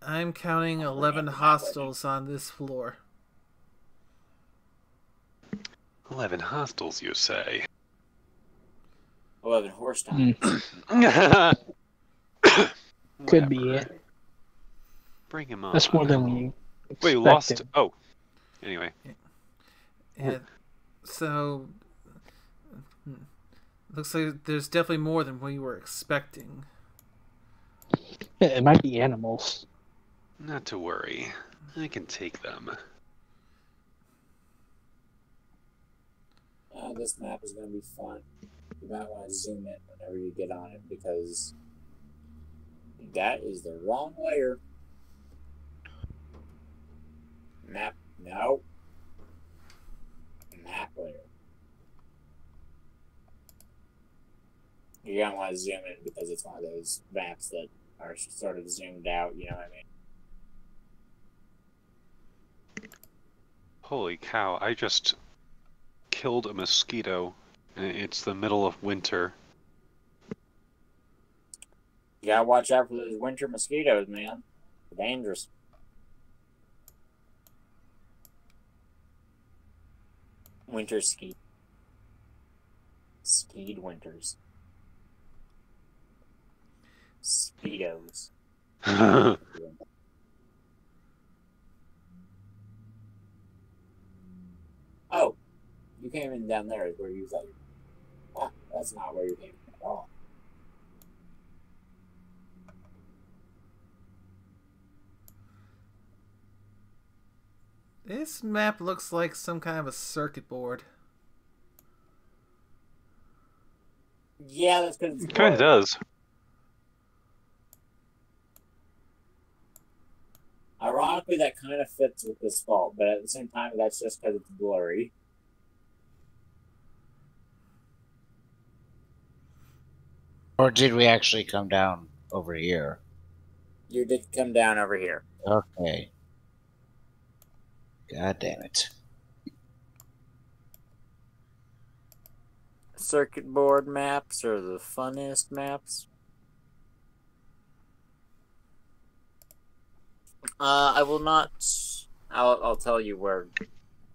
I'm counting 11 hostiles on this floor. 11 hostiles, you say? 11 horse times. Could be it. Bring him on. That's more than we expected. Wait, you lost. Oh. Anyway. Yeah. So, looks like there's definitely more than we were expecting. Yeah, it might be animals. Not to worry. I can take them. This map is going to be fun. You might want to zoom in whenever you get on it, because that is the wrong layer. Map, no. Map layer. You're going to want to zoom in because it's one of those maps that are sort of zoomed out, you know what I mean? Holy cow, I just killed a mosquito. It's the middle of winter. You gotta watch out for those winter mosquitoes, man. They're dangerous. Winter ski. Skied winters. Speedos. Oh, you came in down there is where you thought you... Oh, that's not where you came from at all. This map looks like some kind of a circuit board. Yeah, that's because It kind of does. Ironically, that kind of fits with this fault, but at the same time, that's just because it's blurry. Or did we actually come down over here? You did come down over here. Okay. God damn it. Circuit board maps are the funnest maps. I will not... I'll tell you where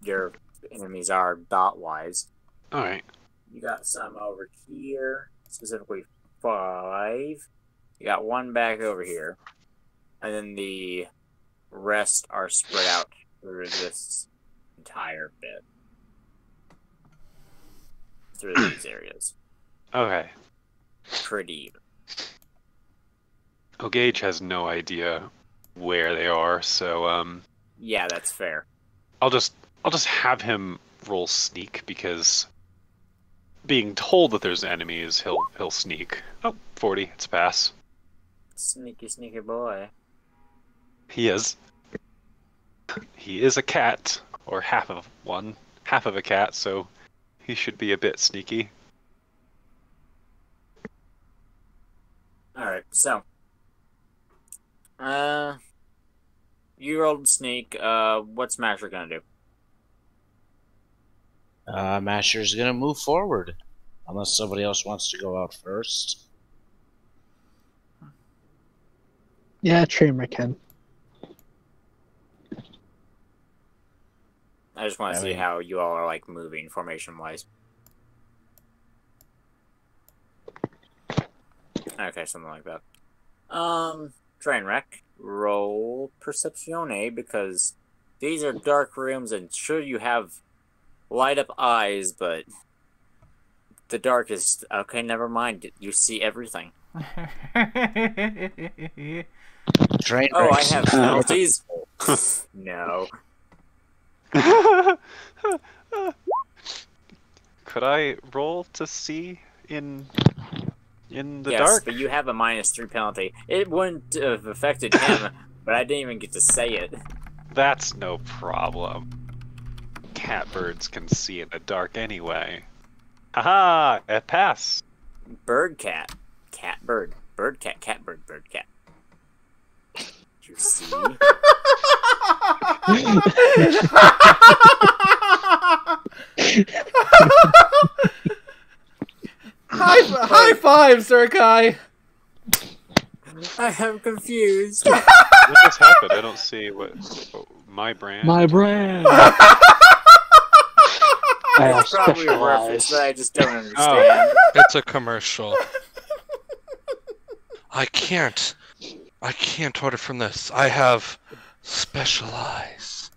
your enemies are dot-wise. Alright. You got some over here, specifically 5. You got one back over here. And then the rest are spread out through this entire bit. Through these areas. Okay. Pretty even. Gage has no idea where they are, so Yeah, that's fair. I'll just have him roll sneak, because being told that there's enemies, he'll sneak. Oh, 40, it's a pass. Sneaky, sneaky boy. He is. He is a cat, or half of a cat, so he should be a bit sneaky. Alright, so. You rolled sneak. What's Masher gonna do? Masher's gonna move forward. Unless somebody else wants to go out first. Yeah, Tramer can. I just want to see how you all are, like, moving formation-wise. Okay, something like that. Train wreck. Roll Perceptione, because these are dark rooms, and sure you have light up eyes, but the dark is okay. Never mind. You see everything. Train Oh, I wrecks have and- penalties. No. Could I roll to see in the Yes, dark? but you have a -3 penalty. It wouldn't have affected him, but I didn't even get to say it. That's no problem. Catbirds can see in the dark anyway. Haha! A pass. Bird cat. Cat bird. Bird cat. Cat bird. Bird cat. You see? High five, Sir Kai. I am confused. What just happened? I don't see what my brand. My brand. I have It's probably a special reference eyes. that I just don't understand. It's a commercial. I can't order from this. I have special eyes.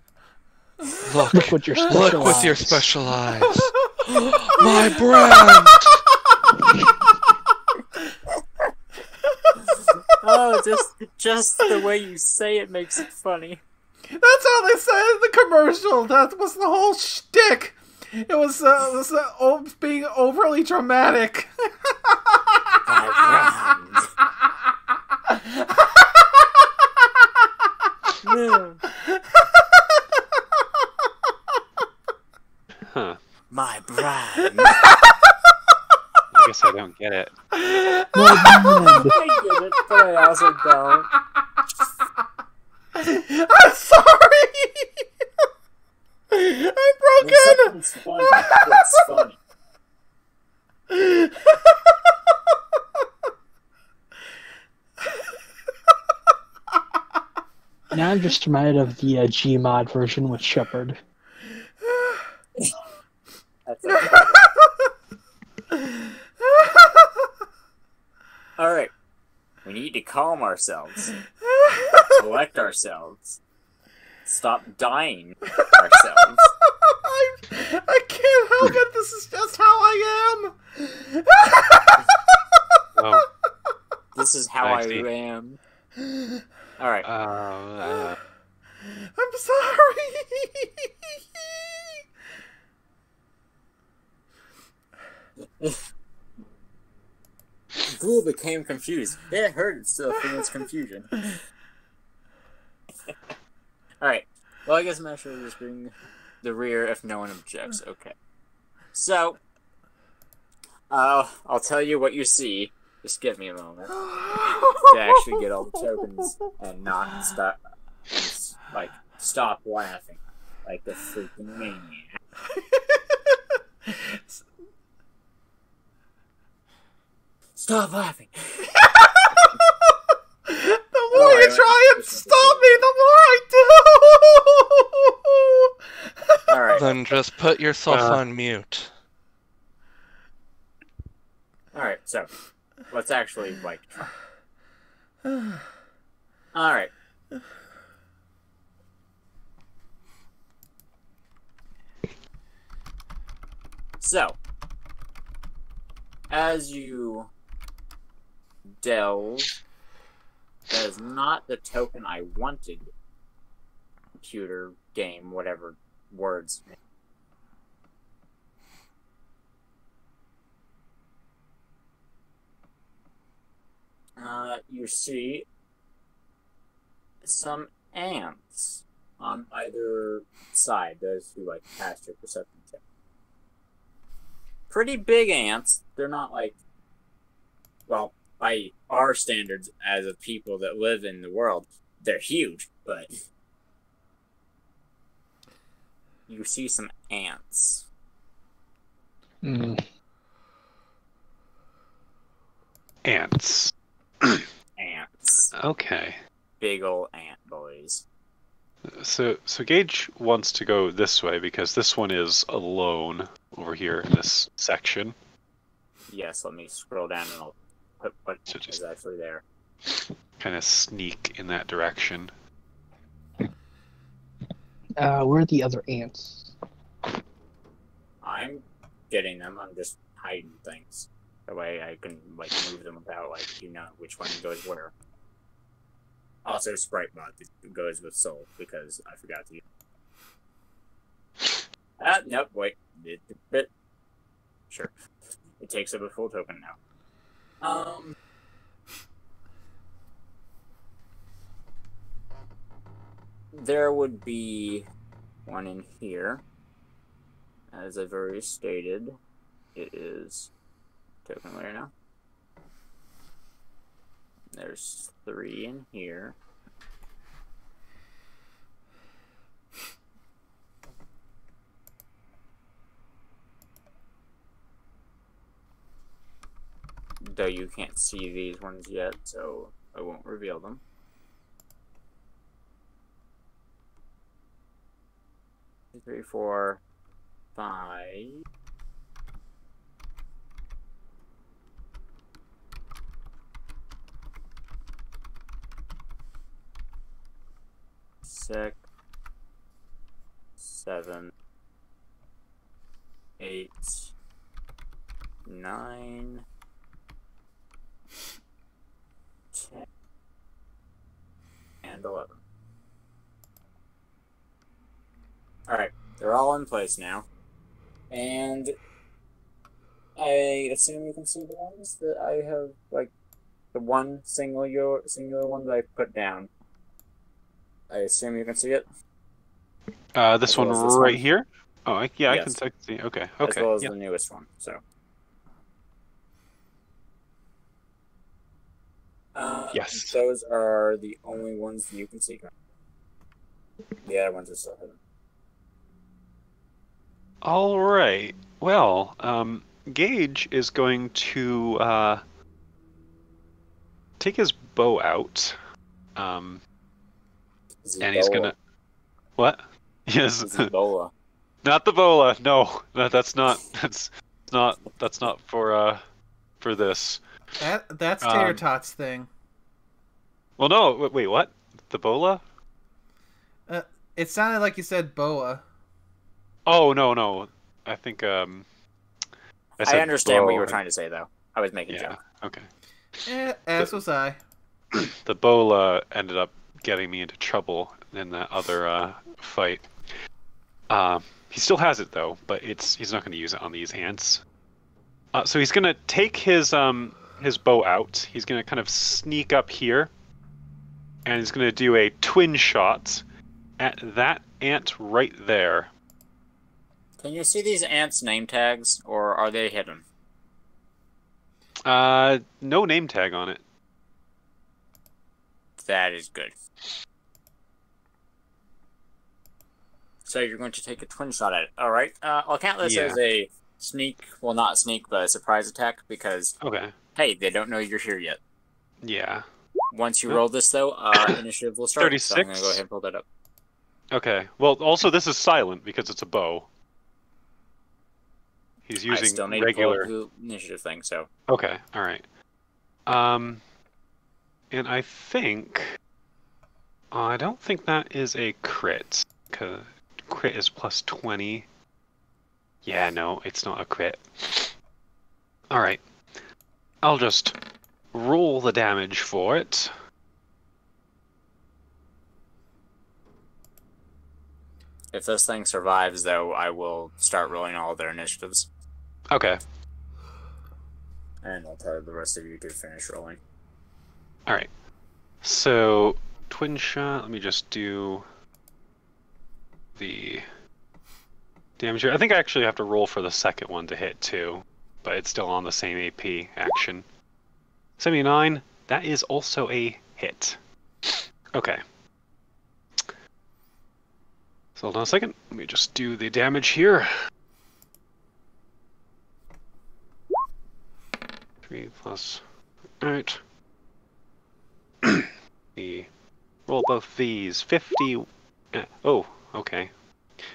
Look, Look with your special look with your eyes. special eyes. My brand. Oh, just the way you say it makes it funny. That's how they said it in the commercial. That was the whole shtick. It was being overly dramatic. Yeah. Huh. My brand. I guess I don't get it. My brand. I get it, but I also don't. I'm sorry. I'm broken. It's funny. It's funny. Now I'm just reminded of the Gmod version with Shepard. That's okay. Alright. We need to calm ourselves. Collect ourselves. Stop dying ourselves. I can't help it. This is just how I am. Oh. This is how I I see. am. Alright. I'm sorry. Ghoul became confused. It hurt itself from its confusion. Alright. Well, I guess I'm actually just bring the rear if no one objects. Okay. So, I'll tell you what you see. Just give me a moment to actually get all the tokens and not stop laughing like a freaking maniac. Stop laughing. The more you try and stop me, the more I do. Alright. Then just put yourself on mute. Alright, so let's actually try. Alright. So, as you delve, that is not the token I wanted. Computer, game, whatever words. You see some ants on either side, those who pass your perception check. Pretty big ants. They're not well, by our standards as of people that live in the world, they're huge, but you see some ants. Ants. Ants. Okay. Big ol' ant boys. So Gage wants to go this way because this one is alone over here in this section. Yes, let me scroll down and I'll put what So just is actually there. kind of sneak in that direction. Where are the other ants? I'm getting them. I'm just hiding things. That way I can like move them about, like you know which one goes where. Also, Sprite Bot goes with Soul because I forgot to. Nope. Wait. Sure. It takes up a full token now. There would be one in here. As I've already stated, it is token layer now. There's 3 in here. Though you can't see these ones yet, so I won't reveal them. Three, 4, 5. Six, 7, 8, 9, 10, and 11. Alright, they're all in place now. And I assume you can see the ones that I have, like, the one singular one that I put down. I assume you can see it? This one this right one? here? Oh, yeah, Yes. I can see. Okay, As well as yeah. the newest one, so. Yes. Those are the only ones that you can see. The other ones are still hidden. All right. Well, Gage is going to take his bow out, and he's gonna. What? Yes. It's Ebola. Not the bola. No, that's not. That's not for this. That's Teratot's thing. Well, no. Wait, what? The bola? It sounded like you said boa. Oh no. I think I understand what you were trying to say, though. I was making a joke. Okay. As was I. The bola ended up getting me into trouble in that other fight. He still has it though, but he's not going to use it on these ants. So he's going to take his bow out. He's going to kind of sneak up here, and he's going to do a twin shot at that ant right there. Can you see these ants' name tags, or are they hidden? No name tag on it. That is good. So you're going to take a twin shot at it. All right. I'll count this as a sneak. Well, not sneak, but a surprise attack because. Okay. Hey, they don't know you're here yet. Yeah. Once you roll this, though, initiative will start. 36. So I'm going to go ahead and pull that up. Okay. Well, also this is silent because it's a bow. He's using I still need regular to pull up the initiative thing. So. Okay. All right. And I think I don't think that is a crit. Cause crit is plus 20. Yeah, no, it's not a crit. All right. I'll just roll the damage for it. If this thing survives, though, I will start rolling all their initiatives. Okay. And I'll tell the rest of you to finish rolling. All right. So, twin shot. Let me just do the damage here. I think I actually have to roll for the second one to hit too, but it's still on the same AP action. 79. That is also a hit. Okay. So hold on a second. Let me just do the damage here. 3 plus. All right. We roll both these. 50. Oh, okay.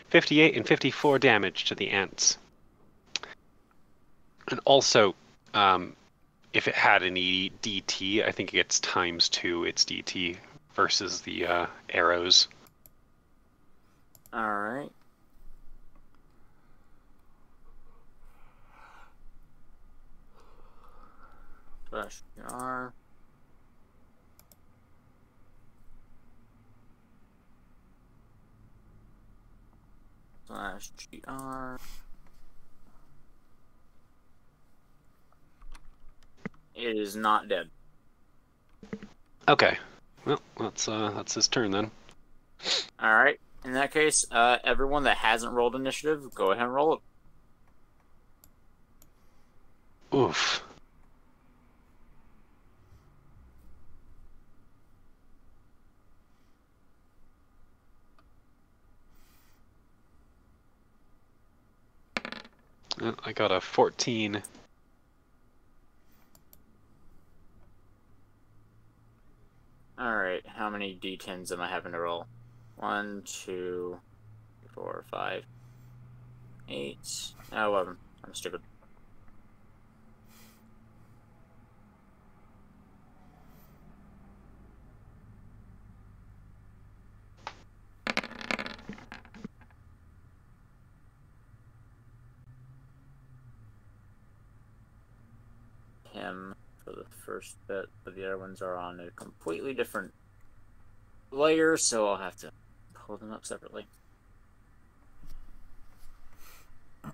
58 and 54 damage to the ants. And also, if it had an DT, I think it gets ×2 its DT versus the arrows. All right. Slash R. Slash GR. It is not dead. Okay. Well, that's his turn then. All right. In that case, everyone that hasn't rolled initiative, go ahead and roll it. Oof. I got a 14. Alright, how many d10s am I having to roll? 1, 2, 4, 5, 8, 11. I'm stupid. Him for the first bit, but the other ones are on a completely different layer, so I'll have to pull them up separately. 5.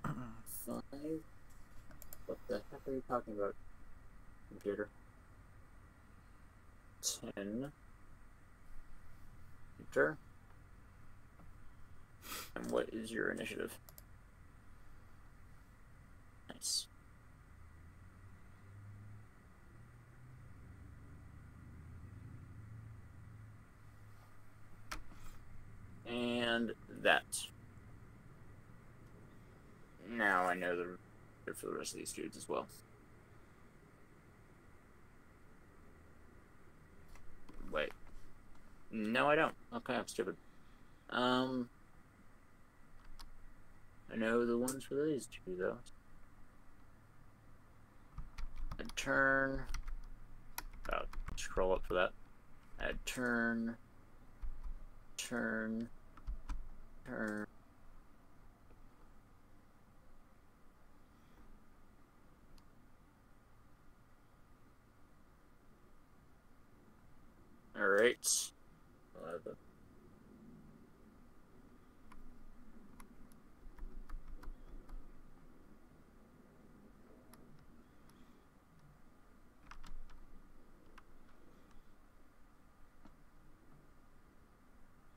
What the heck are you talking about, computer? 10. Enter. And what is your initiative? Nice. And that. Now I know the for the rest of these dudes as well. Wait. No, I don't. Okay, I'm stupid. I know the ones for these two, though. Add turn. Oh, scroll up for that. Add turn. Turn. Turn. Alright. 11.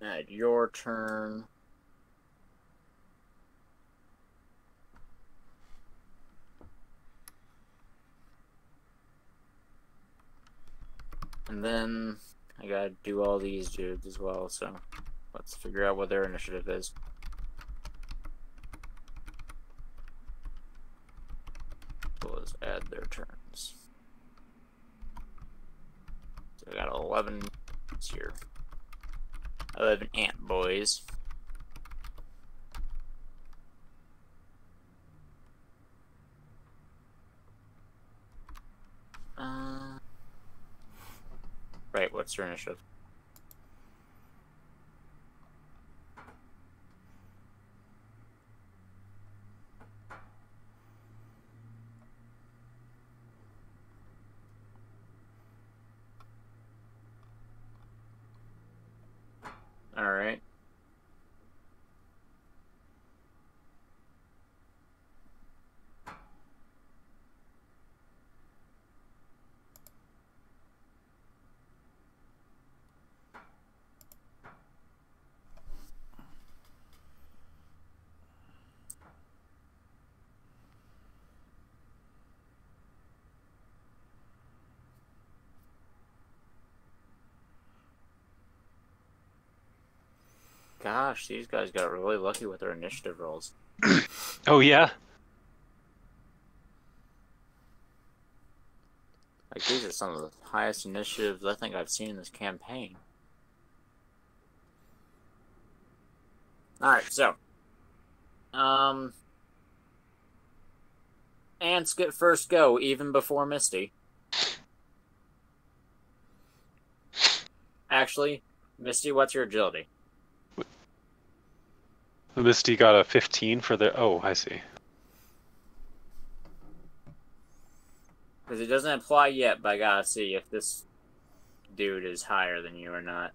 Add your turn. And then I gotta do all these dudes as well, so let's figure out what their initiative is. So let's add their turns. So I got 11 here. 11 ant boys. Right, what's your initiative? Alright. Gosh, these guys got really lucky with their initiative rolls. Oh yeah. Like, these are some of the highest initiatives I think I've seen in this campaign. Alright, so. Ants get first go, even before Misty. Actually, Misty, what's your agility? Misty got a 15 for the. Oh, I see. Because it doesn't apply yet, but I gotta see if this dude is higher than you or not.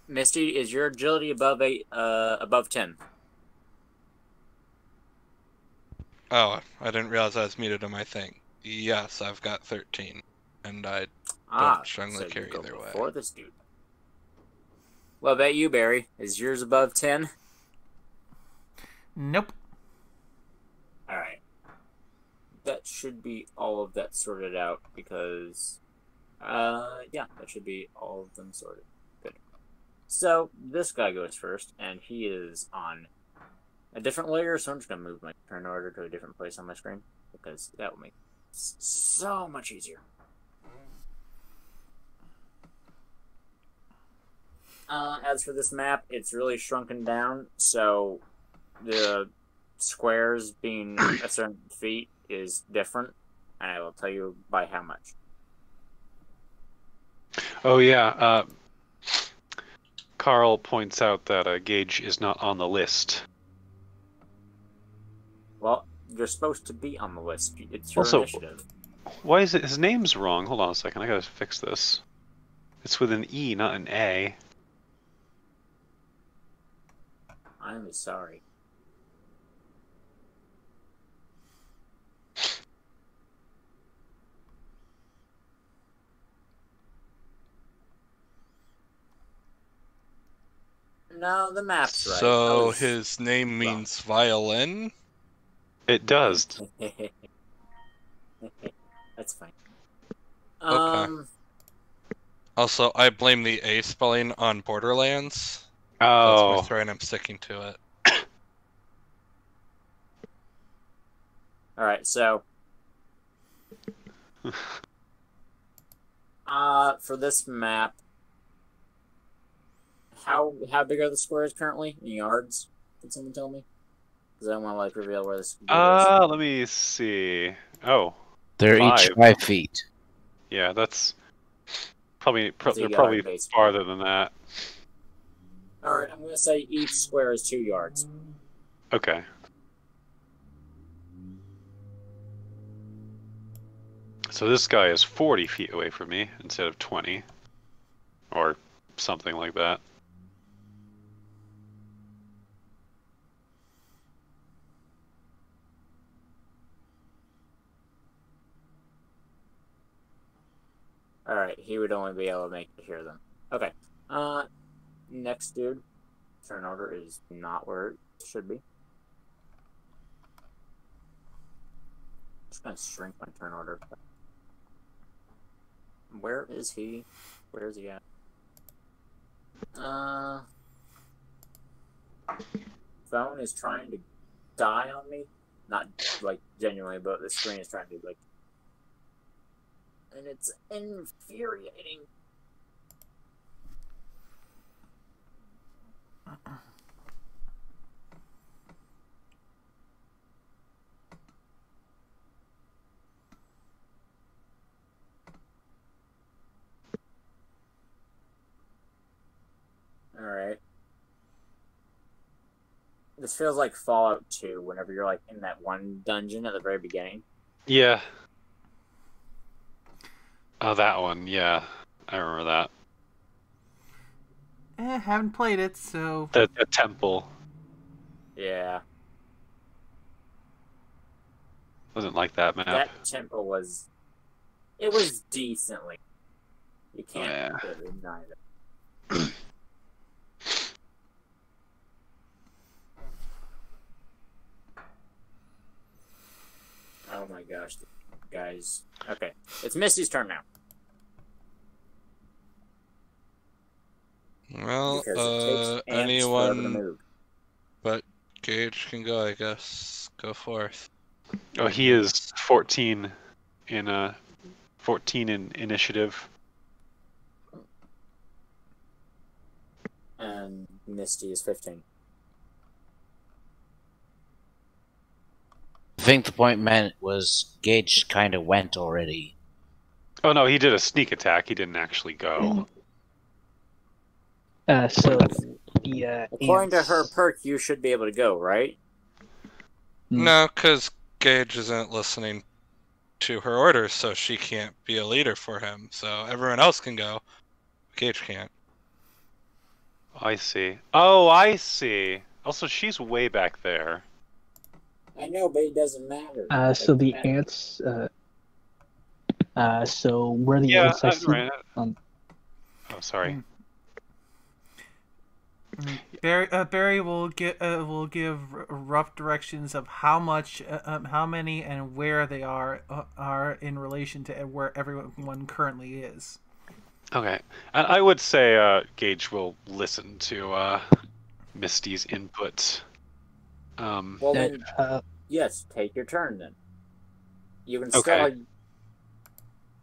Misty, is your agility above above 10? Oh, I didn't realize I was muted on my thing. Yes, I've got 13, and I don't strongly so care you go either way. before this dude. What about you, Barry? Is yours above 10? Nope. Alright. That should be all of that sorted out because, yeah, that should be all of them sorted. Good. So, this guy goes first, and he is on a different layer, so I'm just going to move my turn order to a different place on my screen because that will make it so much easier. As for this map, it's really shrunken down, so the squares being a certain feet is different, and I will tell you by how much. Oh yeah. Carl points out that Gage is not on the list. Well, you're supposed to be on the list. It's your Also, initiative. Why is it his name's wrong? Hold on a second. I gotta fix this. It's with an E, not an A. I'm sorry. No, the map's right. So his name means violin? It does. That's fine. Okay. Also, I blame the A spelling on Borderlands. Oh. That's my story, and I'm sticking to it. Alright, so for this map, how big are the squares currently in yards? Can someone tell me? Because I don't want to like reveal where this is. Let me see. Oh, They're each 5 feet. yeah, that's probably That's a they're yard, probably basically. farther than that. Alright, I'm gonna say each square is 2 yards. Okay. So this guy is 40 feet away from me instead of 20, or something like that. Alright, he would only be able to make it here then. Okay. Next dude. Turn order is not where it should be. Just gonna shrink my turn order. Where is he? Where is he at? Phone is trying to die on me. Not like genuinely, but the screen is trying to like, and it's infuriating. Alright. This feels like Fallout 2 whenever you're like in that one dungeon at the very beginning. Yeah. Oh, that one. Yeah, I remember that. Haven't played it, so... The temple. Yeah. Wasn't like that map. That temple was... It was decently. You can't Yeah. really deny that. Oh my gosh, guys. Okay, it's Misty's turn now. Well, Because it takes ants forever to anyone move. but Gage can go, I guess. Go forth. Oh, he is 14 in 14 in initiative. And Misty is 15. think the point meant was Gage kind of went already. Oh no, he did a sneak attack. He didn't actually go. So the According to ants- her perk, you should be able to go, right? No, because Gage isn't listening to her orders, so she can't be a leader for him. So everyone else can go. Gage can't. I see. Oh, I see. Also, she's way back there. I know, but it doesn't matter. So the ants. So where the Yeah, ants I see. right. Oh, sorry. Barry will give rough directions of how much, how many, and where they are in relation to where everyone currently is. Okay. And I would say Gage will listen to Misty's input. Well, then, yes, take your turn then. You can still, Okay.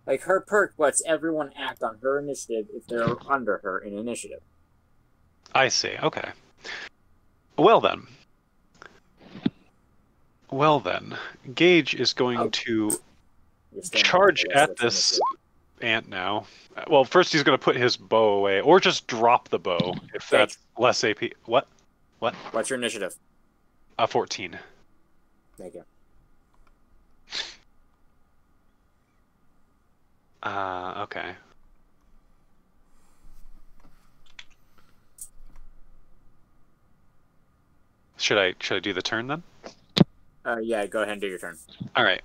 like, her perk lets everyone act on her initiative if they're under her in initiative. I see. Okay. Well then. Gage is going to You're staying charge on the list at of this initiative. ant now. Well, first he's going to put his bow away, or just drop the bow if that's less AP. What? What's your initiative? 14. Thank you. Okay. Should I do the turn then? Yeah, go ahead and do your turn. All right.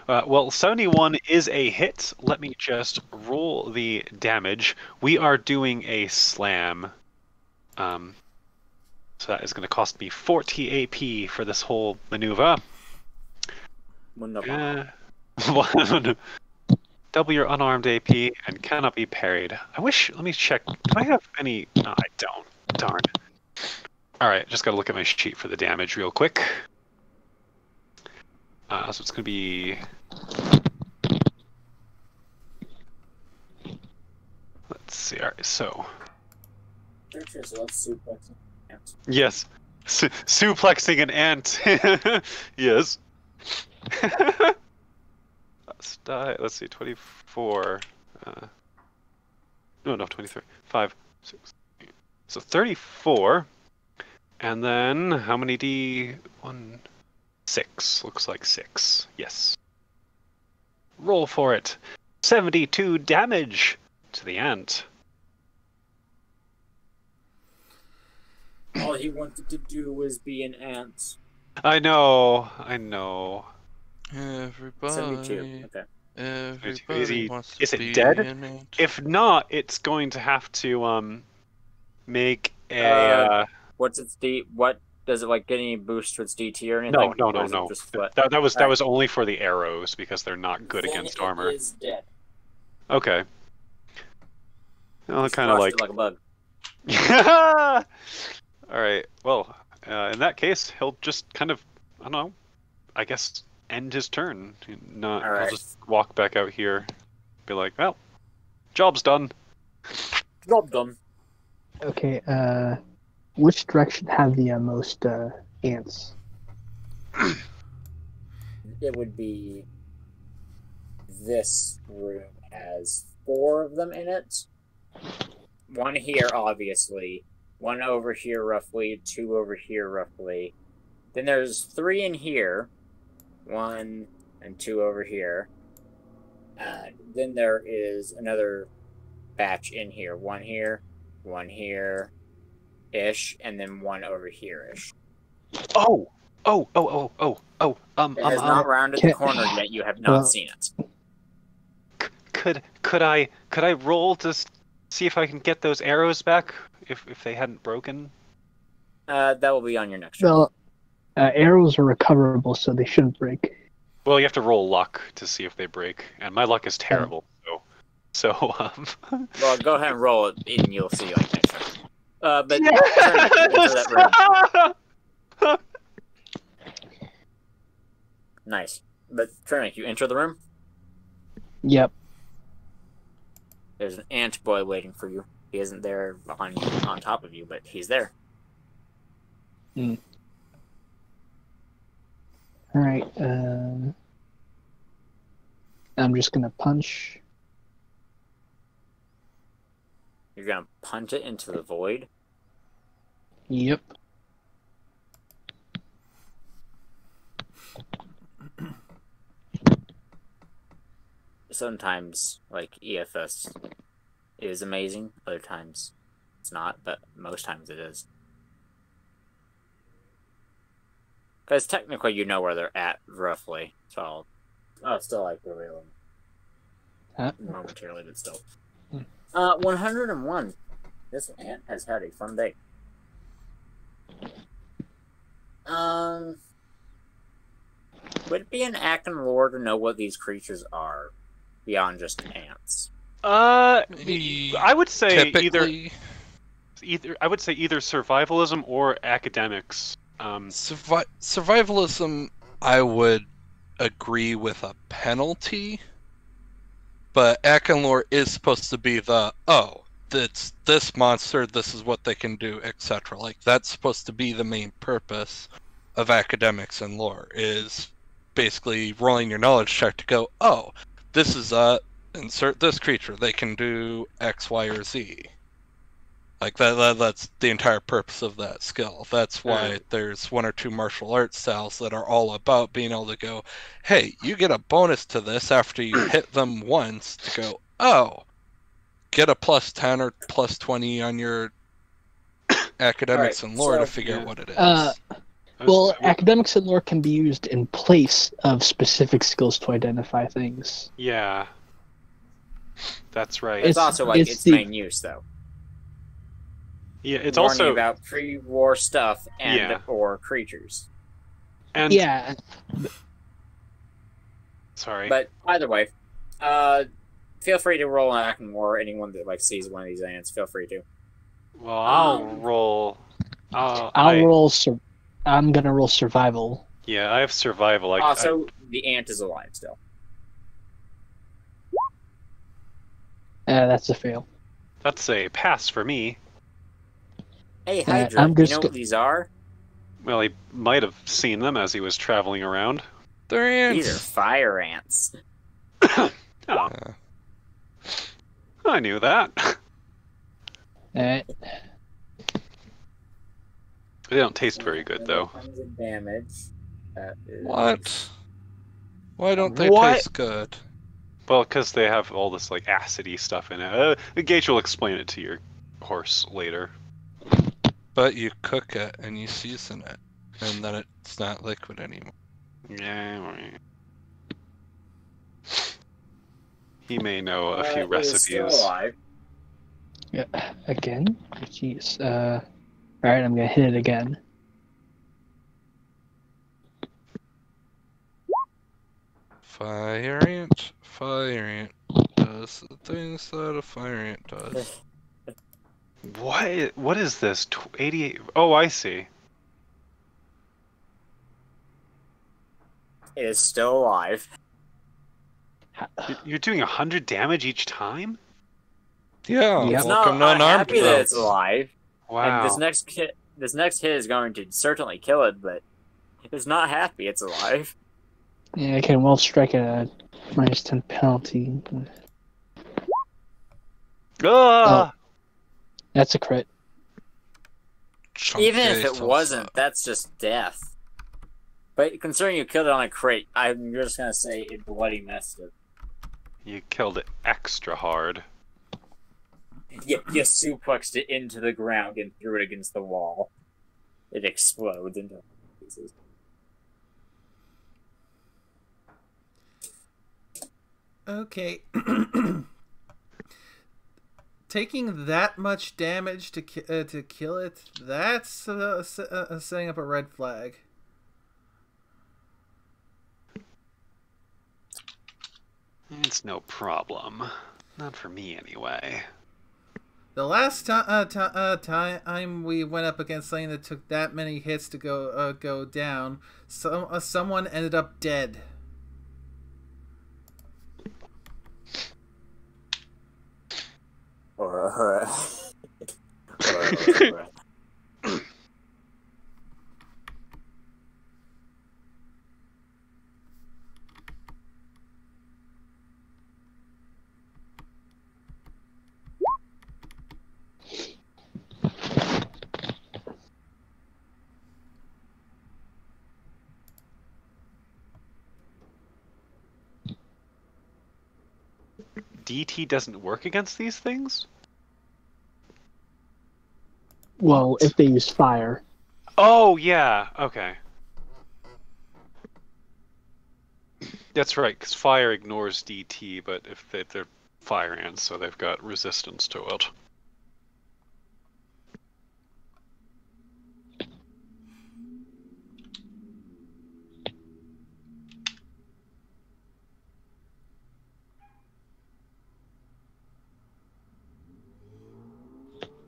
Well, 71 is a hit. Let me just roll the damage. We are doing a slam. So that is going to cost me 40 AP for this whole maneuver. Double your unarmed AP and cannot be parried. Let me check. Do I have any? No, I don't. Darn. All right, just got to look at my sheet for the damage real quick. So it's going to be... Let's see. All right, so... Yes. Suplexing an ant. Yes. Let's see, 24. No, 23. 5, 6. So 34. And then, how many D? 1, 6. Looks like 6. Yes. Roll for it. 72 damage to the ant. All he wanted to do was be an ant. I know. Everybody. 72. Okay. Everybody wants to Is it be dead? an ant. If not, it's going to have to make a What's its D? What does it like? Get any boost to its DT or anything? no. Or is it just flat? That was Alright. only for the arrows because they're not good Then against it armor. is dead. Okay. Well, Just kind of crushed like. it like a bug. All right. Well, in that case, he'll just kind of, I don't know, I guess end his turn. Not. All I'll right. just walk back out here, be like, well, job's done. Job done. Okay. Which direction have the most ants? It would be this room has 4 of them in it. 1 here, obviously. 1 over here, roughly. 2 over here, roughly. Then there's 3 in here. 1 and 2 over here. Then there is another batch in here. 1 here, 1 here-ish, and then 1 over here-ish. Oh. It has not rounded the corner yet. You have not seen it. Could I roll to see if I can get those arrows back if they hadn't broken? That will be on your next turn. Well, arrows are recoverable, so they shouldn't break. Well, you have to roll luck to see if they break, and my luck is terrible. So Well, go ahead and roll it, and you'll see like next turn. But turn into that room. Nice. But Trinick, you enter the room. Yep. There's an ant boy waiting for you. He isn't there behind you, on top of you, but he's there. Alright, I'm just gonna punch. You're gonna punch it into the void? Yep. Sometimes, like, EFS is amazing, other times it's not, but most times it is. Because technically you know where they're at, roughly. So I'll still like reveal them momentarily, but still. 101. This ant has had a fun day. Would it be an act and lore to know what these creatures are beyond just ants? I would say Typically, either survivalism or academics. survivalism, I would agree with a penalty, but Akinlore is supposed to be the, it's this monster, this is what they can do, etc. Like, that's supposed to be the main purpose of academics and lore, is basically rolling your knowledge check to go, this is insert this creature, they can do X, Y, or Z. Like, that's the entire purpose of that skill. That's why there's one or two martial arts styles that are all about being able to go, hey, you get a bonus to this after you hit them once to go, get a plus 10 or plus 20 on your academics and lore to figure out what it is. Well, academics and lore can be used in place of specific skills to identify things. Yeah. That's right. It's also like its main use, though. Yeah, it's warning also about pre-war stuff and or creatures. And yeah. Sorry. But either way, feel free to roll an act and war. Anyone that like sees one of these ants, feel free to. Well, I'll roll. I'm gonna roll survival. Yeah, I have survival. So the ant is alive still. That's a fail. That's a pass for me. Hey, Hydra, you know what these are? Well, he might have seen them as he was traveling around. They're ants. These are fire ants. I knew that. Alright. They don't taste very good, though. Damage. That is... What? Why don't they taste good? Well, because they have all this like acidy stuff in it. Gage will explain it to your horse later. But you cook it and you season it, and then it's not liquid anymore. Yeah. He may know a few recipes. Still alive. Yeah. Again? Jeez. Alright, I'm gonna hit it again. Fire ant does the things that a fire ant does. What is this? 88. Oh, I see. It is still alive. You're doing 100 damage each time? Yeah. Yep. It's not unarmed happy that folks. it's alive. Wow. And this next hit is going to certainly kill it, but it's not happy it's alive. Yeah, I can well strike a -10 penalty. Ah! That's a crit. Even if it wasn't, that's just death. But considering you killed it on a crit, I'm just gonna say it bloody messed it. You killed it extra hard. You suplexed it into the ground and threw it against the wall. It explodes into pieces. Okay. Taking that much damage to kill it, that's setting up a red flag. It's no problem. Not for me, anyway. The last time we went up against something that took that many hits to go down, someone ended up dead. DT doesn't work against these things? Well, if they use fire. Oh, yeah. Okay. That's right, because fire ignores DT, but if they're fire ants, so they've got resistance to it.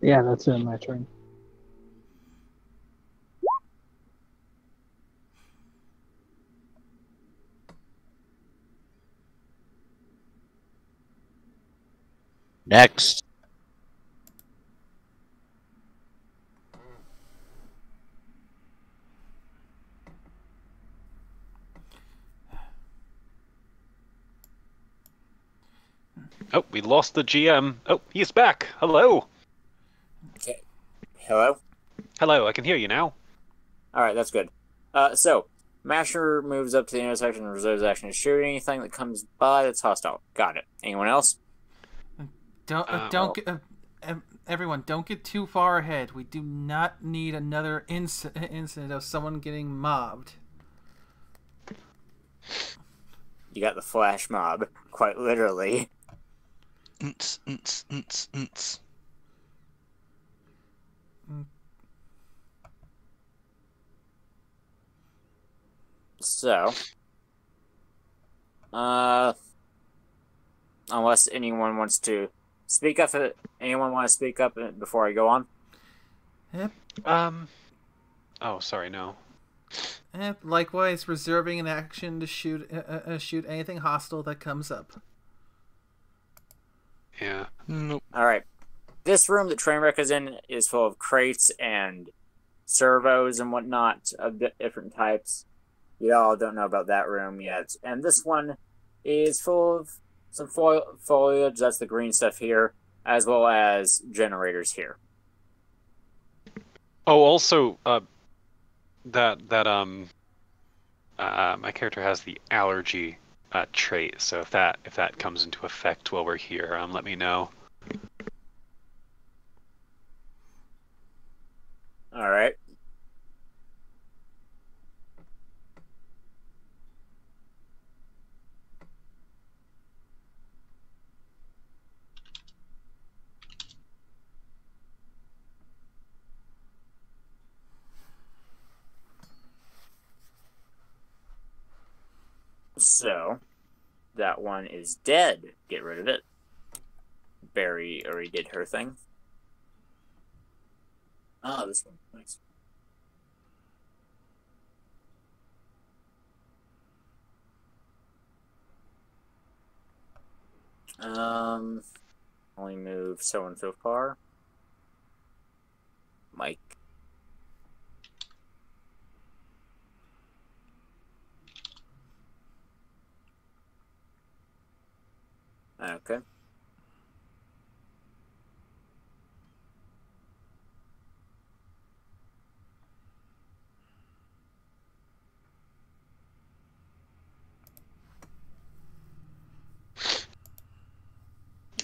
Yeah, that's it. My turn. Next. Oh, we lost the GM. Oh, he's back. Hello. Okay. Hello? Hello, I can hear you now. Alright, that's good. So, Masher moves up to the intersection and reserves action to shoot anything that comes by that's hostile. Got it. Anyone else? Everyone, don't get too far ahead. We do not need another incident of someone getting mobbed. You got the flash mob, quite literally. So, unless anyone wants to speak up, anyone want to speak up before I go on? Yep. Oh, sorry, no. Likewise, reserving an action to shoot anything hostile that comes up. Yeah. Nope. Alright. This room that Trainwreck is in is full of crates and servos and whatnot of different types. You all don't know about that room yet. And this one is full of some foliage, that's the green stuff here, as well as generators here. Oh, also, my character has the allergy trait, so if that comes into effect while we're here, let me know. All right. So, that one is dead. Get rid of it. Barry already did her thing. Ah, this one. Nice. Only move so and so far. Mike. Okay.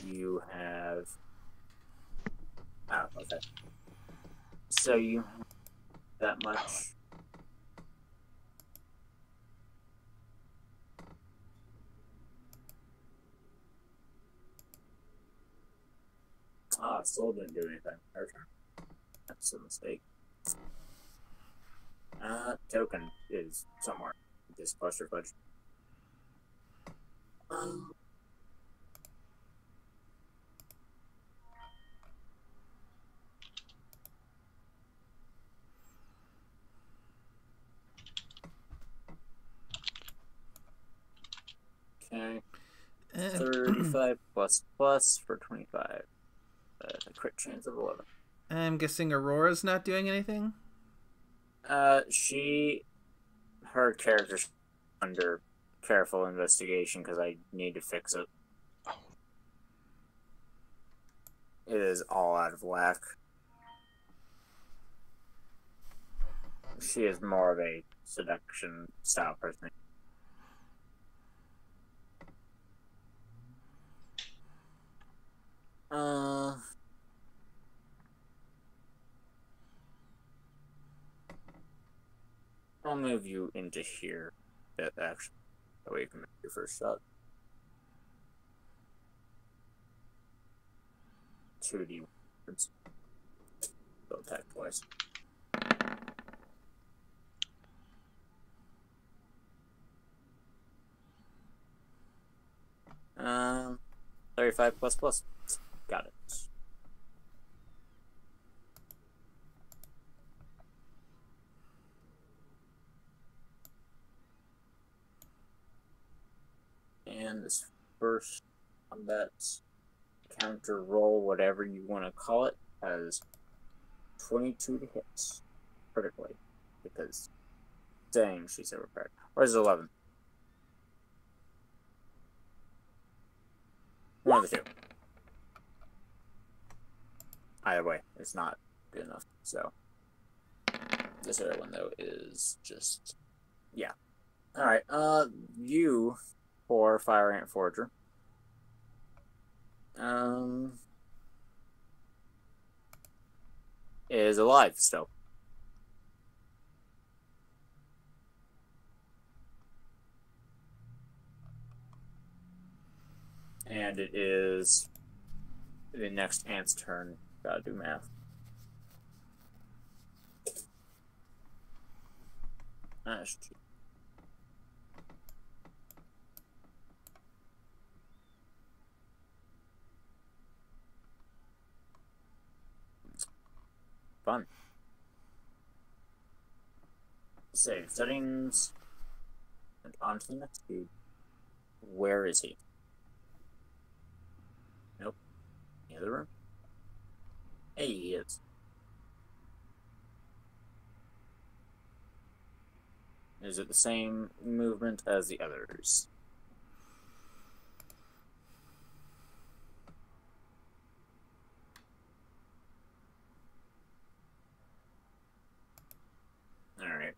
You have... Oh, okay. So you have that much. Ah, Soul didn't do anything. Her turn. That's a mistake. Token is somewhere. This cluster fudge. Okay. 35 plus plus for 25. A crit chance of 11. I'm guessing Aurora's not doing anything? Her character's under careful investigation because I need to fix it. It is all out of whack. She is more of a seduction style person. I'll move you into here. That actually, that way you can make your first shot. 2D words. Go attack twice. 35 plus plus. Got it. And this first combat counter roll, whatever you want to call it, has 22 to hit critically. Because, dang, she's overpowered. Or is it 11? One of the two. Either way, it's not good enough. So, this other one, though, is just... Yeah. Alright, you... for Fire Ant Forger. Is alive still. And it is the next ant's turn. Gotta do math. That's true. Fun. Save settings. And on to the next dude. Where is he? Nope. The other room? Hey, he is. Is it the same movement as the others? Alright.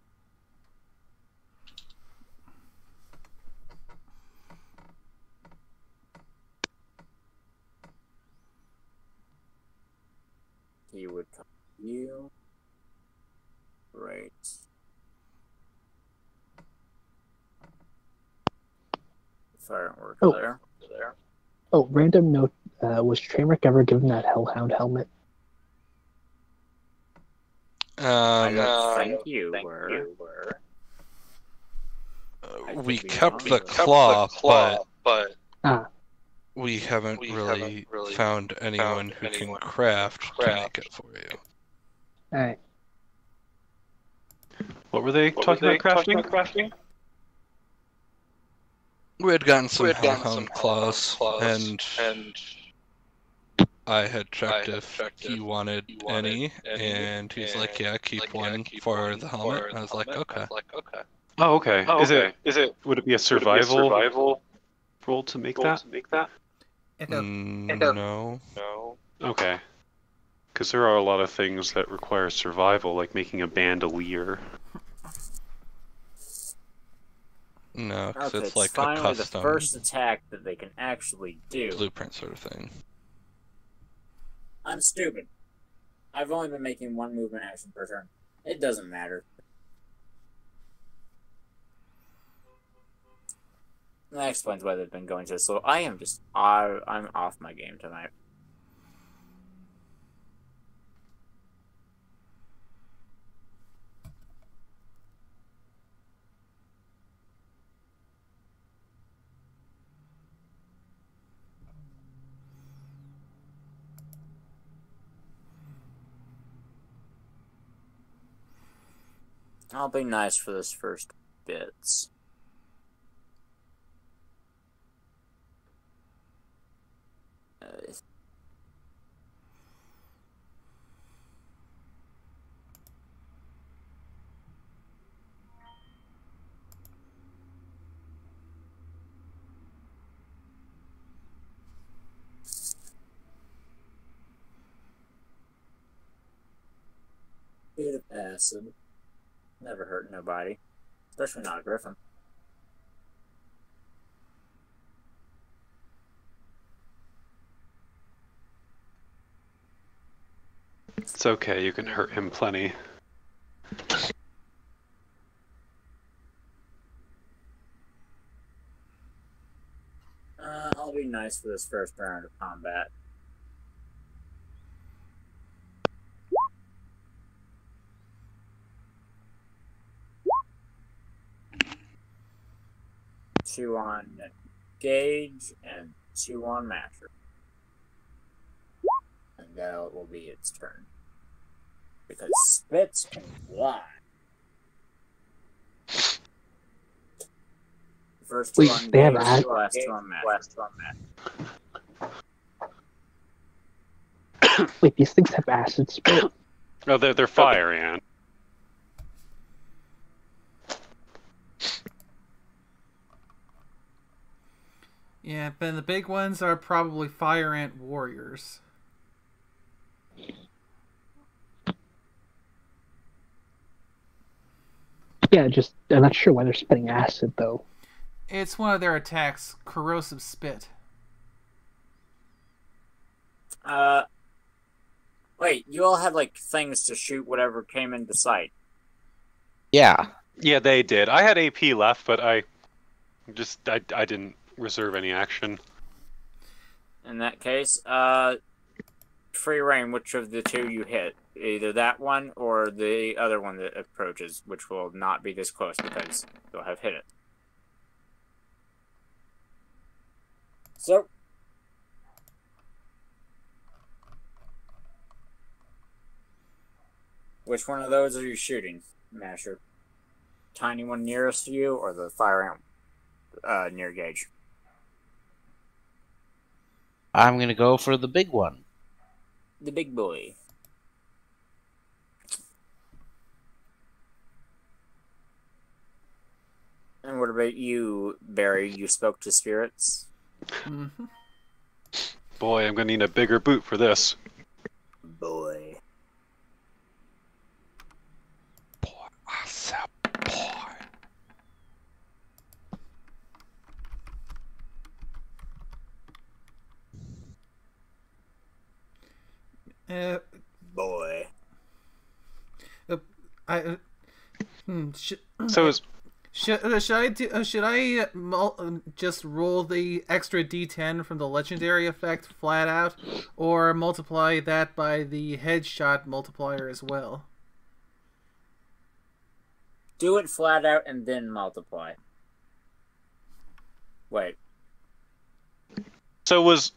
He would come to you. Right. Fire work there. Oh, random note. Was Trainwreck ever given that Hellhound helmet? I don't think you were. We kept the claw, but we haven't really found anyone who can craft to make it for you. Alright. What were they talking about crafting? We had gotten some hellhound claws, and I had checked if he wanted any, and he's like, yeah, keep one for the helmet. And I was like, okay. Oh, okay. Is it? Would it be a survival roll to make that? No. Okay. Because there are a lot of things that require survival, like making a bandolier. No, because Okay, it's like a finally the custom first attack that they can actually do. blueprint sort of thing. I'm stupid. I've only been making one movement action per turn. It doesn't matter. That explains why they've been going so slow. I'm off my game tonight. I'll be nice for this first bits. Bit of acid. Never hurt nobody. Especially not a griffin. It's okay, you can hurt him plenty. I'll be nice for this first round of combat. Two on Gauge and 2 on Masher. And that will be its turn. Because Spits can fly. First two Wait, on they have Gauge, acid? last two on Masher. Wait, these things have acid spit? Oh, they're fire, Ann. Yeah, but the big ones are probably fire ant warriors. Yeah, just I'm not sure why they're spitting acid though. It's one of their attacks, corrosive spit. Wait, you all had like things to shoot whatever came into sight. Yeah. Yeah, they did. I had AP left, but I didn't reserve any action. In that case, free reign, which of the two you hit? Either that one or the other one that approaches, which will not be this close because you'll have hit it. So, which one of those are you shooting, Masher? Tiny one nearest to you or the fire ant near Gauge? I'm gonna go for the big one. The big boy. And what about you, Barry? You spoke to spirits? Mm-hmm. Boy, I'm gonna need a bigger boot for this. Boy. Boy, I said boy. Boy. So is Should I just roll the extra D10 from the legendary effect flat out, or multiply that by the headshot multiplier as well? Do it flat out and then multiply. Wait. so was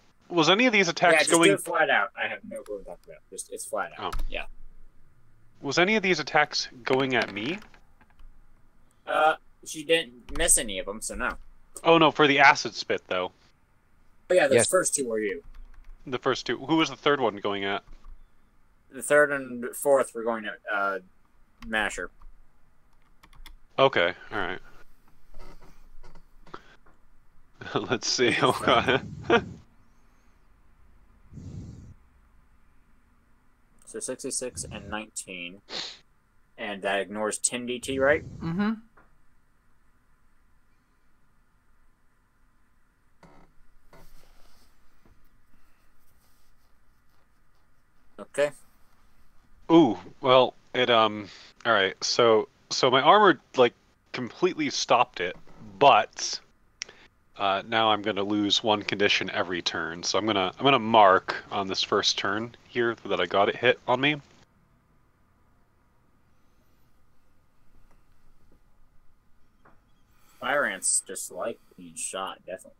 any of these Yeah, attacks just going? do it flat out. I have no clue what I'm talking about. Just it's flat out. Oh. Yeah. Was any of these attacks going at me? She didn't miss any of them, so no. Oh no, for the acid spit though. Oh yeah, those Yes. first two were you. The first two. Who was the third one going at? The third and fourth were going to Masher. Okay, all right. Let's see. Oh god. So 66 and 19. And that ignores 10 DT, right? Mm-hmm. Okay. Ooh, well, it all right. So my armor like completely stopped it, but now I'm gonna lose one condition every turn. So I'm gonna mark on this first turn here that I got it hit on me. Fire ants just like being shot, definitely.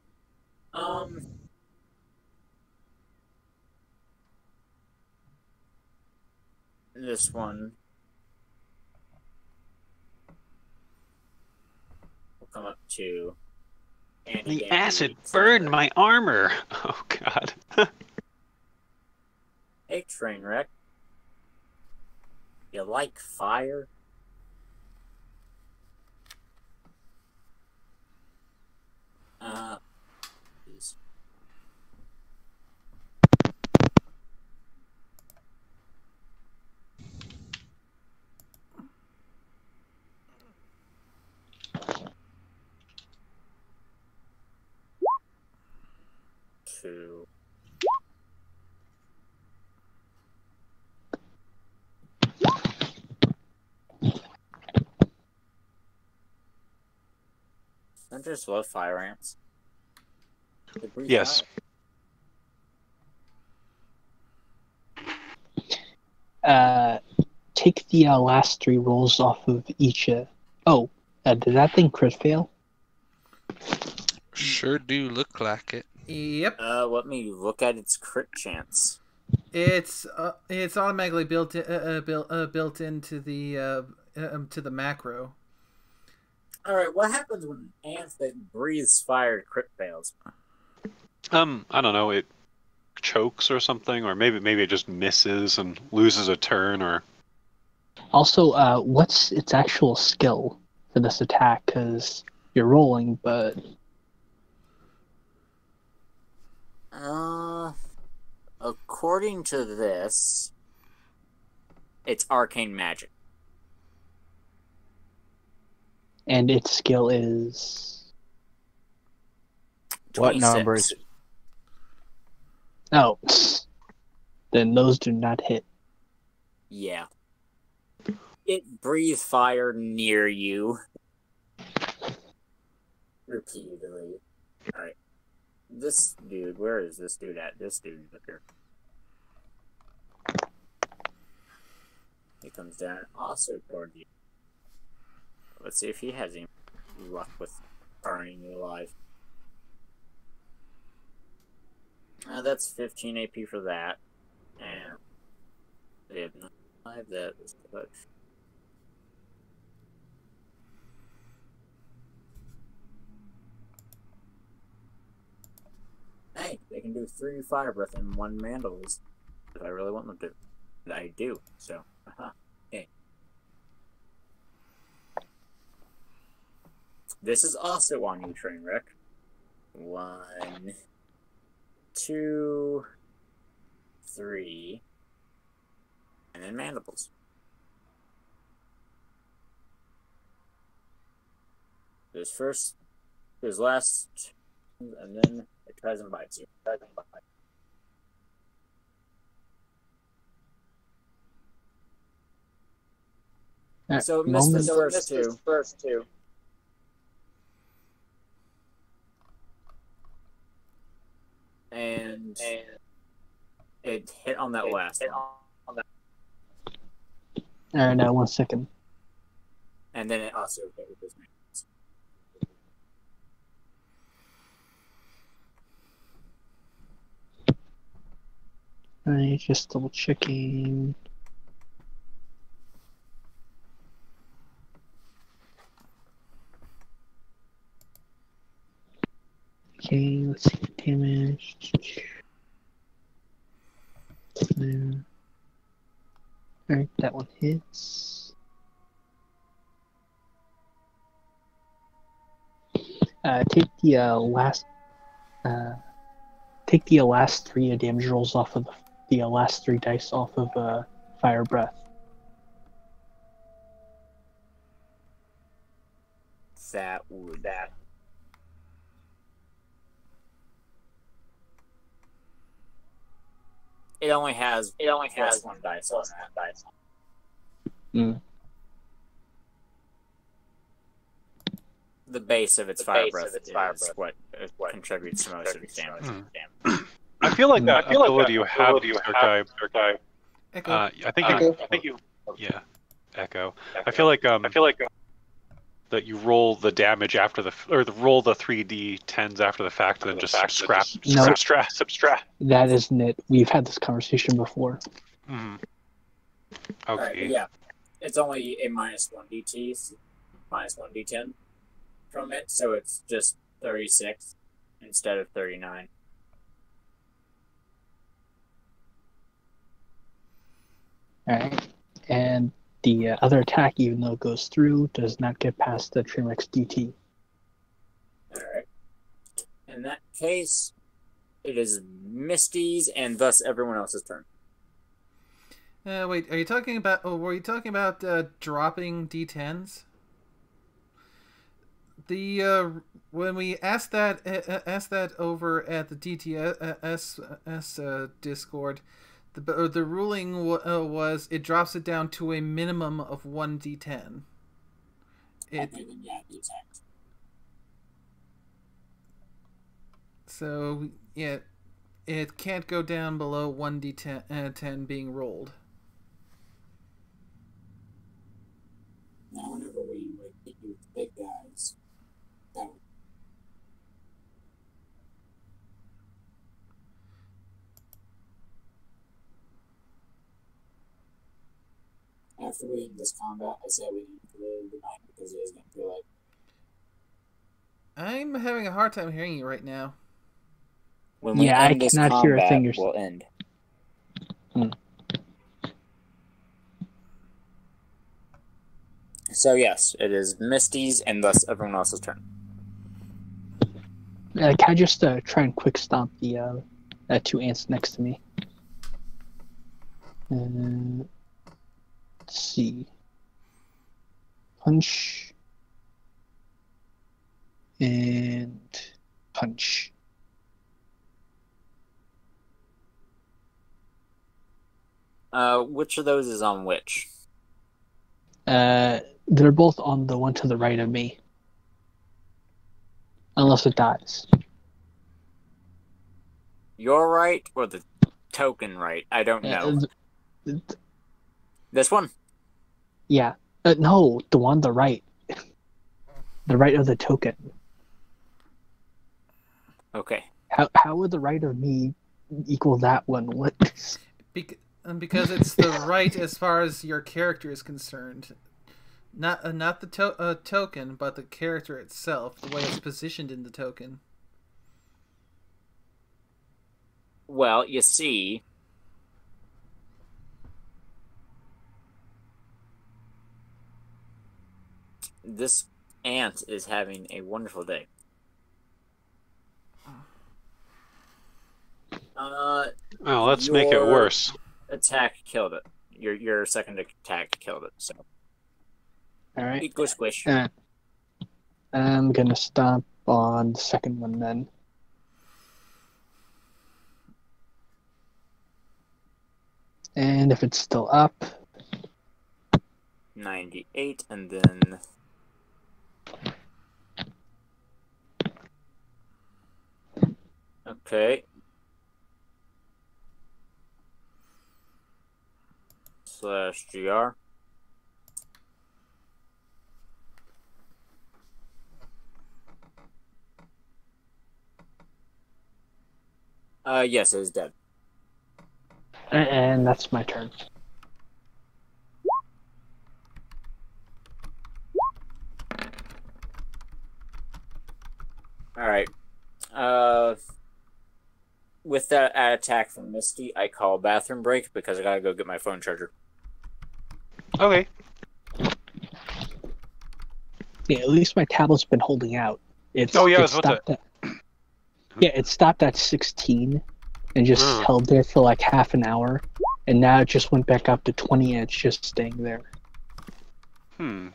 This one will come up to The acid burned my armor. Oh god. Hey, train wreck. You like fire? Please. Two. I just love fire ants. They breathe Yes. fire. Take the last 3 rolls off of each. Did that thing crit fail? Sure do look like it. Yep. Let me look at its crit chance. It's automatically built into the to the macro. All right, what happens when an ant that breathes fire crit fails? I don't know. It chokes or something, or maybe it just misses and loses a turn, or. Also, what's its actual skill for this attack? Because you're rolling, but According to this, it's arcane magic. and its skill is. What 26. number is it? Oh, then those do not hit. Yeah. It breathes fire near you. Repeatedly. Alright. This dude, where is this dude at? This dude up here. He comes down also toward you. Let's see if he has any luck with burning you alive. That's 15 AP for that. And they have 5 that is good. Hey, they can do 3 fire breath and 1 mandals if I really want them to. And I do, so hey. This is also on you, Trainwreck. 1, 2, 3, and then mandibles. There's last, and then it tries and bites you. So it missed the first two. And it hit on that last one. Alright, now 1 second. And then it also hit with his man. Alright, just double checking. Okay, let's see damage. There. Alright, that one hits. Take the last 3 damage rolls off of the last 3 dice off of fire breath. That. It only has one dice on that. Mm. The base of its fire breath is what contributes to most of its damage. I feel like that ability you have, Sirkai. Echo. I think you. Yeah, Echo. I feel like that you roll the damage after roll the 3d10s after the fact, and then just subtract. That isn't it. We've had this conversation before. Mm-hmm. Okay. Right, yeah, it's only a minus 1d10 from it, so it's just 36 instead of 39. Alright. And the other attack, even though it goes through, does not get past the Trimix DT. Alright. In that case, it is Misty's and thus everyone else's turn. Wait, are you talking about? Oh, were you talking about dropping D10s? The when we asked that over at the DTS Discord, the ruling was it drops it down to a minimum of 1 D10. Okay, then yeah, the attack. So, yeah, it can't go down below 1d10 being rolled. Now, whenever we get you with big guys, that after we end this combat, I say we end the night because it is going to feel like. I'm having a hard time hearing you right now. When we Yeah, I end this cannot hear a combat, thing you're we'll end. So yes, it is Misty's and thus everyone else's turn. Can I just try and quick stomp the two ants next to me? Let's see. Punch. And punch. Which of those is on which? They're both on the one to the right of me. Unless it dies. Your right or the token right? I don't know. This one? Yeah. No, the one on the right. The right of the token. Okay. How would the right of me equal that one? What? Because it's the right as far as your character is concerned. Not the token, but the character itself, the way it's positioned in the token. Well, you see, this ant is having a wonderful day. Oh, let's make it worse. Attack killed it. Your second attack killed it. So, All right. go squish. I'm gonna stomp on the second one then. And if it's still up, 98, and then okay. /GR. Yes, it is dead. and that's my turn. All right. With that attack from Misty, I call bathroom break because I gotta go get my phone charger. Okay. Yeah, at least my tablet's been holding out. It's, Oh, yeah, it I was about stopped at, yeah, it stopped at 16 and just held there for like half an hour, and now it just went back up to 20 and it's just staying there. Hmm.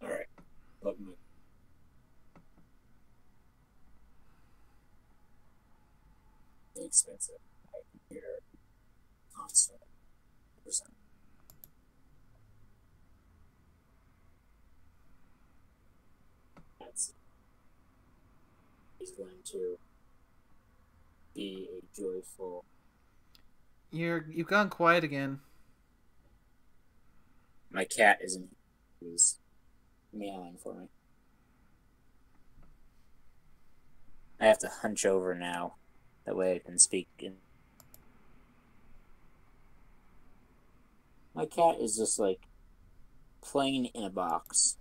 All right. Look, my expensive. My computer constant percent. That's is going to be a joyful. You've gone quiet again. My cat isn't. He's meowing for me. I have to hunch over now. That way I can speak. My cat is just like playing in a box.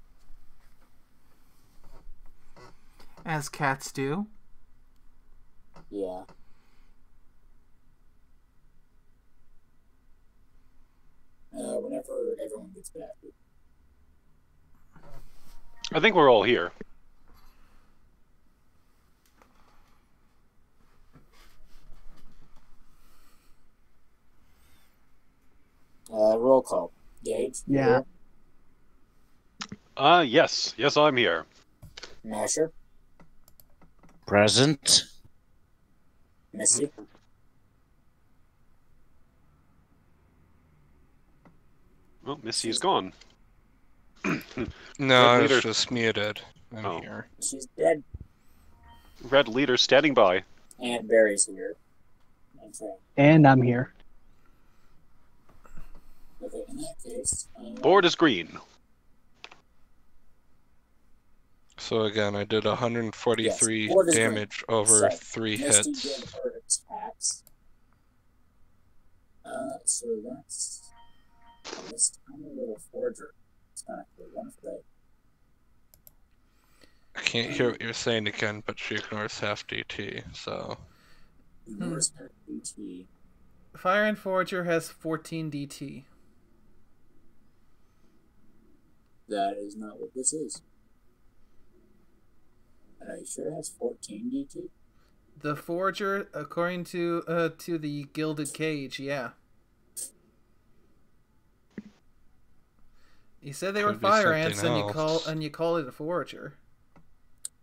As cats do. Yeah. Whenever everyone gets back. I think we're all here. Roll call. Gage. you Yeah. here? Yes. Yes, I'm here. Masher. Present. Misty. Well, Missy's gone. No, Red it's leader. just muted. I'm Oh. here. She's dead. Red leader standing by. And Barry's here. Okay. And I'm here. Okay, in that case. Board is green. So again, I did 143 Yes, board is green. damage over So, 3 Misty hits. did her attacks. So that's this tiny little forger. It's kind of cool. One for that. I can't hear what you're saying again, but she ignores half DT, so... Ignores her DT. Fire and Forger has 14 DT. That is not what this is. Are you sure it has 14 DT? The Forger, according to the Gilded Cage, yeah. You said they were Could be fire something ants, else. and you call it a Forger.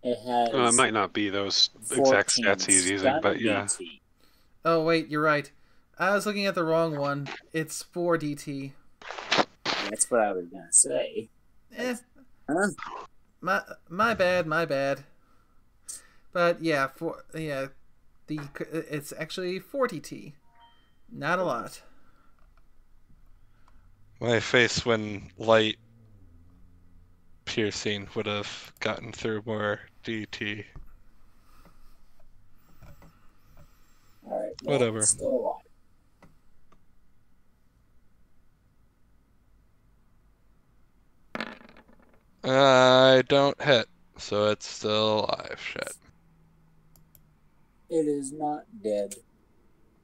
It has. It might not be those exact stats he's using, but yeah. DT. Oh wait, you're right. I was looking at the wrong one. It's 4 DT. That's what I was gonna say. Eh, Huh? my bad. But yeah, it's actually 4 DT. Not a lot. My face when light piercing would have gotten through more DT. Alright. Whatever. Still alive. I don't hit, so it's still alive. Shit. It is not dead.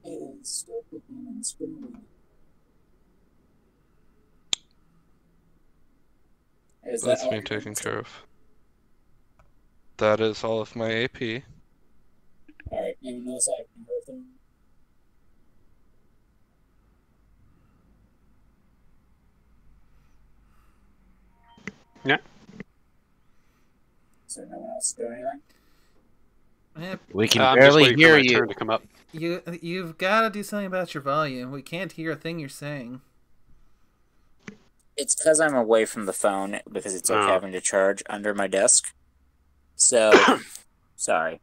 It is still kicking and screaming. Is That's that all me you're taken gonna care of. That is all of my AP. say? Alright, anyone else I can go through? Yeah. Is there no one else doing anything? Eh, We can I'm just barely waiting hear for my you. turn to come up. you've got to do something about your volume. We can't hear a thing you're saying. It's because I'm away from the phone because it's like Oh. having to charge under my desk. So, sorry.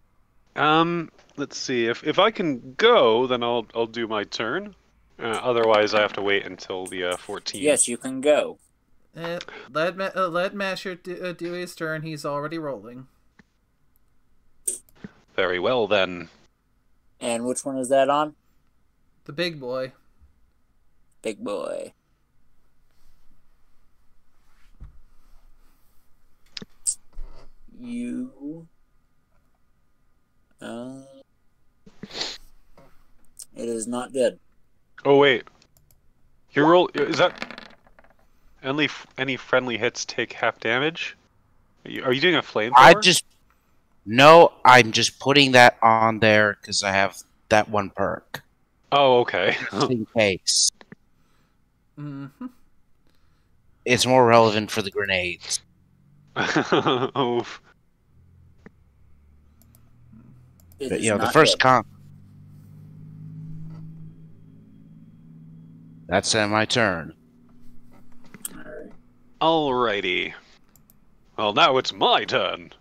Let's see. If I can go, then I'll do my turn. Otherwise, I have to wait until the 14. Yes, you can go. Let Masher do his turn. He's already rolling. Very well then. And which one is that on? The big boy. Big boy. You. It is not dead. Oh wait. Your roll is that any friendly hits take half damage? Are you doing a flamethrower? No, I'm just putting that on there because I have that one perk. Oh, okay. Just in case. Mm-hmm. It's more relevant for the grenades. Oh. It But, is you know, the not first dead. That's my turn. Alright. Alrighty. Well, now it's my turn.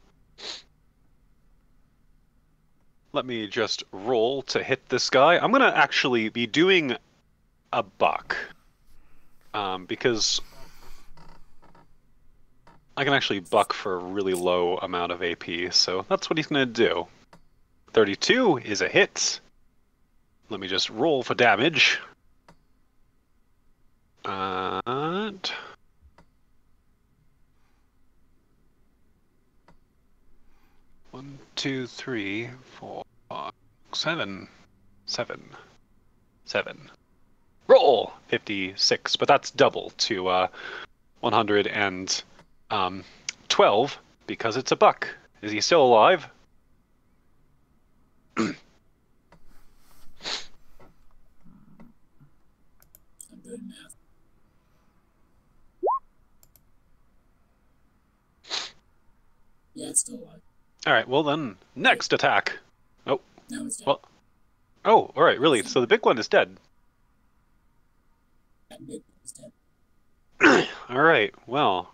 Let me just roll to hit this guy. I'm gonna actually be doing a buck. Because I can actually buck for a really low amount of AP, so that's what he's gonna do. 32 is a hit. Let me just roll for damage. And 1, 2, 3, 4, 5, 7. Roll 56, but that's double to 112 because it's a buck. Is he still alive? I'm doing math. Yeah, it's still alive. All right. Well then, next attack. Oh. No, it's dead. Well. Oh. All right. Really? So the big one is dead. That big one is dead. All right. Well.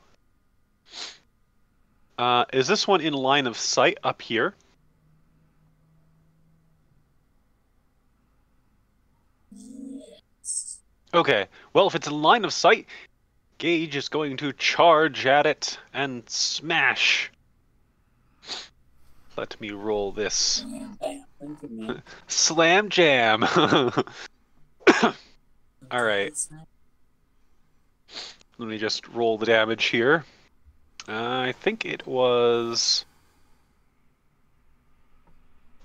Is this one in line of sight up here? Yes. Okay. Well, if it's in line of sight, Gage is going to charge at it and smash. Let me roll this. Bam, bam. Thank you, man. Slam jam. All right. Let me just roll the damage here. I think it was.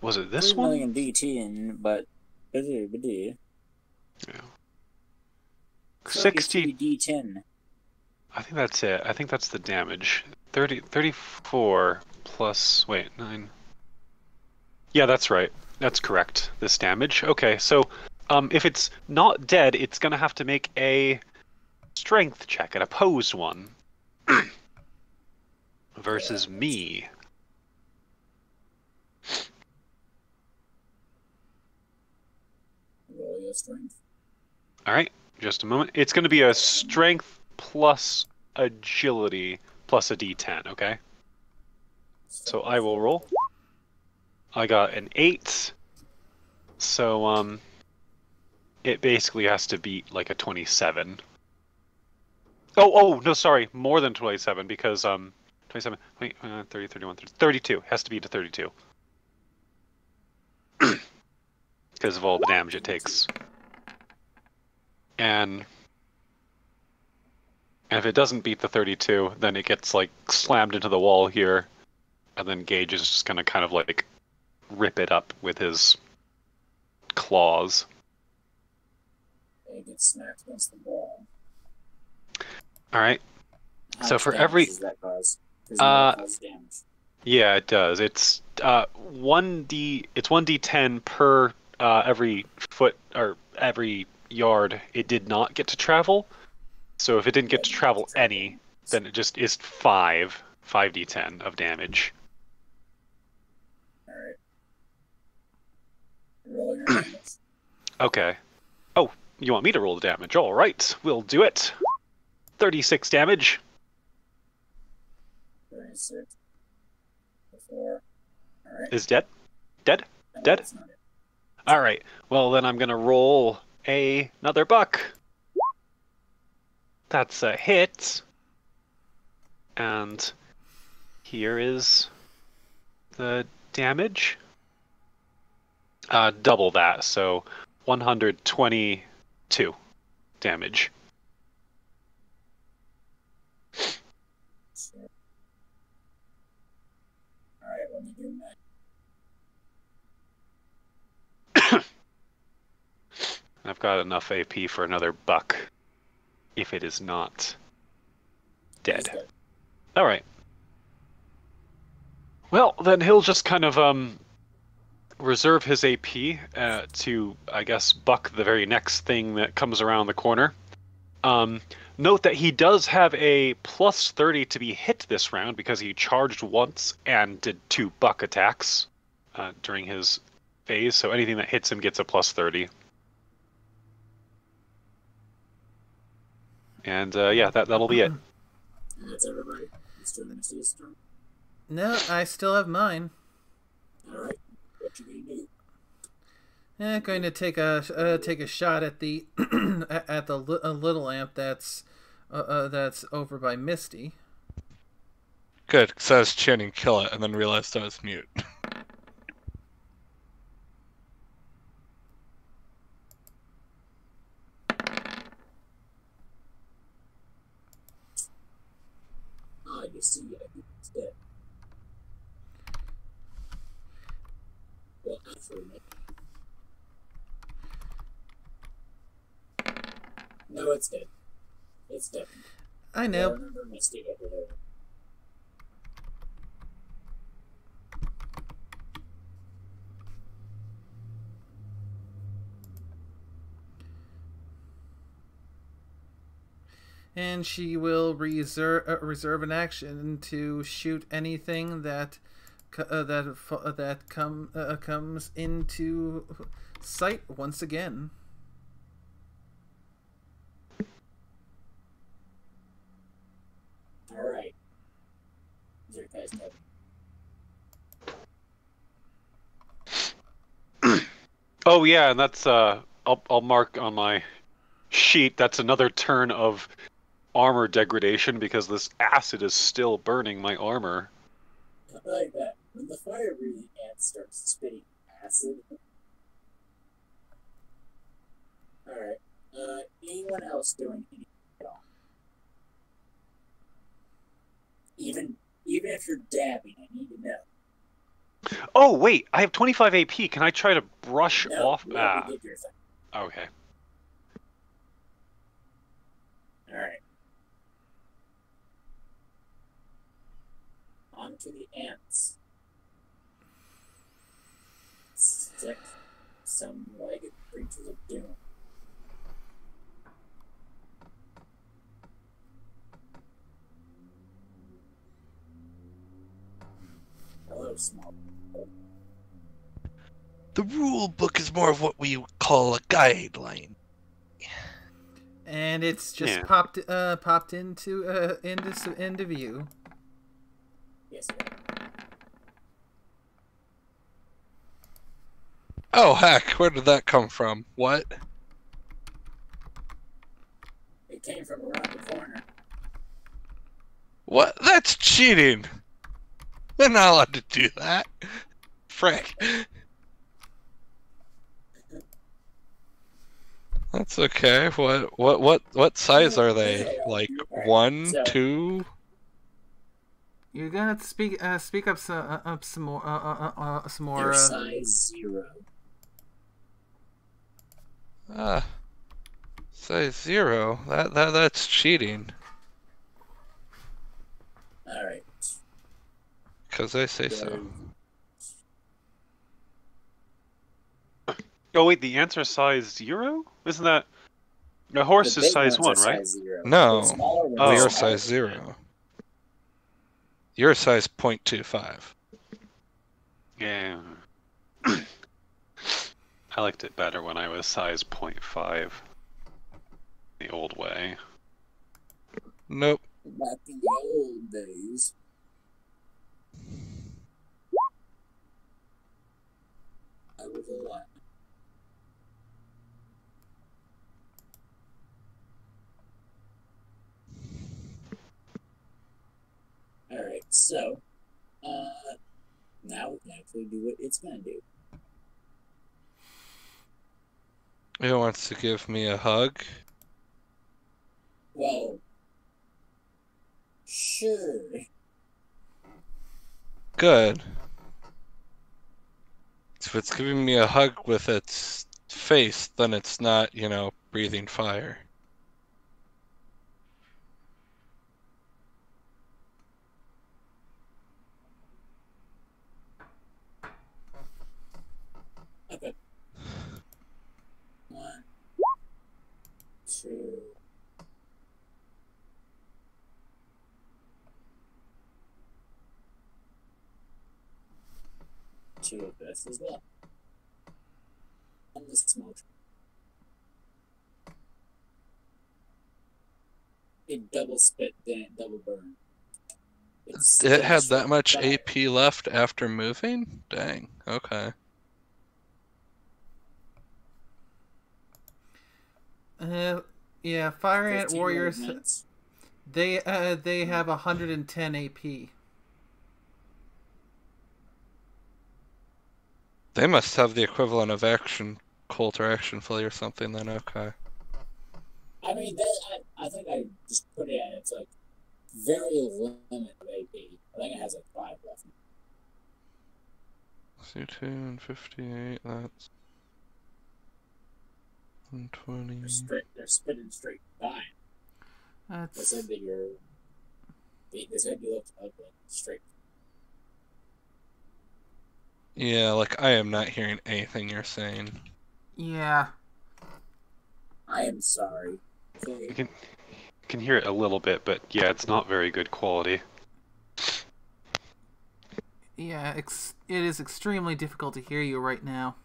Was it this 3 one? million D10, but. Yeah. 60 60. D10. I think that's it. I think that's the damage. 34 plus. Wait, 9. Yeah, that's right. That's correct. This damage. Okay, so if it's not dead, it's gonna have to make a strength check, an opposed one, versus me. Roll your strength. All right, just a moment. It's gonna be a strength plus agility plus a D10. Okay. So I will roll. I got an 8. So it basically has to beat like a 27. Oh no, sorry, more than 27 because 27, wait, 30, 31, 30, 32 has to be to 32 because of all the damage it takes. And if it doesn't beat the 32, then it gets like slammed into the wall here, and then Gage is just gonna kind of like rip it up with his claws. It gets smacked against the wall. All right. How So much for damage every does that cause? Does that cause damage? yeah, it does. It's 1d. It's 1d10 per every foot or every yard it did not get to travel. So if it didn't get to travel any, then it just is 5d10 of damage. Alright. Roll your damage. Okay. Oh, you want me to roll the damage? All right, we'll do it. 36 damage. 36. 4. Alright. Is dead. Dead. No, Dead. that's not it. All right. Well, then I'm gonna roll another buck. That's a hit. And here is the damage. Double that, so 122 damage. Sure. Alright, let me do that. I've got enough AP for another buck, if it is not dead. He's dead. All right. Well, then he'll just kind of reserve his AP to, I guess, buck the very next thing that comes around the corner. Note that he does have a plus 30 to be hit this round because he charged once and did 2 buck attacks during his phase. So anything that hits him gets a plus 30. And yeah, that'll be it. And that's everybody. It's doing Misty's turn. No, I still have mine. Alright. What you gonna do? Going to take a shot at the at the little amp that's over by Misty. Good, because I was chanting kill it and then realized I was mute. Oh, I just see it. It's dead. Well, actually, no, it's dead. It's dead. I I know. remember Misty over there. And she will reserve an action to shoot anything that comes into sight once again. All right. Your guys have Oh yeah, and that's I'll mark on my sheet. That's another turn of armor degradation because this acid is still burning my armor. I like that. When the fire-breathing ant starts spitting acid. Alright. Anyone else doing anything at all? Even if you're dabbing, I need to know. Oh wait, I have 25 AP. Can I try to brush off? You already did your thing. Okay. Alright. On to the ants. Some legged creatures of doom. Hello, small. The rule book is more of what we call a guideline. And it's just Yeah. popped into view. Yes. Oh heck, where did that come from? What? It came from around the corner. What? That's cheating! They're not allowed to do that. Frick. That's okay. What size are they? Like Alright, 1, so- 2? You're gonna have to speak up some more. They're size 0. Size 0. That's cheating. Alright. 'Cause I say so. Oh wait, the ants are size 0? Isn't that? The horse The is big size ones 1, are right? size 0. No. The smaller ones Oh. are You're smaller size than that. 0. You're size 0.25. Yeah. I liked it better when I was size 0.5. The old way. Nope. Back in the old days. I was alive. Alright, so, now we can actually do what it's gonna do. It wants to give me a hug. Well, sure. Good. If it's giving me a hug with its face, then it's not, breathing fire. Okay. 1, 2. Two of this as well. And the small tree. It double spit, then it double burn. It had that much AP left after moving? Dang. Okay. Yeah, Fire Ant 15 Warriors. movements. They have 110 AP. They must have the equivalent of action Colt or action flea or something then, okay. I mean, I think I just put it at it's like very limit of AP. I think it has like 5 left. C2 and 58, that's 120. They're spitting straight fine. They That's said that they said you looked ugly. Straight. Yeah, like I am not hearing anything you're saying. yeah. I am sorry. Okay. can hear it a little bit, but yeah, it's not very good quality. Yeah, it is extremely difficult to hear you right now.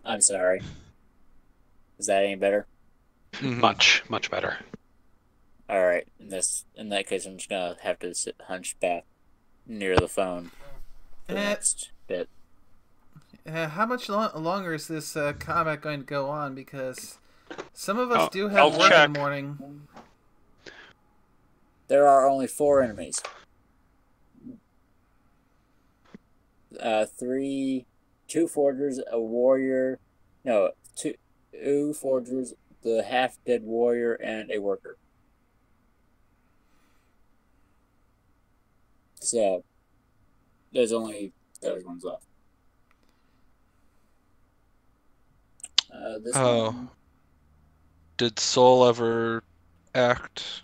I'm sorry. Is that any better? Mhm. Much better. All right. In that case, I'm just gonna have to sit hunched back near the phone for the Eh. next bit. How much longer is this combat going to go on? Because some of us do have I'll work in check. the morning. There are only 4 enemies. 2 forgers, a warrior. No, 2 forgers, the half-dead warrior, and a worker. So, there's only those ones left. This one. Did Soul ever act?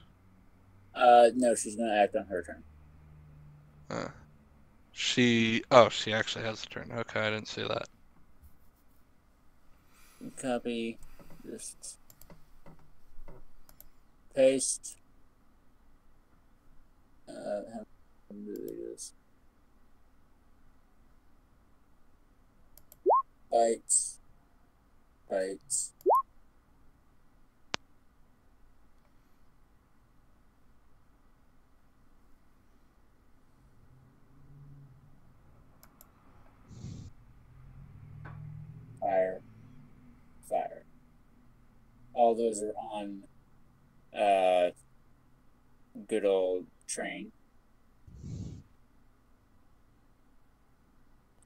No, she's gonna act on her turn. She actually has a turn. Okay, I didn't see that. Copy. Just paste. How do they do this? Bytes. Bytes. Fire. Fire. All those are on good old train.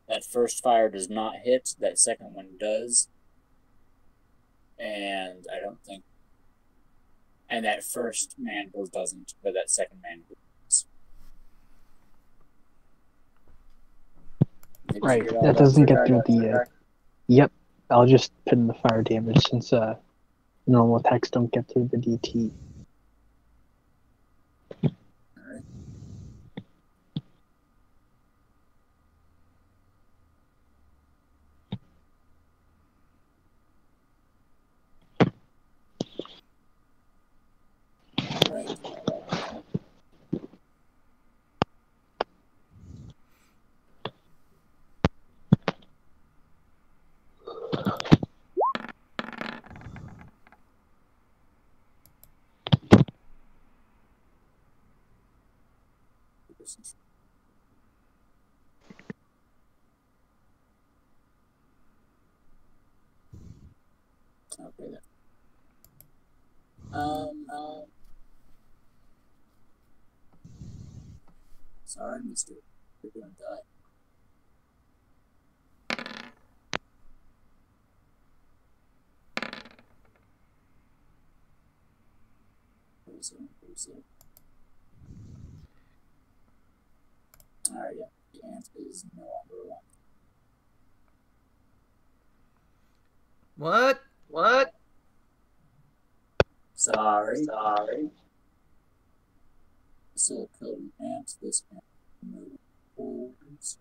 That first fire does not hit, that second one does. And I don't think. And that first mandible doesn't, but that second mandible does. Right, that doesn't get through the. Yep, I'll just put in the fire damage since normal attacks don't get through the DT. Alright. Right. Okay then. Sorry, mister. You're gonna die. Alright, yeah. The ant is no longer alive. What? Sorry. Silicone ant, this ant move forwards.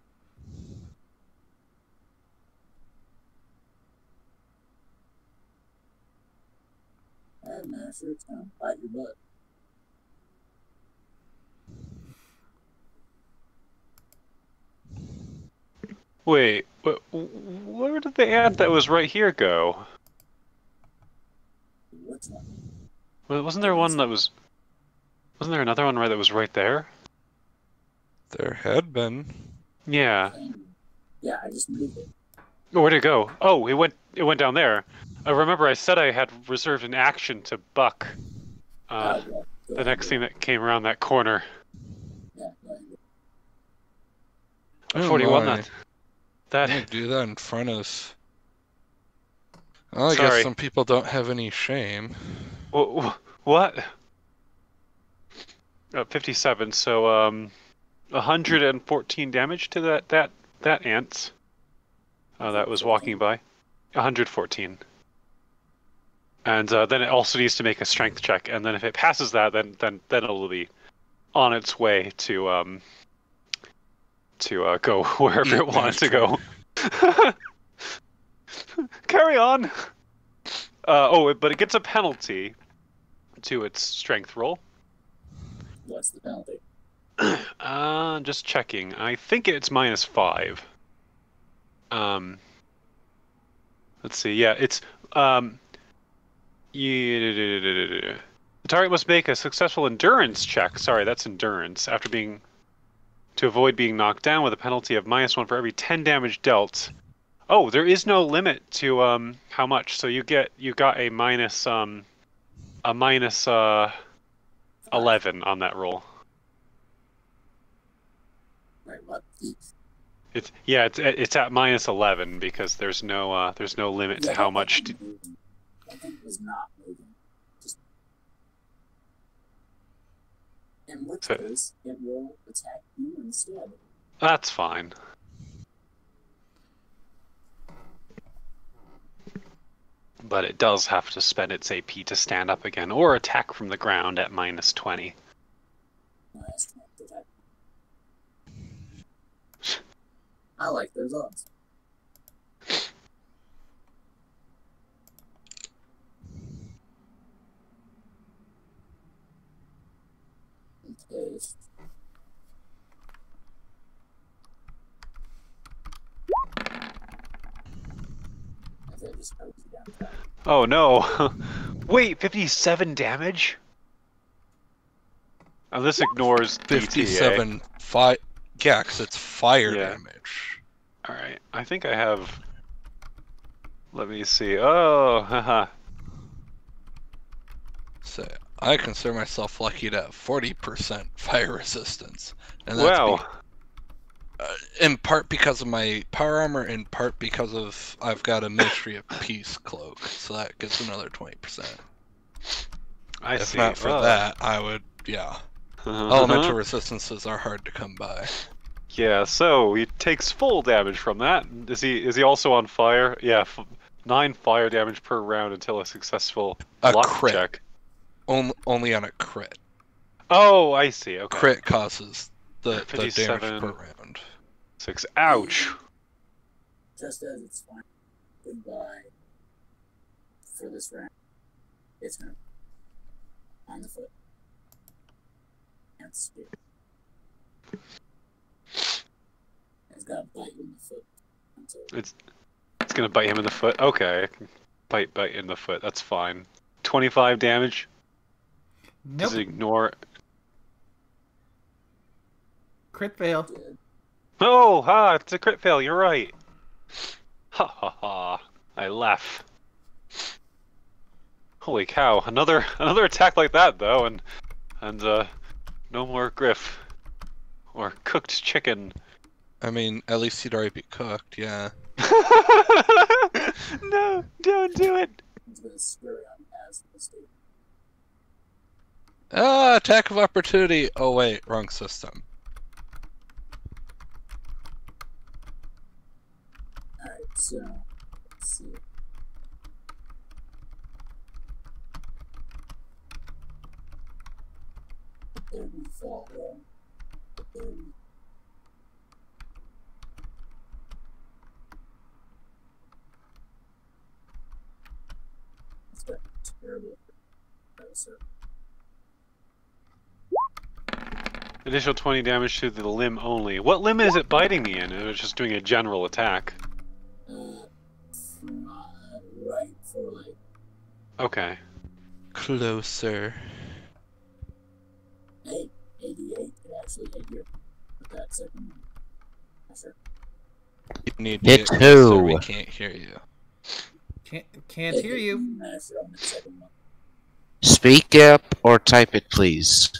And now sure it's gonna bite your butt. Wait, where did the ant that was right here go? Which one? Wasn't there one that was... Wasn't there another one that was right there? There had been. Yeah. Yeah, I just moved it. Oh, where'd it go? Oh, it went down there. I remember I said I had reserved an action to buck Yeah, the next thing that came around that corner. Yeah, go ahead. Oh 41 my. that I do that in front of. Well, I Sorry. guess some people don't have any shame. what? 57, so 114 damage to that ant that was walking by. 114. And then it also needs to make a strength check, and then if it passes that, then it'll be on its way to go wherever it wants to go. Carry on. But it gets a penalty to its strength roll. What's the penalty? Just checking. I think it's -5. Let's see. Yeah, it's the target must make a successful endurance check. Sorry, that's endurance to avoid being knocked down with a penalty of -1 for every 10 damage dealt. Oh, there is no limit to how much. So you got a minus 11 on that roll. Right, what? It's at -11 because there's no limit to how much. I think it was not moving. Just... In which case, it will attack you instead. That's fine. But it does have to spend its AP to stand up again, or attack from the ground at -20. I like those odds. Okay. Oh no! Wait, 57 damage? Oh, this ignores 57 fire. Yeah, 'cause it's fire Yeah. damage. Alright, I think I have... Let me see. Oh, haha. So I consider myself lucky to have 40% fire resistance, and that's Wow. in part because of my power armor, in part because of I've got a Ministry of Peace cloak, so that gives another 20%. I If see. not for Oh. that, I would, yeah. Elemental resistances are hard to come by. Yeah, so he takes full damage from that. Is he also on fire? Yeah, 9 fire damage per round until a successful A luck crit. check. Only on a crit. Oh, I see. Okay. Crit causes the damage 57. per round. 6. Ouch. Just as it's fine. Goodbye. For this round. It's gonna on the foot. And spear. It's gonna bite you in the foot. It's gonna bite him in the foot. Okay. Bite in the foot. That's fine. 25 damage. Nope. Does it ignore? Crit fail. Good. Oh, it's a crit fail. You're right. Ha ha ha! I laugh. Holy cow! Another attack like that though, and no more Griff or cooked chicken. I mean, at least he'd already be cooked, yeah. No, don't do it. It's gonna scurry on as the mistake. Ah, attack of opportunity! Oh wait, wrong system. Alright, so let's see. There we fall wrong. There we That's got terrible. So Additional 20 damage to the limb only. What limb is it biting me in? It was just doing a general attack. from right foreleg. Okay. Closer. Hey, 88 could actually hit you with that second one. Sure. You need Hit to who? so we can't hear you. Can't hear you. Masher on the second one. Speak up or type it, please.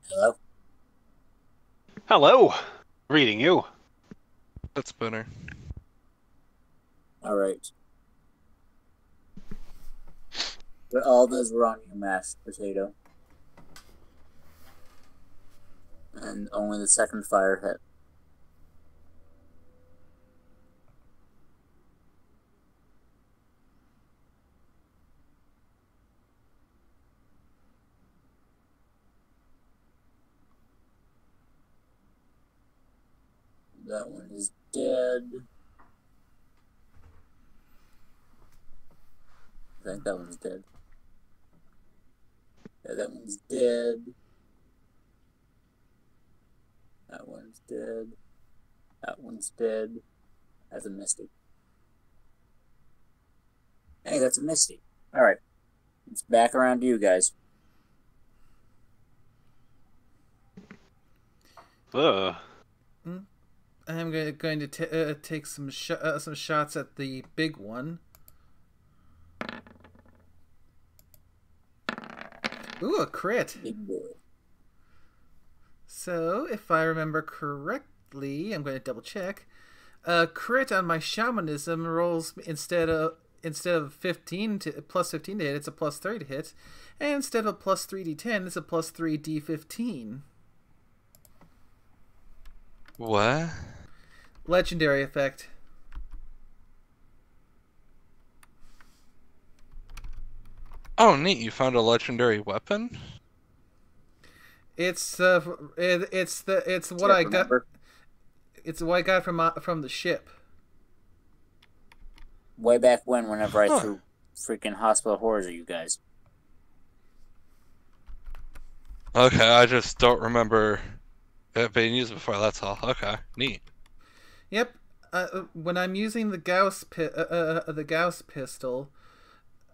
Hello? Hello. Reading you. That's better. Alright. But all those were on your mashed potato. And only the second fire hit. That one is dead. I think that one's dead. Yeah, that one's dead. That one's dead. That one's dead. That's a Misty. Hey, that's a Misty. Alright. It's back around to you guys. Ugh. I'm going to take some shots at the big one. Ooh, a crit. Big boy. So, if I remember correctly, I'm going to double check. A crit on my shamanism rolls instead of 15 to plus 15 to hit, it's a plus 30 to hit, and instead of plus 3d10, it's a plus 3d15. What? Legendary effect. Oh, neat! You found a legendary weapon. It's what I got. It's what I got from the ship. Way back whenever I Huh. threw freaking hospital horrors at you guys. Okay, I just don't remember it being used before. That's all. Okay, neat. Yep. When I'm using the Gauss pistol,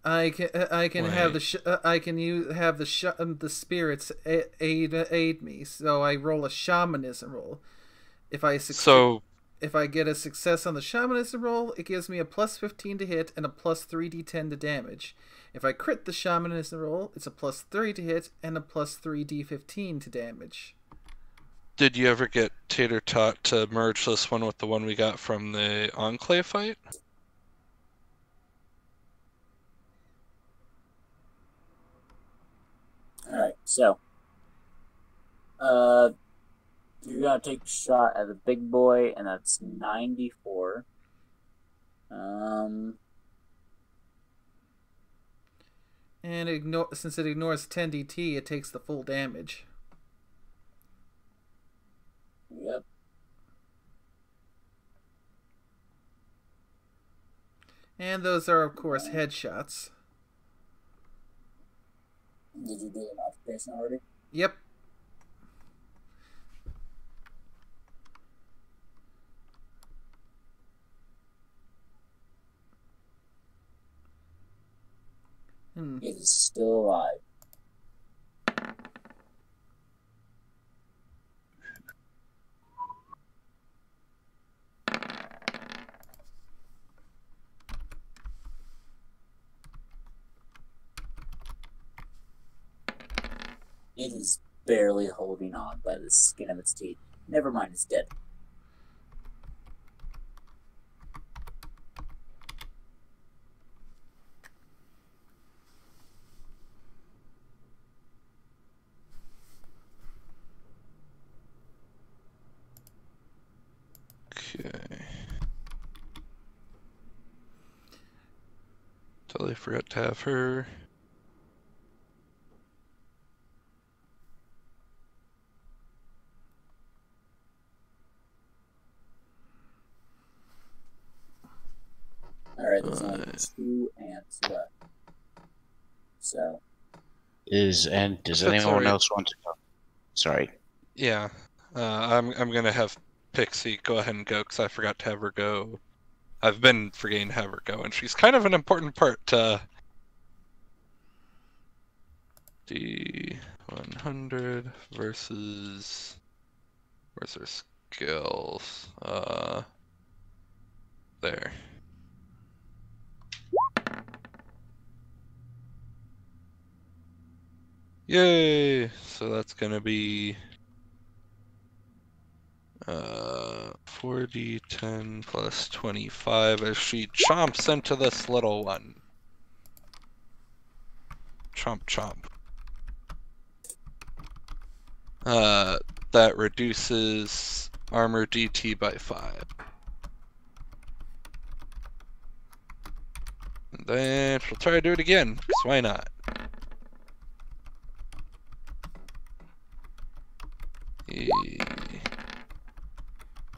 I can have the spirits aid me. So I roll a shamanism roll. If I get a success on the shamanism roll, it gives me a plus 15 to hit and a plus 3d10 to damage. If I crit the shamanism roll, it's a plus 30 to hit and a plus 3d15 to damage. Did you ever get Tater Tot to merge this one with the one we got from the Enclave fight? Alright, so. You're gonna take a shot at the big boy, and that's 94. And since it ignores 10 DT, it takes the full damage. Yep. And those are, of course, headshots. Did you do an occupation already? Yep. It is still alive. It is barely holding on by the skin of its teeth. Never mind, it's dead. Okay. Totally forgot to have her. Alright, there's only 2 ants left. So. Does That's anyone alright. else want to go? Sorry. Yeah. I'm gonna have Pixie go ahead and go because I forgot to have her go. I've been forgetting to have her go, and she's kind of an important part to D100 versus. Where's her skills? There. Yay! So that's gonna be 4d10 plus 25 as she chomps into this little one. Chomp chomp. That reduces armor DT by 5. And then she'll try to do it again, because why not?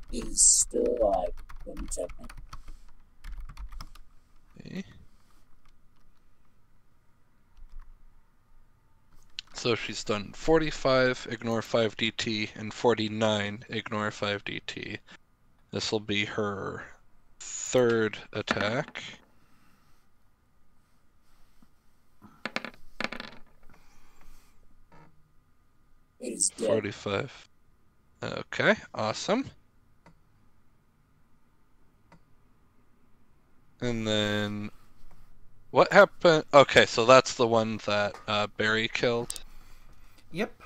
He's still alive. Let me check him. Okay. So she's done 45, ignore 5 DT, and 49, ignore 5 DT. This will be her third attack. He's dead. 45. Okay, awesome. And then what happened? Okay, so that's the one that Barry killed. Yep.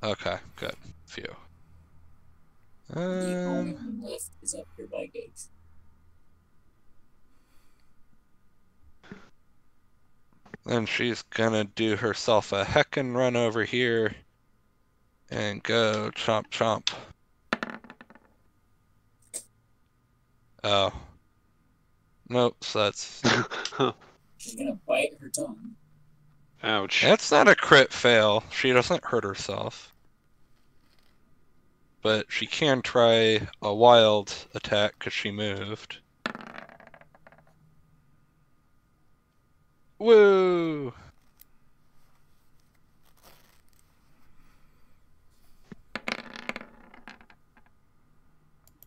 Okay, good. Phew. The only one left is up here by Gage. Then she's gonna do herself a heckin' run over here and go chomp chomp. Oh. Nope, so that's... She's gonna bite her tongue. Ouch. That's not a crit fail. She doesn't hurt herself. But she can try a wild attack because she moved. Woo!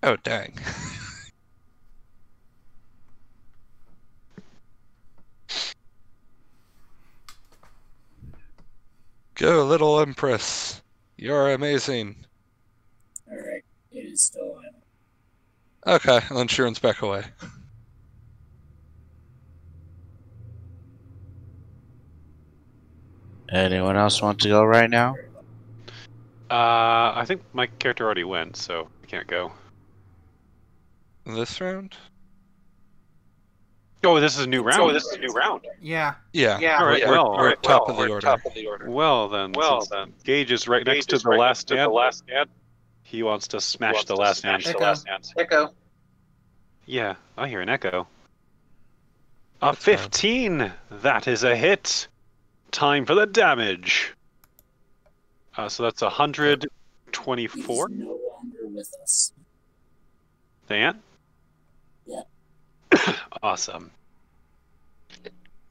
Oh, dang. Go, little Empress. You're amazing. Alright, it is still alive. Okay, and then she runs back away. Anyone else want to go right now? I think my character already went, so I can't go. This round? Oh, this is a new round. Oh, this is a new round. Yeah. Yeah. All right. We're at top of the order. Well then, Gage is right next to the last stand. He wants to smash the last stand. Echo. Yeah, I hear an echo. A 15. That is a hit. Time for the damage. So that's 124. He's no longer with us. The ant? Yeah. Awesome.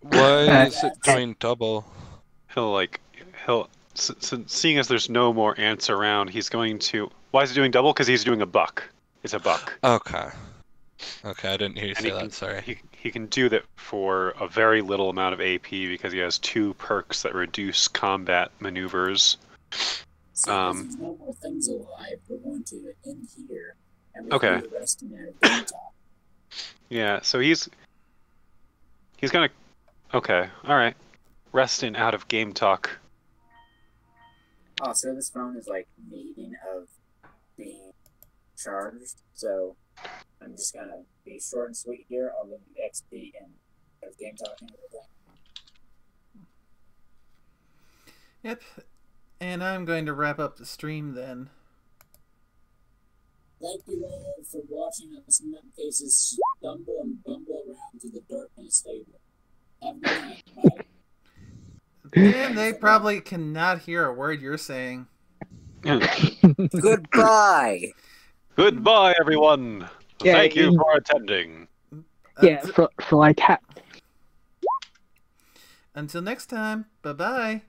Why is it doing double? Seeing as there's no more ants around, he's going to. Why is he doing double? Because he's doing a buck. It's a buck. Okay. Okay, I didn't hear you say that. Sorry. He can do that for a very little amount of AP because he has 2 perks that reduce combat maneuvers. So there's no more things alive. We're going to end here. And we're Okay. going to rest in that game top. Yeah, so he's gonna. Okay, all right. Resting out of game talk. Oh, so this phone is like needing of being charged. So I'm just gonna be short and sweet here. I'll give you XP and out of game talking. Yep. And I'm going to wrap up the stream then. Thank you all for watching us nutcases stumble and bumble around through the darkness. Have a good night. Bye. And they probably cannot hear a word you're saying. Goodbye. Goodbye, everyone. Yeah, Thank you for attending. Yeah, for like Until next time. Bye-bye.